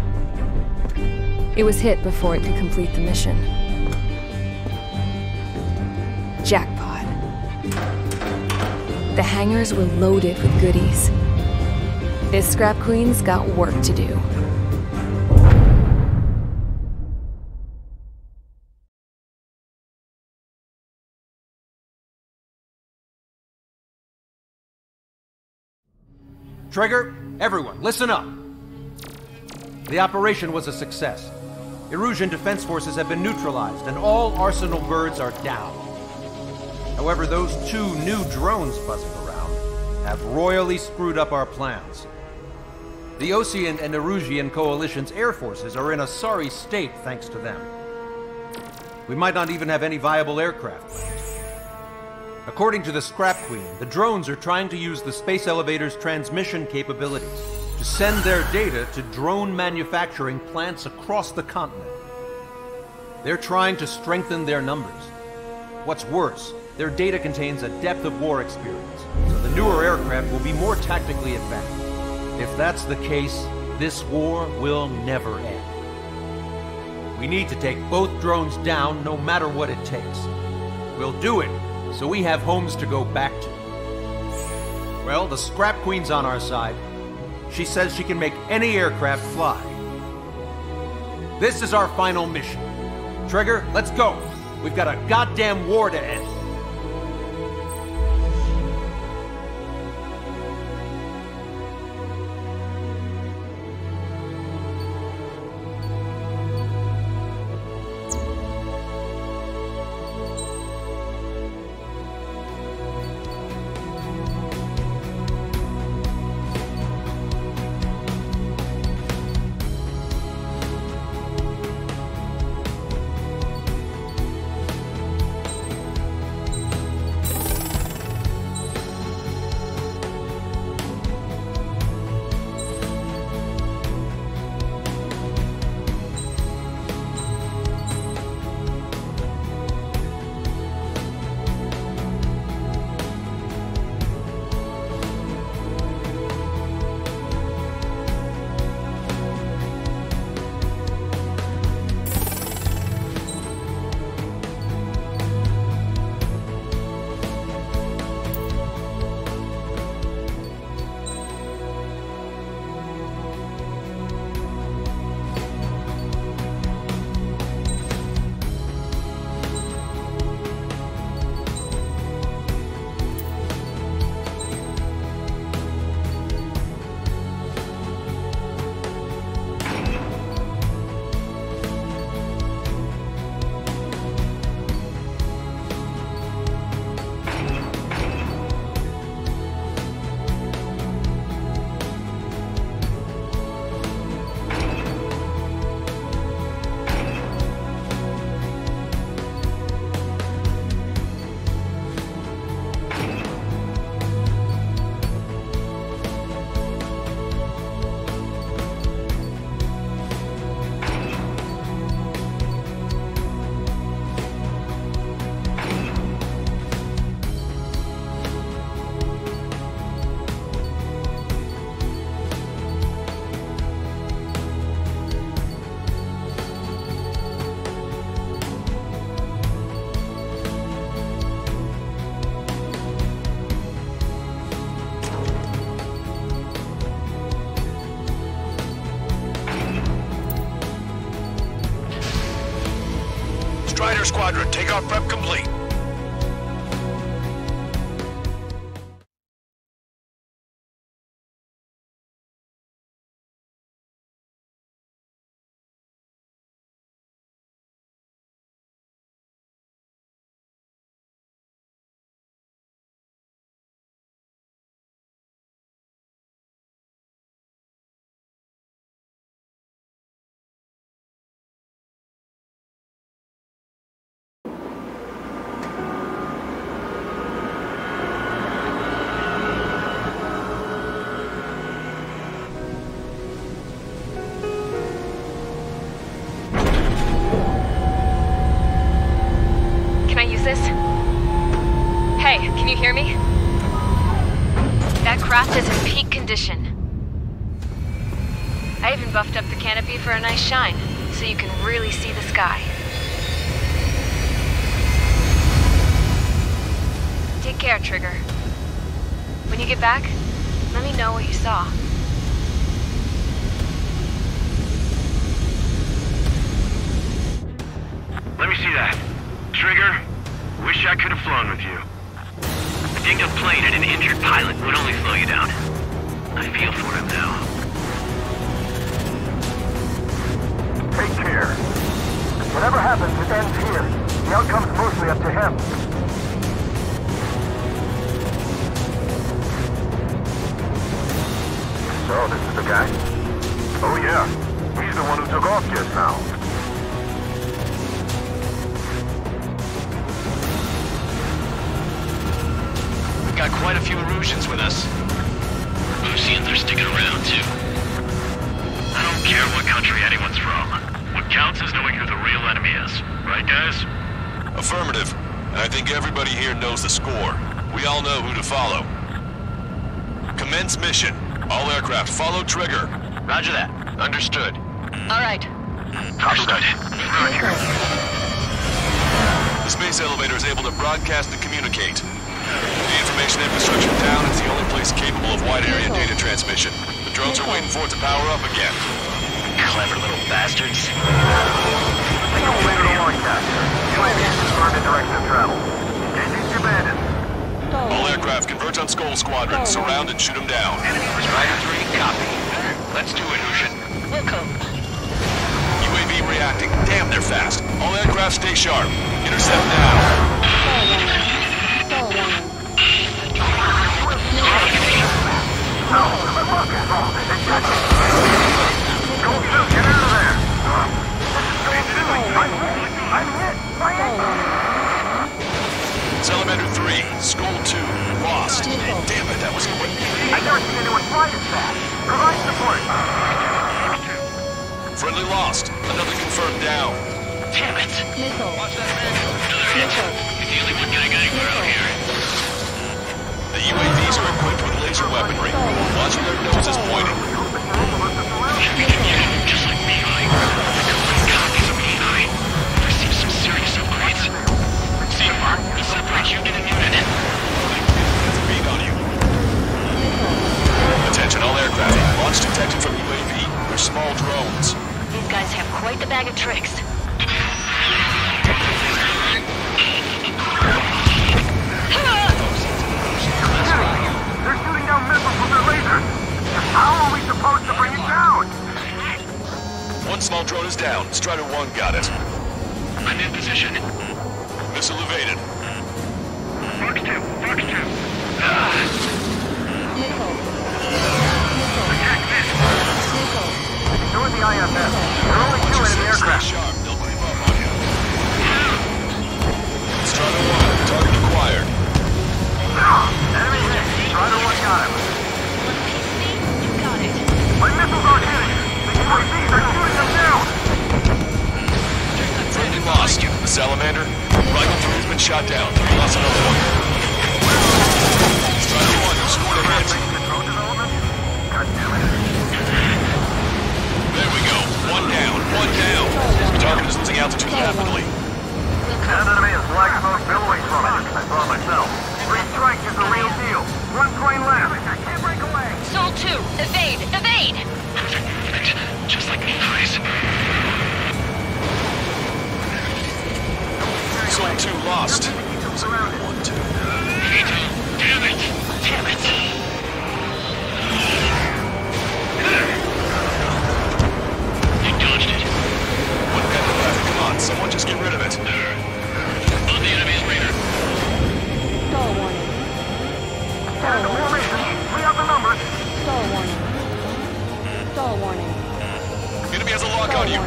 Speaker 13: It was hit before it could complete the mission. Jackpot. The hangars were loaded with goodies. This scrap queen's got work to do.
Speaker 17: Trigger, everyone, listen up. The operation was a success. Erusian defense forces have been neutralized, and all Arsenal birds are down. However, those 2 new drones buzzing around have royally screwed up our plans. The Osean and Erusian coalition's air forces are in a sorry state thanks to them. We might not even have any viable aircraft left. According to the Scrap Queen, the drones are trying to use the space elevator's transmission capabilities to send their data to drone manufacturing plants across the continent. They're trying to strengthen their numbers. What's worse, their data contains a depth of war experience, so the newer aircraft will be more tactically advanced. If that's the case, this war will never end. We need to take both drones down no matter what it takes. We'll do it so we have homes to go back to. Well, the Scrap Queen's on our side. She says she can make any aircraft fly. This is our final mission. Trigger, let's go. We've got a goddamn war to end.
Speaker 6: Strider Squadron, takeoff prep complete.
Speaker 12: Hey, can you hear me? That craft is in peak condition. I even buffed up the canopy for a nice shine, so you can really see the sky. Take care, Trigger. When you get back, let me know what you saw.
Speaker 10: Let me see that. Trigger, wish I could have flown with you. A dinged-up plane and an injured pilot would only slow you down. I feel for him now.
Speaker 8: Take care. Whatever happens, it ends here. The outcome's mostly up to him. So, this is the guy? Oh yeah. He's the one who took off just now.
Speaker 7: We've got quite a few Erusians with us.
Speaker 10: Lucians are sticking around too. I don't care what country anyone's from. What counts is knowing who the real enemy is. Right, guys?
Speaker 6: Affirmative. And I think everybody here knows the score. We all know who to follow. Commence mission. All aircraft follow Trigger.
Speaker 7: Roger that. Understood.
Speaker 12: All right.
Speaker 10: Understood.
Speaker 6: The space elevator is able to broadcast and communicate. The information infrastructure down is the only place capable of wide area data transmission. The drones are waiting for it to power up again.
Speaker 7: Clever little bastards.
Speaker 6: All aircraft converge on Skull Squadron. Surround and shoot them down.
Speaker 7: Strider 3, copy. Let's do it, Lucian.
Speaker 12: Welcome.
Speaker 6: UAV reacting. Damn, they're fast. All aircraft stay sharp. Intercept now. Salamander 3, Skull 2, lost. Damn it, that was quick.
Speaker 8: I've never seen anyone fly this fast. Provide support.
Speaker 6: Friendly lost. Another confirmed down.
Speaker 7: Damn it. Watch that man. Another hit. He's the only one getting anywhere out here.
Speaker 6: The UAVs are equipped with laser weaponry. Watch where their nose is pointing.
Speaker 10: Just like me, I copies of me, I see some serious upgrades. See, we'll separate unit and unit.
Speaker 6: That's a beat on you. Attention all aircraft. Launch detected from UAV. They're small drones.
Speaker 12: These guys have quite the bag of tricks.
Speaker 8: They're shooting down missiles with their lasers. How are we supposed to bring it down?
Speaker 6: One small drone is down. Strider 1 got it.
Speaker 10: I'm in position.
Speaker 6: Missile evaded.
Speaker 10: Fox 2. Attack this.
Speaker 8: So is the IFF. They're only two in an aircraft.
Speaker 6: Sharp. They'll creep up on you. Strider 1, target acquired.
Speaker 8: Enemy hit. Strider 1 got him.
Speaker 12: You got it.
Speaker 8: My missiles aren't hitting. The UAVs are shooting them down.
Speaker 6: Friendly lost. The Salamander. Rifle 3 has been shot down. We lost another one. Strider 1, you scored a hit. There we go. One down. The target is losing altitude rapidly.
Speaker 8: An enemy is black smoke billowing from it. I saw it myself. Free strike is the real deal. One plane left. I can't break away.
Speaker 12: Soul 2, evade!
Speaker 10: Perfect. Just like me, guys.
Speaker 6: Soul 2 lost. 1, 2.
Speaker 10: Damn it. They dodged it.
Speaker 6: One guy left. Come on, someone just get rid of it.
Speaker 10: On the enemy's radar.
Speaker 8: And the formation. We have the numbers.
Speaker 6: Enemy has a lock on you.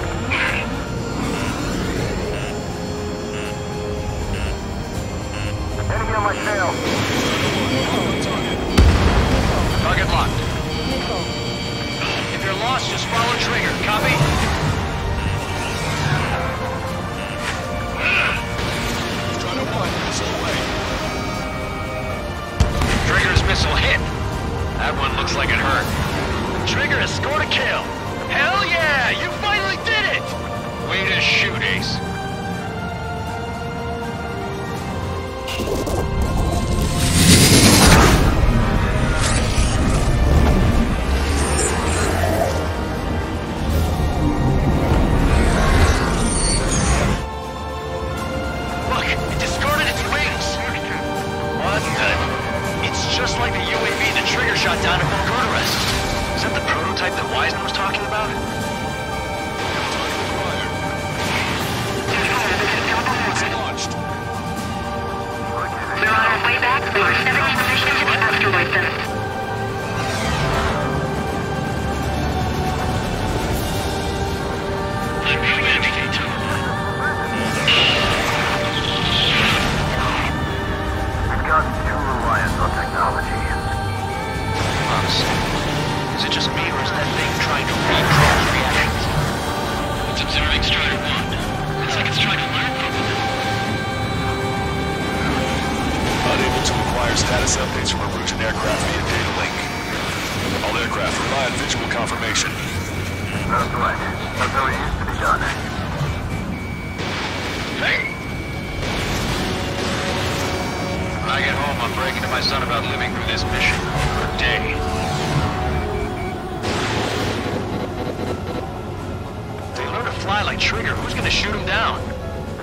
Speaker 8: Enemy on my tail.
Speaker 7: Target locked. If you're lost, just follow Trigger. Copy?
Speaker 6: Strider 1, missile away.
Speaker 7: That one looks like it hurt. Trigger has scored a kill. Hell yeah! You finally did it! Way to shoot, Ace. Look, it discarded its wings. What the? It's just like the UAV the Trigger shot down at Bulgararest. Is that the prototype that Wiseman was talking about?
Speaker 6: It's launched.
Speaker 9: We're on our way back for our 17th mission to the asteroid belt.
Speaker 8: We've got too reliant on technology.
Speaker 7: Is it just me, or is that thing trying to read Trigger's reactions?
Speaker 10: It's observing Strider 1. It's like it's trying to learn from it.
Speaker 6: Unable to acquire status updates from Erusian aircraft via data link. All aircraft rely on visual confirmation.
Speaker 8: That's right. That's how it used to be done.
Speaker 7: Hey! When I get home, I'm bragging to my son about living through this mission for a day. They learn to fly like Trigger. Who's gonna shoot him down?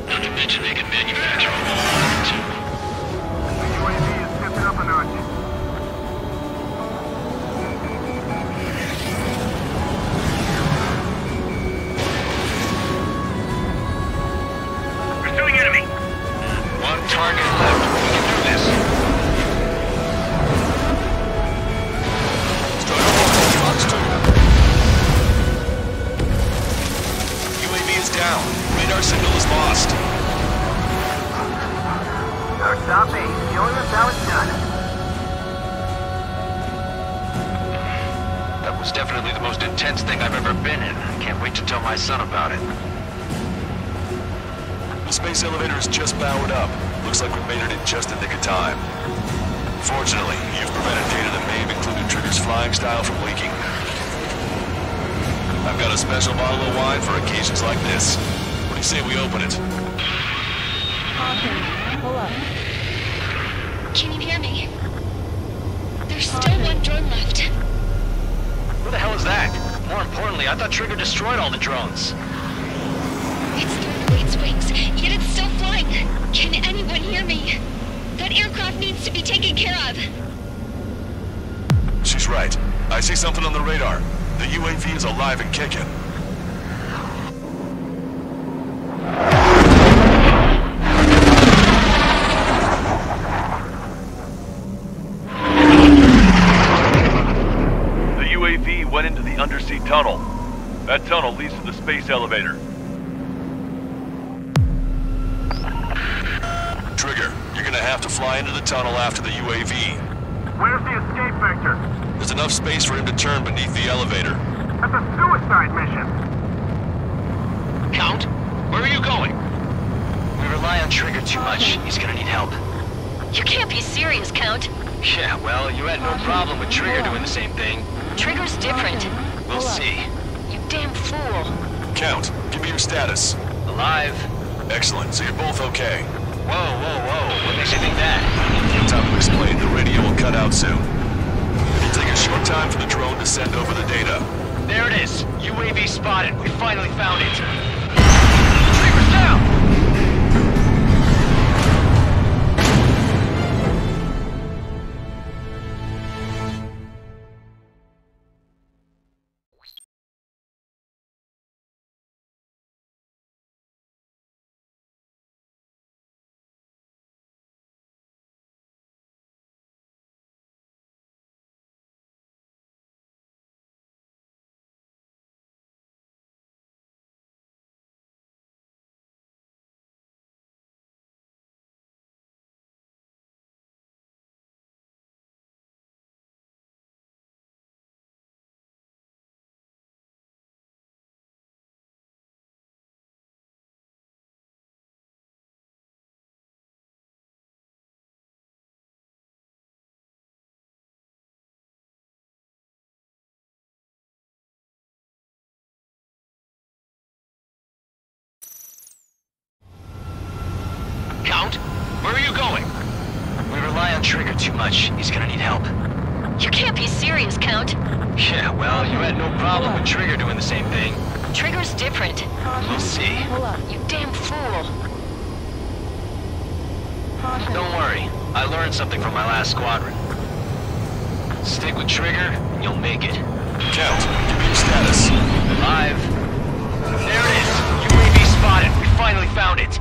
Speaker 10: Not to mention they can manufacture a whole lot too.
Speaker 8: The UAV is stepping up a notch.
Speaker 10: Pursuing enemy.
Speaker 7: One target left. We can do this.
Speaker 6: UAV is down. Radar signal is lost.
Speaker 8: Stop me. Showing us how it's done.
Speaker 7: That was definitely the most intense thing I've ever been in. I can't wait to tell my son about it.
Speaker 6: The space elevator is just powered up. Looks like we made it in just the nick of time. Fortunately, you've prevented data that may have included Trigger's flying style from leaking. I've got a special bottle of wine for occasions like this. What do you say we open it?
Speaker 13: Pull up.
Speaker 19: Can you hear me? There's still one drone left.
Speaker 7: Who the hell is that? More importantly, I thought Trigger destroyed all the drones.
Speaker 19: It's thrown away its wings, yet it's still flying. Can anyone hear me? That aircraft needs to be taken care of.
Speaker 6: She's right. I see something on the radar. The UAV is alive and kicking.
Speaker 18: The UAV went into the undersea tunnel. That tunnel leads to the space elevator.
Speaker 6: Trigger, you're gonna have to fly into the tunnel after the UAV.
Speaker 8: Where's the escape vector?
Speaker 6: There's enough space for him to turn beneath the elevator.
Speaker 8: That's a suicide mission.
Speaker 7: Count, where are you going? We rely on Trigger too much. He's gonna need help.
Speaker 2: You can't be serious, Count.
Speaker 7: Yeah, well, you had no problem with Trigger doing the same thing.
Speaker 2: Trigger's different.
Speaker 7: We'll see.
Speaker 2: You damn fool.
Speaker 6: Count, give me your status.
Speaker 7: Alive.
Speaker 6: Excellent, so you're both okay.
Speaker 7: Whoa, whoa, whoa. What makes you think that?
Speaker 6: Time to explain. The radio will cut out soon. It'll take a short time for the drone to send over the data.
Speaker 7: There it is. UAV spotted. We finally found it. too much. He's gonna need help.
Speaker 19: You can't be serious, Count.
Speaker 7: Yeah, well, you had no problem with Trigger doing the same thing.
Speaker 19: Trigger's different.
Speaker 7: We'll see.
Speaker 19: You damn fool.
Speaker 7: Don't worry. I learned something from my last squadron. Stick with Trigger, and you'll make it.
Speaker 6: Count, give me your status.
Speaker 7: Alive. There it is! UAV spotted! We finally found it!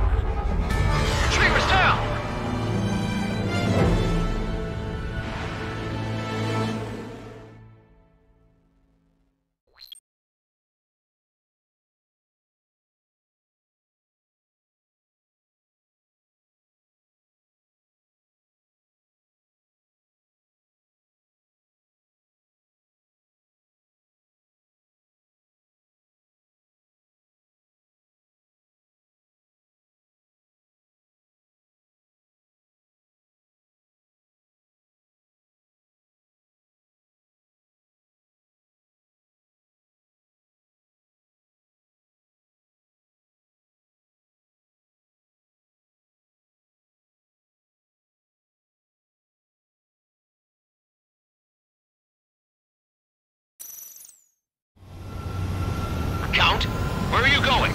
Speaker 7: Trigger's down! Count, where are you going?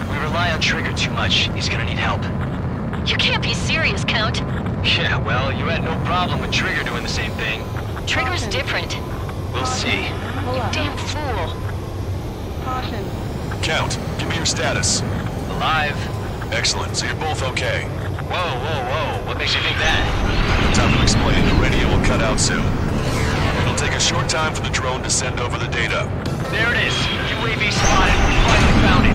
Speaker 7: We rely on Trigger too much. He's gonna need help.
Speaker 19: You can't be serious, Count.
Speaker 7: Yeah, well, you had no problem with Trigger doing the same thing.
Speaker 19: Trigger's different.
Speaker 7: We'll see.
Speaker 19: You damn fool.
Speaker 6: Count, give me your status.
Speaker 7: Alive.
Speaker 6: Excellent, so you're both okay.
Speaker 7: Whoa, whoa, whoa. What makes you think that?
Speaker 6: Time to explain. The radio will cut out soon. It'll take a short time for the drone to send over the data.
Speaker 7: There it is. UAV spotted. We finally found it.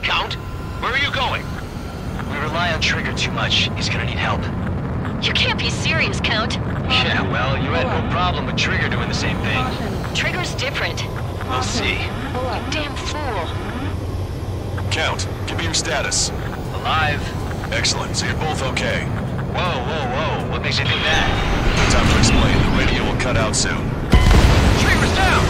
Speaker 7: Count, where are you going? We rely on Trigger too much. He's gonna need help.
Speaker 19: You can't be serious, Count.
Speaker 7: Yeah, well, you had no problem with Trigger doing the same thing.
Speaker 19: Trigger's different.
Speaker 7: We'll see.
Speaker 19: You damn fool.
Speaker 6: Count, give me your status.
Speaker 7: Alive.
Speaker 6: Excellent, so you're both okay.
Speaker 7: Whoa, whoa, whoa. What makes you think that?
Speaker 6: Time to explain. The radio will cut out soon.
Speaker 7: Trigger's down!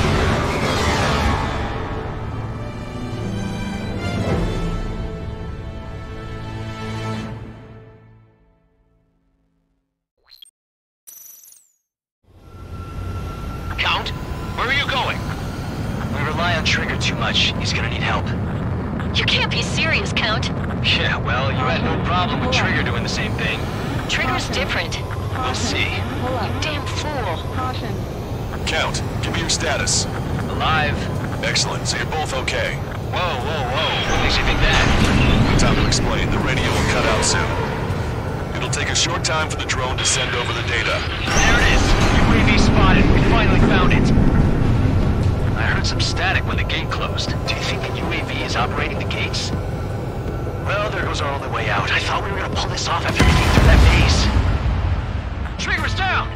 Speaker 7: Count, where are you going? We rely on Trigger too much. He's gonna need help.
Speaker 19: You can't be serious, Count.
Speaker 7: Yeah, well, you had no problem with Trigger doing the same thing.
Speaker 19: Trigger's different.
Speaker 7: We'll see.
Speaker 19: You damn fool.
Speaker 6: Count, give me your status.
Speaker 7: Alive.
Speaker 6: Excellent, so you're both okay.
Speaker 7: Whoa, whoa, whoa. What makes you think that?
Speaker 6: Time to explain. The radio will cut out soon. It'll take a short time for the drone to send over the data.
Speaker 7: There it is. UAV spotted. We finally found it. I heard some static when the gate closed. Do you think the UAV is operating the gates? Well, there goes our only way out. I thought we were gonna pull this off after we came through that maze. Trigger's down!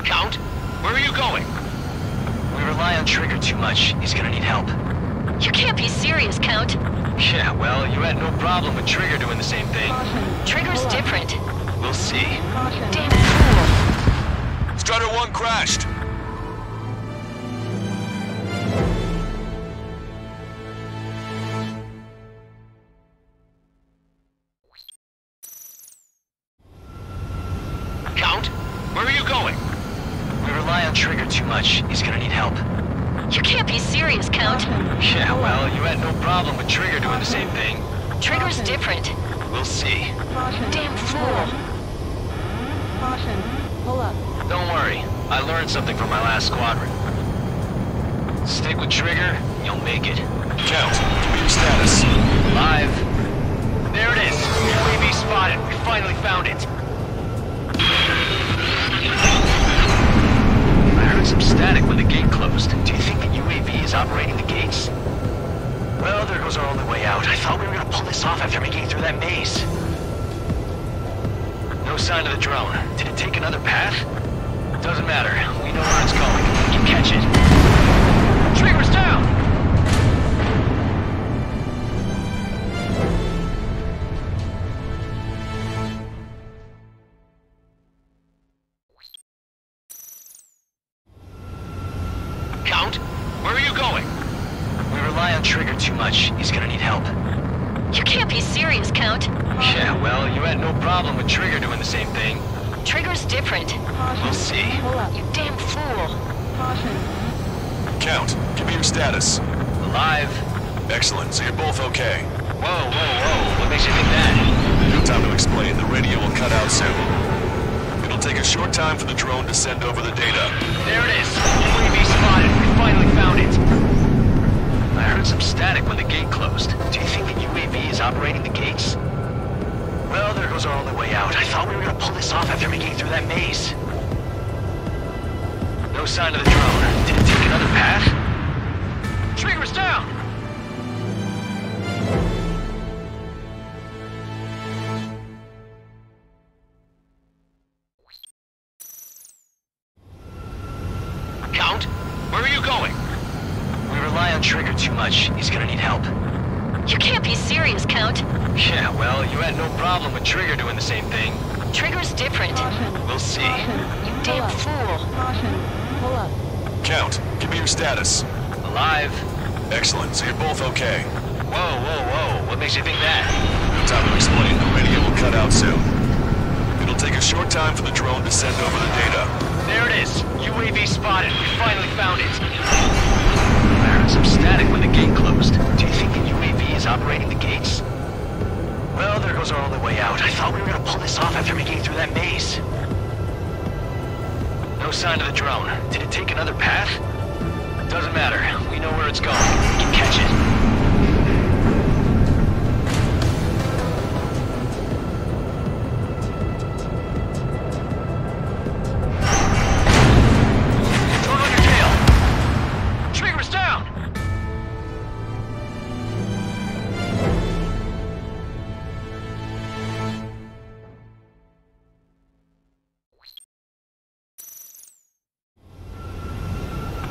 Speaker 7: Count, where are you going? We rely on Trigger too much. He's gonna need help.
Speaker 19: You can't be serious, Count.
Speaker 7: Yeah, well, you had no problem with Trigger doing the same thing.
Speaker 19: Trigger's different.
Speaker 7: We'll see.
Speaker 19: You damn fool.
Speaker 6: Strutter 1 crashed.
Speaker 7: Count, where are you going? We rely on Trigger too much. He's gonna need help.
Speaker 19: You can't be serious, Count.
Speaker 7: Yeah, well, you had no problem with Trigger doing the same thing.
Speaker 19: Trigger's different.
Speaker 7: We'll see.
Speaker 19: You damn fool.
Speaker 7: Don't worry. I learned something from my last squadron. Stick with Trigger, you'll make it.
Speaker 6: Count, give me your status.
Speaker 7: Alive. There it is. UAV spotted. We finally found it. I heard some static when the gate closed. Do you think the UAV is operating the gates? Well, there goes our only way out. I thought we were gonna pull this off after making it through that maze. No sign of the drone. Did it take another path? Doesn't matter. We know where it's going. We can catch it. Trigger's down! where are you going? We rely on Trigger too much. He's gonna need help.
Speaker 19: You can't be serious, Count.
Speaker 7: Yeah, well, you had no problem with Trigger doing the same thing.
Speaker 19: Trigger's different.
Speaker 7: We'll see.
Speaker 19: You damn fool.
Speaker 6: Count, give me your status.
Speaker 7: Alive.
Speaker 6: Excellent, so you're both okay.
Speaker 7: Whoa, whoa, whoa. What makes you think that?
Speaker 6: No time to explain. The radio will cut out soon. It'll take a short time for the drone to send over the data.
Speaker 7: There it is. UAV spotted. We finally found it. I heard some static when the gate closed. Do you think the UAV is operating the gates? Well, there goes our only way out. I thought we were gonna pull this off after making it through that maze. No sign of the drone. Did it take another path? Trigger's down! Count, where are you going? We rely on Trigger too much. He's gonna need help.
Speaker 19: You can't be serious, Count.
Speaker 7: Yeah, well, you had no problem with Trigger doing the same thing.
Speaker 19: Trigger's different.
Speaker 7: We'll see.
Speaker 19: You damn fool.
Speaker 6: Count, give me your status.
Speaker 7: Alive.
Speaker 6: Excellent, so you're both okay.
Speaker 7: Whoa, whoa, whoa. What makes you think that?
Speaker 6: No time to explain. The radio will cut out soon. It'll take a short time for the drone to send over the data.
Speaker 7: There it is. UAV spotted. We finally found it. I heard some static when the gate closed. Do you think the UAV is operating the gates? Well, there goes our only way out. I thought we were gonna pull this off after making it through that maze. No sign of the drone. Did it take another path? Doesn't matter. We know where it's going. We can catch it.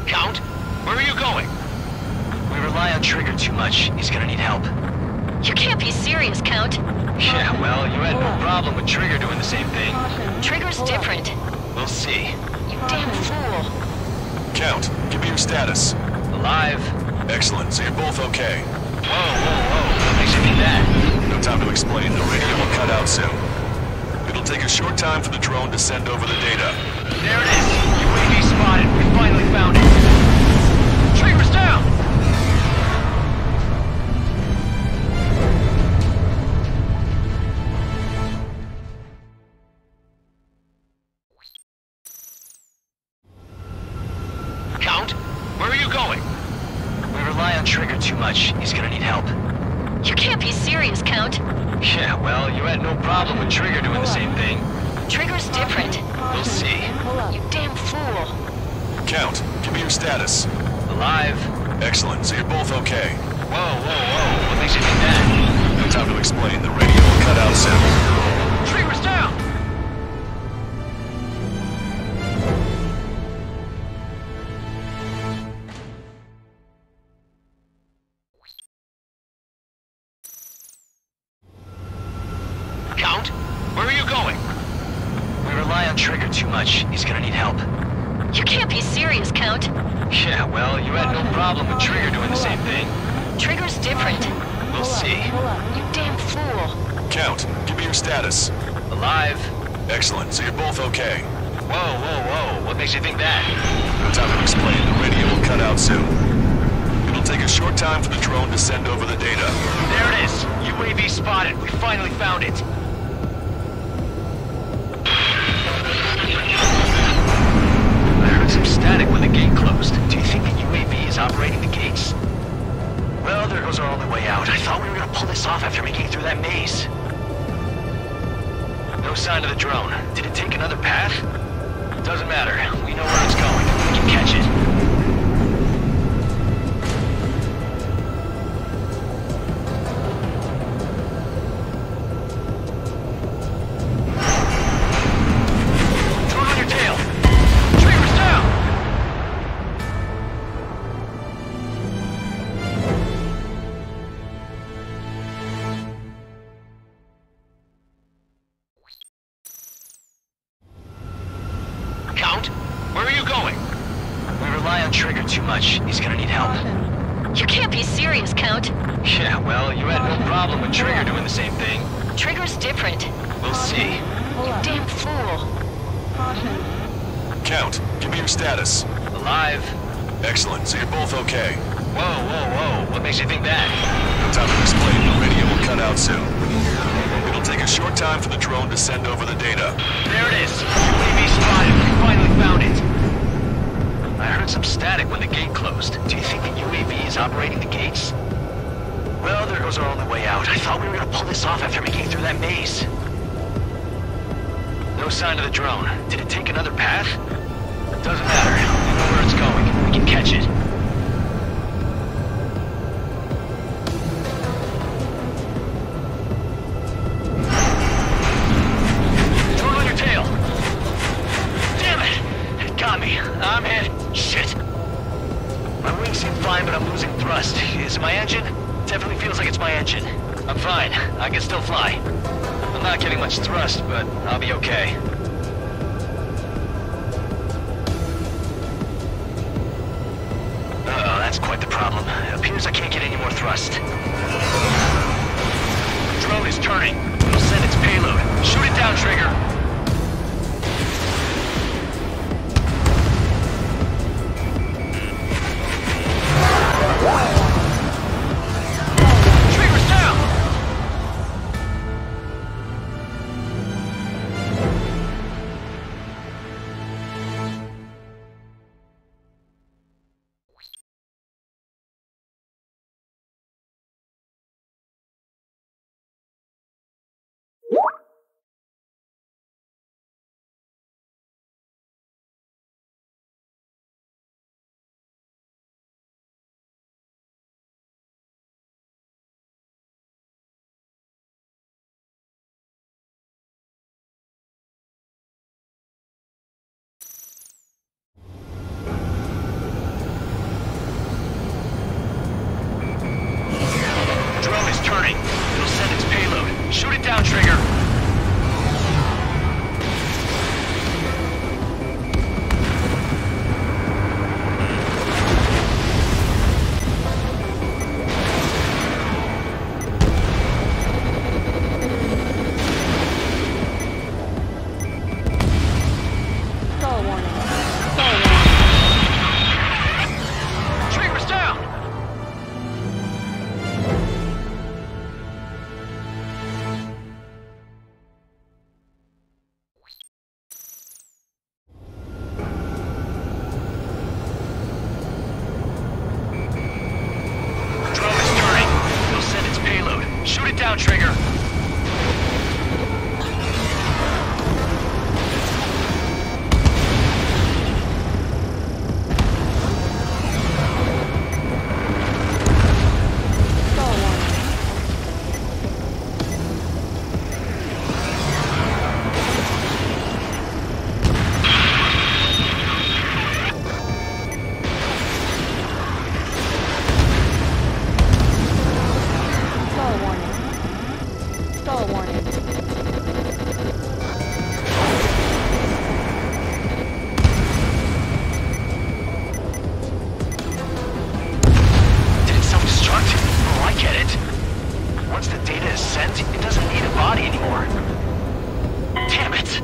Speaker 7: Count, where are you going? We rely on Trigger too much. He's gonna need help.
Speaker 19: You can't be serious, Count.
Speaker 7: Yeah, well, you had no problem with Trigger doing the same thing.
Speaker 19: Trigger's different.
Speaker 7: We'll see.
Speaker 19: You damn fool.
Speaker 6: Count, give me your status.
Speaker 7: Alive.
Speaker 6: Excellent, so you're both okay.
Speaker 7: Whoa, whoa, whoa. What makes you think that?
Speaker 6: No time to explain. The radio will cut out soon. It'll take a short time for the drone to send over the data.
Speaker 7: There it is. UAV spotted. We finally found it. Trigger's down! Count, where are you going? We rely on Trigger too much. He's gonna need help.
Speaker 19: You can't be serious, Count.
Speaker 7: Yeah, well, you had no problem with Trigger doing the same thing.
Speaker 19: Trigger's different.
Speaker 7: We'll see.
Speaker 19: You damn fool.
Speaker 6: Count, give me your status.
Speaker 7: Alive.
Speaker 6: Excellent, so you're both okay.
Speaker 7: Whoa, whoa, whoa. What makes you think that?
Speaker 6: No time to explain. The radio will cut out soon.
Speaker 7: Trigger's down! Count, where are you going? We rely on Trigger too much. He's gonna need help.
Speaker 19: You can't be serious, Count.
Speaker 7: Yeah, well, you had no problem with Trigger doing the same thing.
Speaker 19: Trigger's different.
Speaker 7: We'll see.
Speaker 19: You damn fool.
Speaker 6: Count, give me your status.
Speaker 7: Alive.
Speaker 6: Excellent, so you're both okay.
Speaker 7: Whoa, whoa, whoa. What makes you think that?
Speaker 6: No time to explain. The radio will cut out soon. It'll take a short time for the drone to send over the data.
Speaker 7: There it is. UAV spotted. We finally found it. I heard some static when the gate closed. Do you think the UAV is operating the gates? Well, there goes our only way out. I thought we were gonna pull this off after making it through that maze. No sign of the drone. Did it take another path? Doesn't matter. We know where it's going. We can catch it. Drone on your tail. Trigger's down! Count, where are you going? We rely on Trigger too much. He's gonna need help.
Speaker 19: You can't be serious, Count.
Speaker 7: Yeah, well, you had no problem with Trigger doing the same thing.
Speaker 19: Trigger's different.
Speaker 7: We'll see.
Speaker 19: You damn fool.
Speaker 6: Count, give me your status.
Speaker 7: Alive.
Speaker 6: Excellent, so you're both okay.
Speaker 7: Whoa, whoa, whoa. What makes you think that?
Speaker 6: No time to explain. The radio will cut out soon. It'll take a short time for the drone to send over the data.
Speaker 7: There it is. UAV spotted. We finally found it. I heard some static when the gate closed. Do you think the UAV is operating the gates? Well, there goes our only way out. I thought we were gonna pull this off after making it through that maze. No sign of the drone. Did it take another path? Doesn't matter. We know where it's going. We can catch it. Drone on your tail. Damn it! It got me. I'm hit. Shit. My wings seem fine, but I'm losing thrust. Is it my engine? Definitely feels like it's my engine. I'm fine. I can still fly. I'm not getting much thrust, but I'll be okay. Uh-oh, that's quite the problem. It appears I can't get any more thrust. Drone is turning. It'll send its payload. Shoot it down, Trigger. Trigger's down! Turning. It'll send its payload. Shoot it down, Trigger.
Speaker 3: Stall warning.
Speaker 7: Trigger's down! Shoot it down, Trigger!
Speaker 3: Stall warning.
Speaker 7: Did it self-destruct? Oh, I get it. Once the data is sent, it doesn't need a body anymore. Damn it!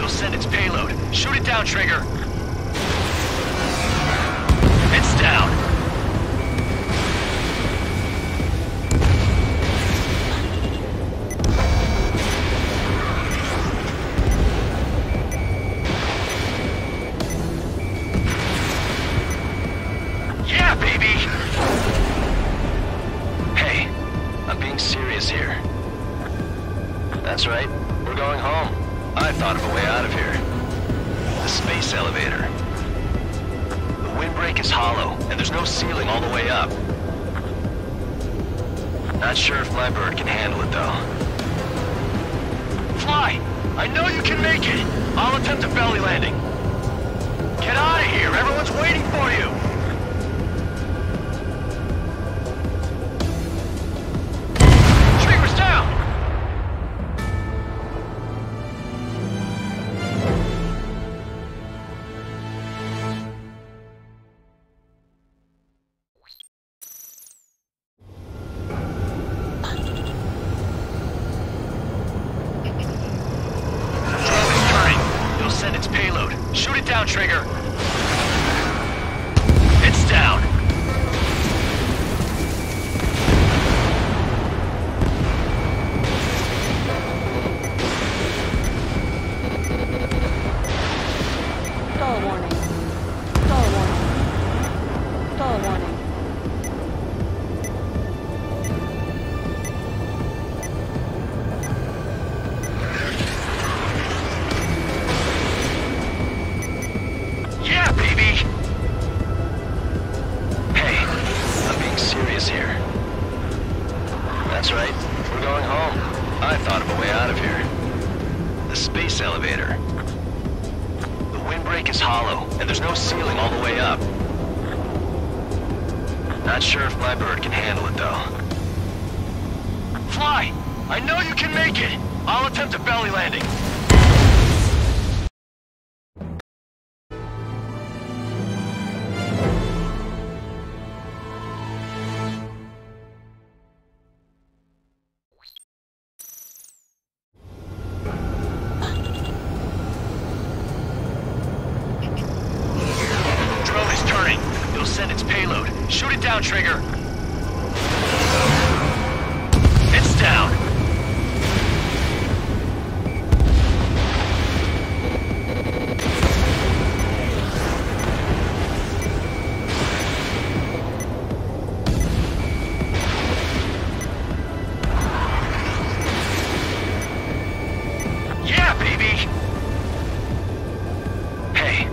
Speaker 7: Send its payload. Shoot it down, Trigger. It's down. Yeah, baby! Hey, I'm being serious here. That's right. We're going home. I thought of a way out of here. The space elevator. The windbreak is hollow, and there's no ceiling all the way up. Not sure if my bird can handle it, though. Fly! I know you can make it! I'll attempt a belly landing. Get out of here! Everyone's waiting for you! payload. Shoot it down, Trigger. It's down.
Speaker 3: Stall warning. Stall warning. Stall warning.
Speaker 7: Yeah, baby! Hey, I'm being serious here. That's right, we're going home. I thought of a way out of here. The space elevator. The windbreak is hollow, and there's no ceiling all the way up. Not sure if my bird can handle it, though. Fly! I know you can make it! I'll attempt a belly landing. Drone is turning. It'll send its payload. Shoot it down, Trigger. It's down. Yeah, baby! Hey,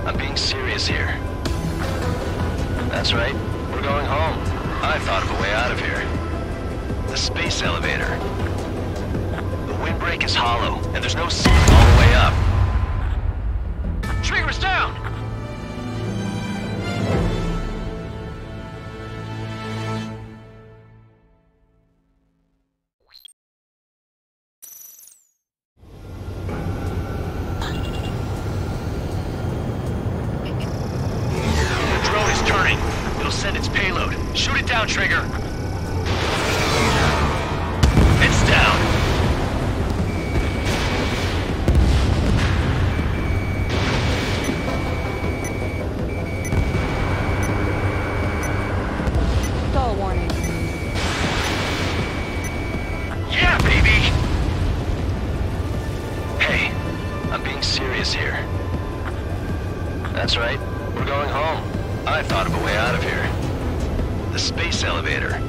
Speaker 7: I'm being serious here. That's right, we're going home. I thought of a way out of here. The space elevator. The windbreak is hollow, and there's no ceiling all the way up. Trigger's down! The drone is turning. It'll send its payload. Shoot it down, Trigger. It's down.
Speaker 3: Stall warning.
Speaker 7: Yeah, baby! Hey, I'm being serious here. That's right, we're going home. I thought of a way out of here. The space elevator.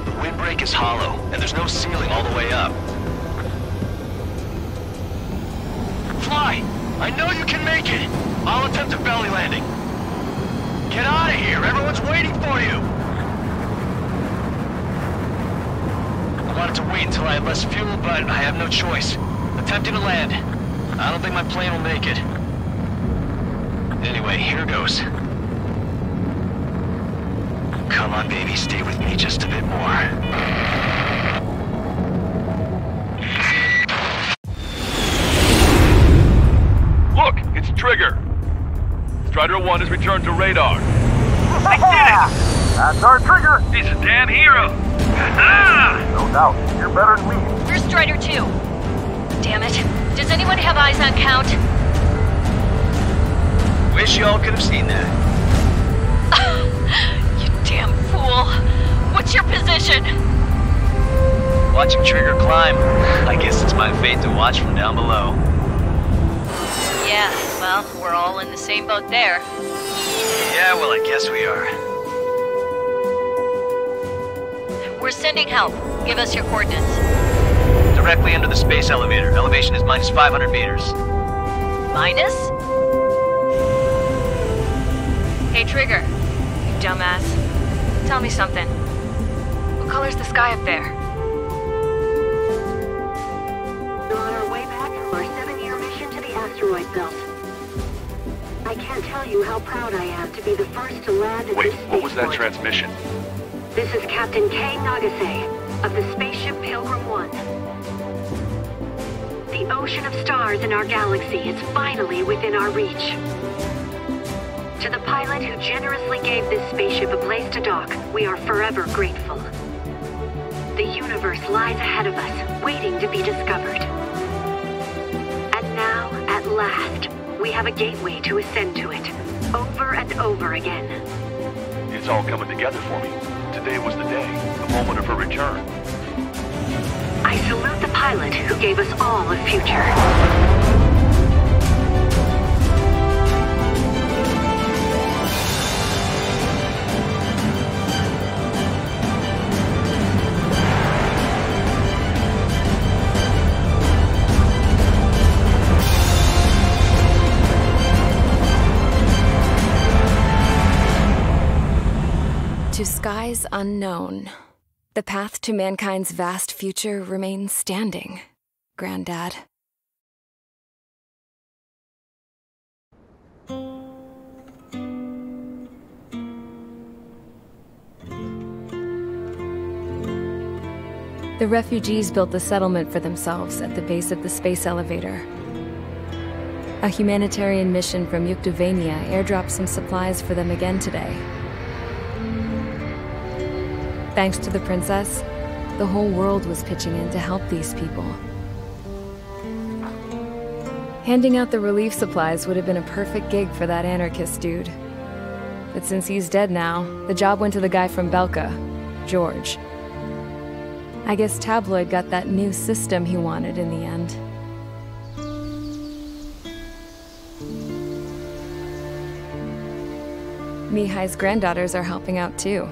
Speaker 7: The windbreak is hollow, and there's no ceiling all the way up. Fly! I know you can make it! I'll attempt a belly landing. Get out of here! Everyone's waiting for you! I wanted to wait until I had less fuel, but I have no choice. Attempting to land. I don't think my plane will make it. Anyway, here goes. Come on, baby, stay with me just a bit more.
Speaker 18: Look, it's Trigger. Strider 1 has returned to radar.
Speaker 8: I did it! That's our Trigger!
Speaker 18: He's a damn hero!
Speaker 8: No doubt, you're better than me.
Speaker 2: Where's Strider 2? Damn it. Does anyone have eyes on Count?
Speaker 7: Wish y'all could have seen that.
Speaker 2: You damn fool. What's your position?
Speaker 7: Watching Trigger climb. I guess it's my fate to watch from down below.
Speaker 2: Yeah, well, we're all in the same boat there.
Speaker 7: Yeah, well, I guess we are.
Speaker 2: We're sending help. Give us your coordinates.
Speaker 7: Directly under the space elevator. Elevation is minus 500 meters.
Speaker 2: Minus? Hey, Trigger. You dumbass. Tell me something. What color's the sky up there?
Speaker 21: We're on our way back from our 7-year mission to the asteroid belt. I can't tell you how proud I am to be the first to land at
Speaker 18: Wait,
Speaker 21: this
Speaker 18: what was that
Speaker 21: spaceport.
Speaker 18: transmission?
Speaker 21: This is Captain Kei Nagase of the spaceship Pilgrim 1. The ocean of stars in our galaxy is finally within our reach. To the pilot who generously gave this spaceship a place to dock, we are forever grateful. The universe lies ahead of us, waiting to be discovered. And now, at last, we have a gateway to ascend to it. Over and over again.
Speaker 18: It's all coming together for me. Today was the day, the moment of her return.
Speaker 21: I salute the pilot who gave us all a future.
Speaker 13: To skies unknown, the path to mankind's vast future remains standing, Granddad. The refugees built the settlement for themselves at the base of the space elevator. A humanitarian mission from Yuktovania airdropped some supplies for them again today. Thanks to the princess, the whole world was pitching in to help these people. Handing out the relief supplies would have been a perfect gig for that anarchist dude. But since he's dead now, the job went to the guy from Belka, George. I guess Tabloid got that new system he wanted in the end. Mihai's granddaughters are helping out too.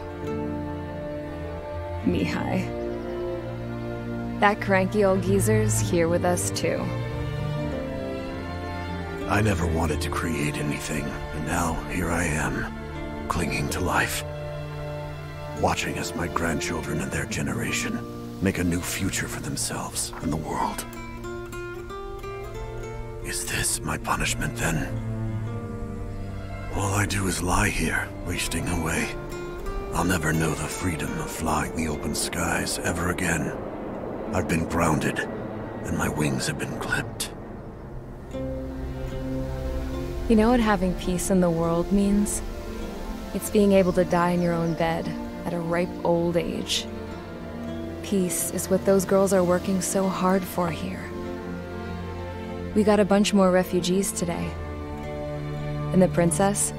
Speaker 13: Mihai. That cranky old geezer's here with us too.
Speaker 1: I never wanted to create anything, and now here I am, clinging to life. Watching as my grandchildren and their generation make a new future for themselves and the world. Is this my punishment then? All I do is lie here, wasting away. I'll never know the freedom of flying the open skies ever again. I've been grounded, and my wings have been clipped.
Speaker 13: You know what having peace in the world means? It's being able to die in your own bed at a ripe old age. Peace is what those girls are working so hard for here. We got a bunch more refugees today. And the princess?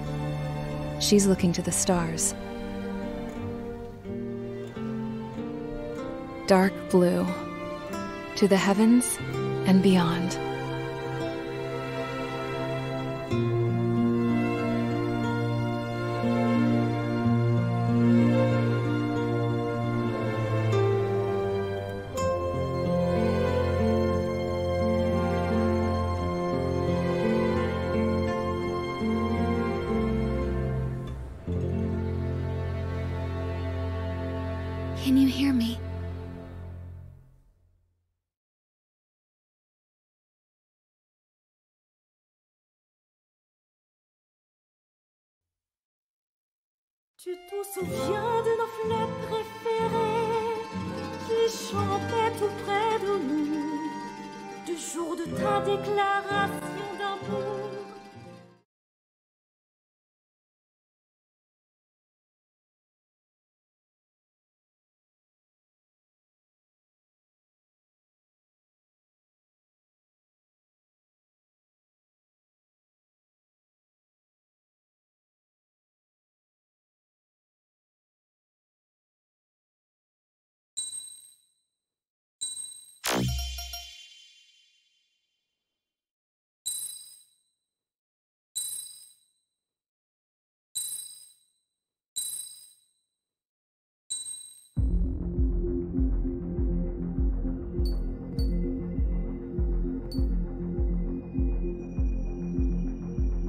Speaker 13: She's looking to the stars. Dark blue, to the heavens and beyond.
Speaker 12: Can you hear me?
Speaker 22: Tu te souviens de nos fleurs préférées qui chantaient tout près de nous, du jour de ta déclaration d'amour.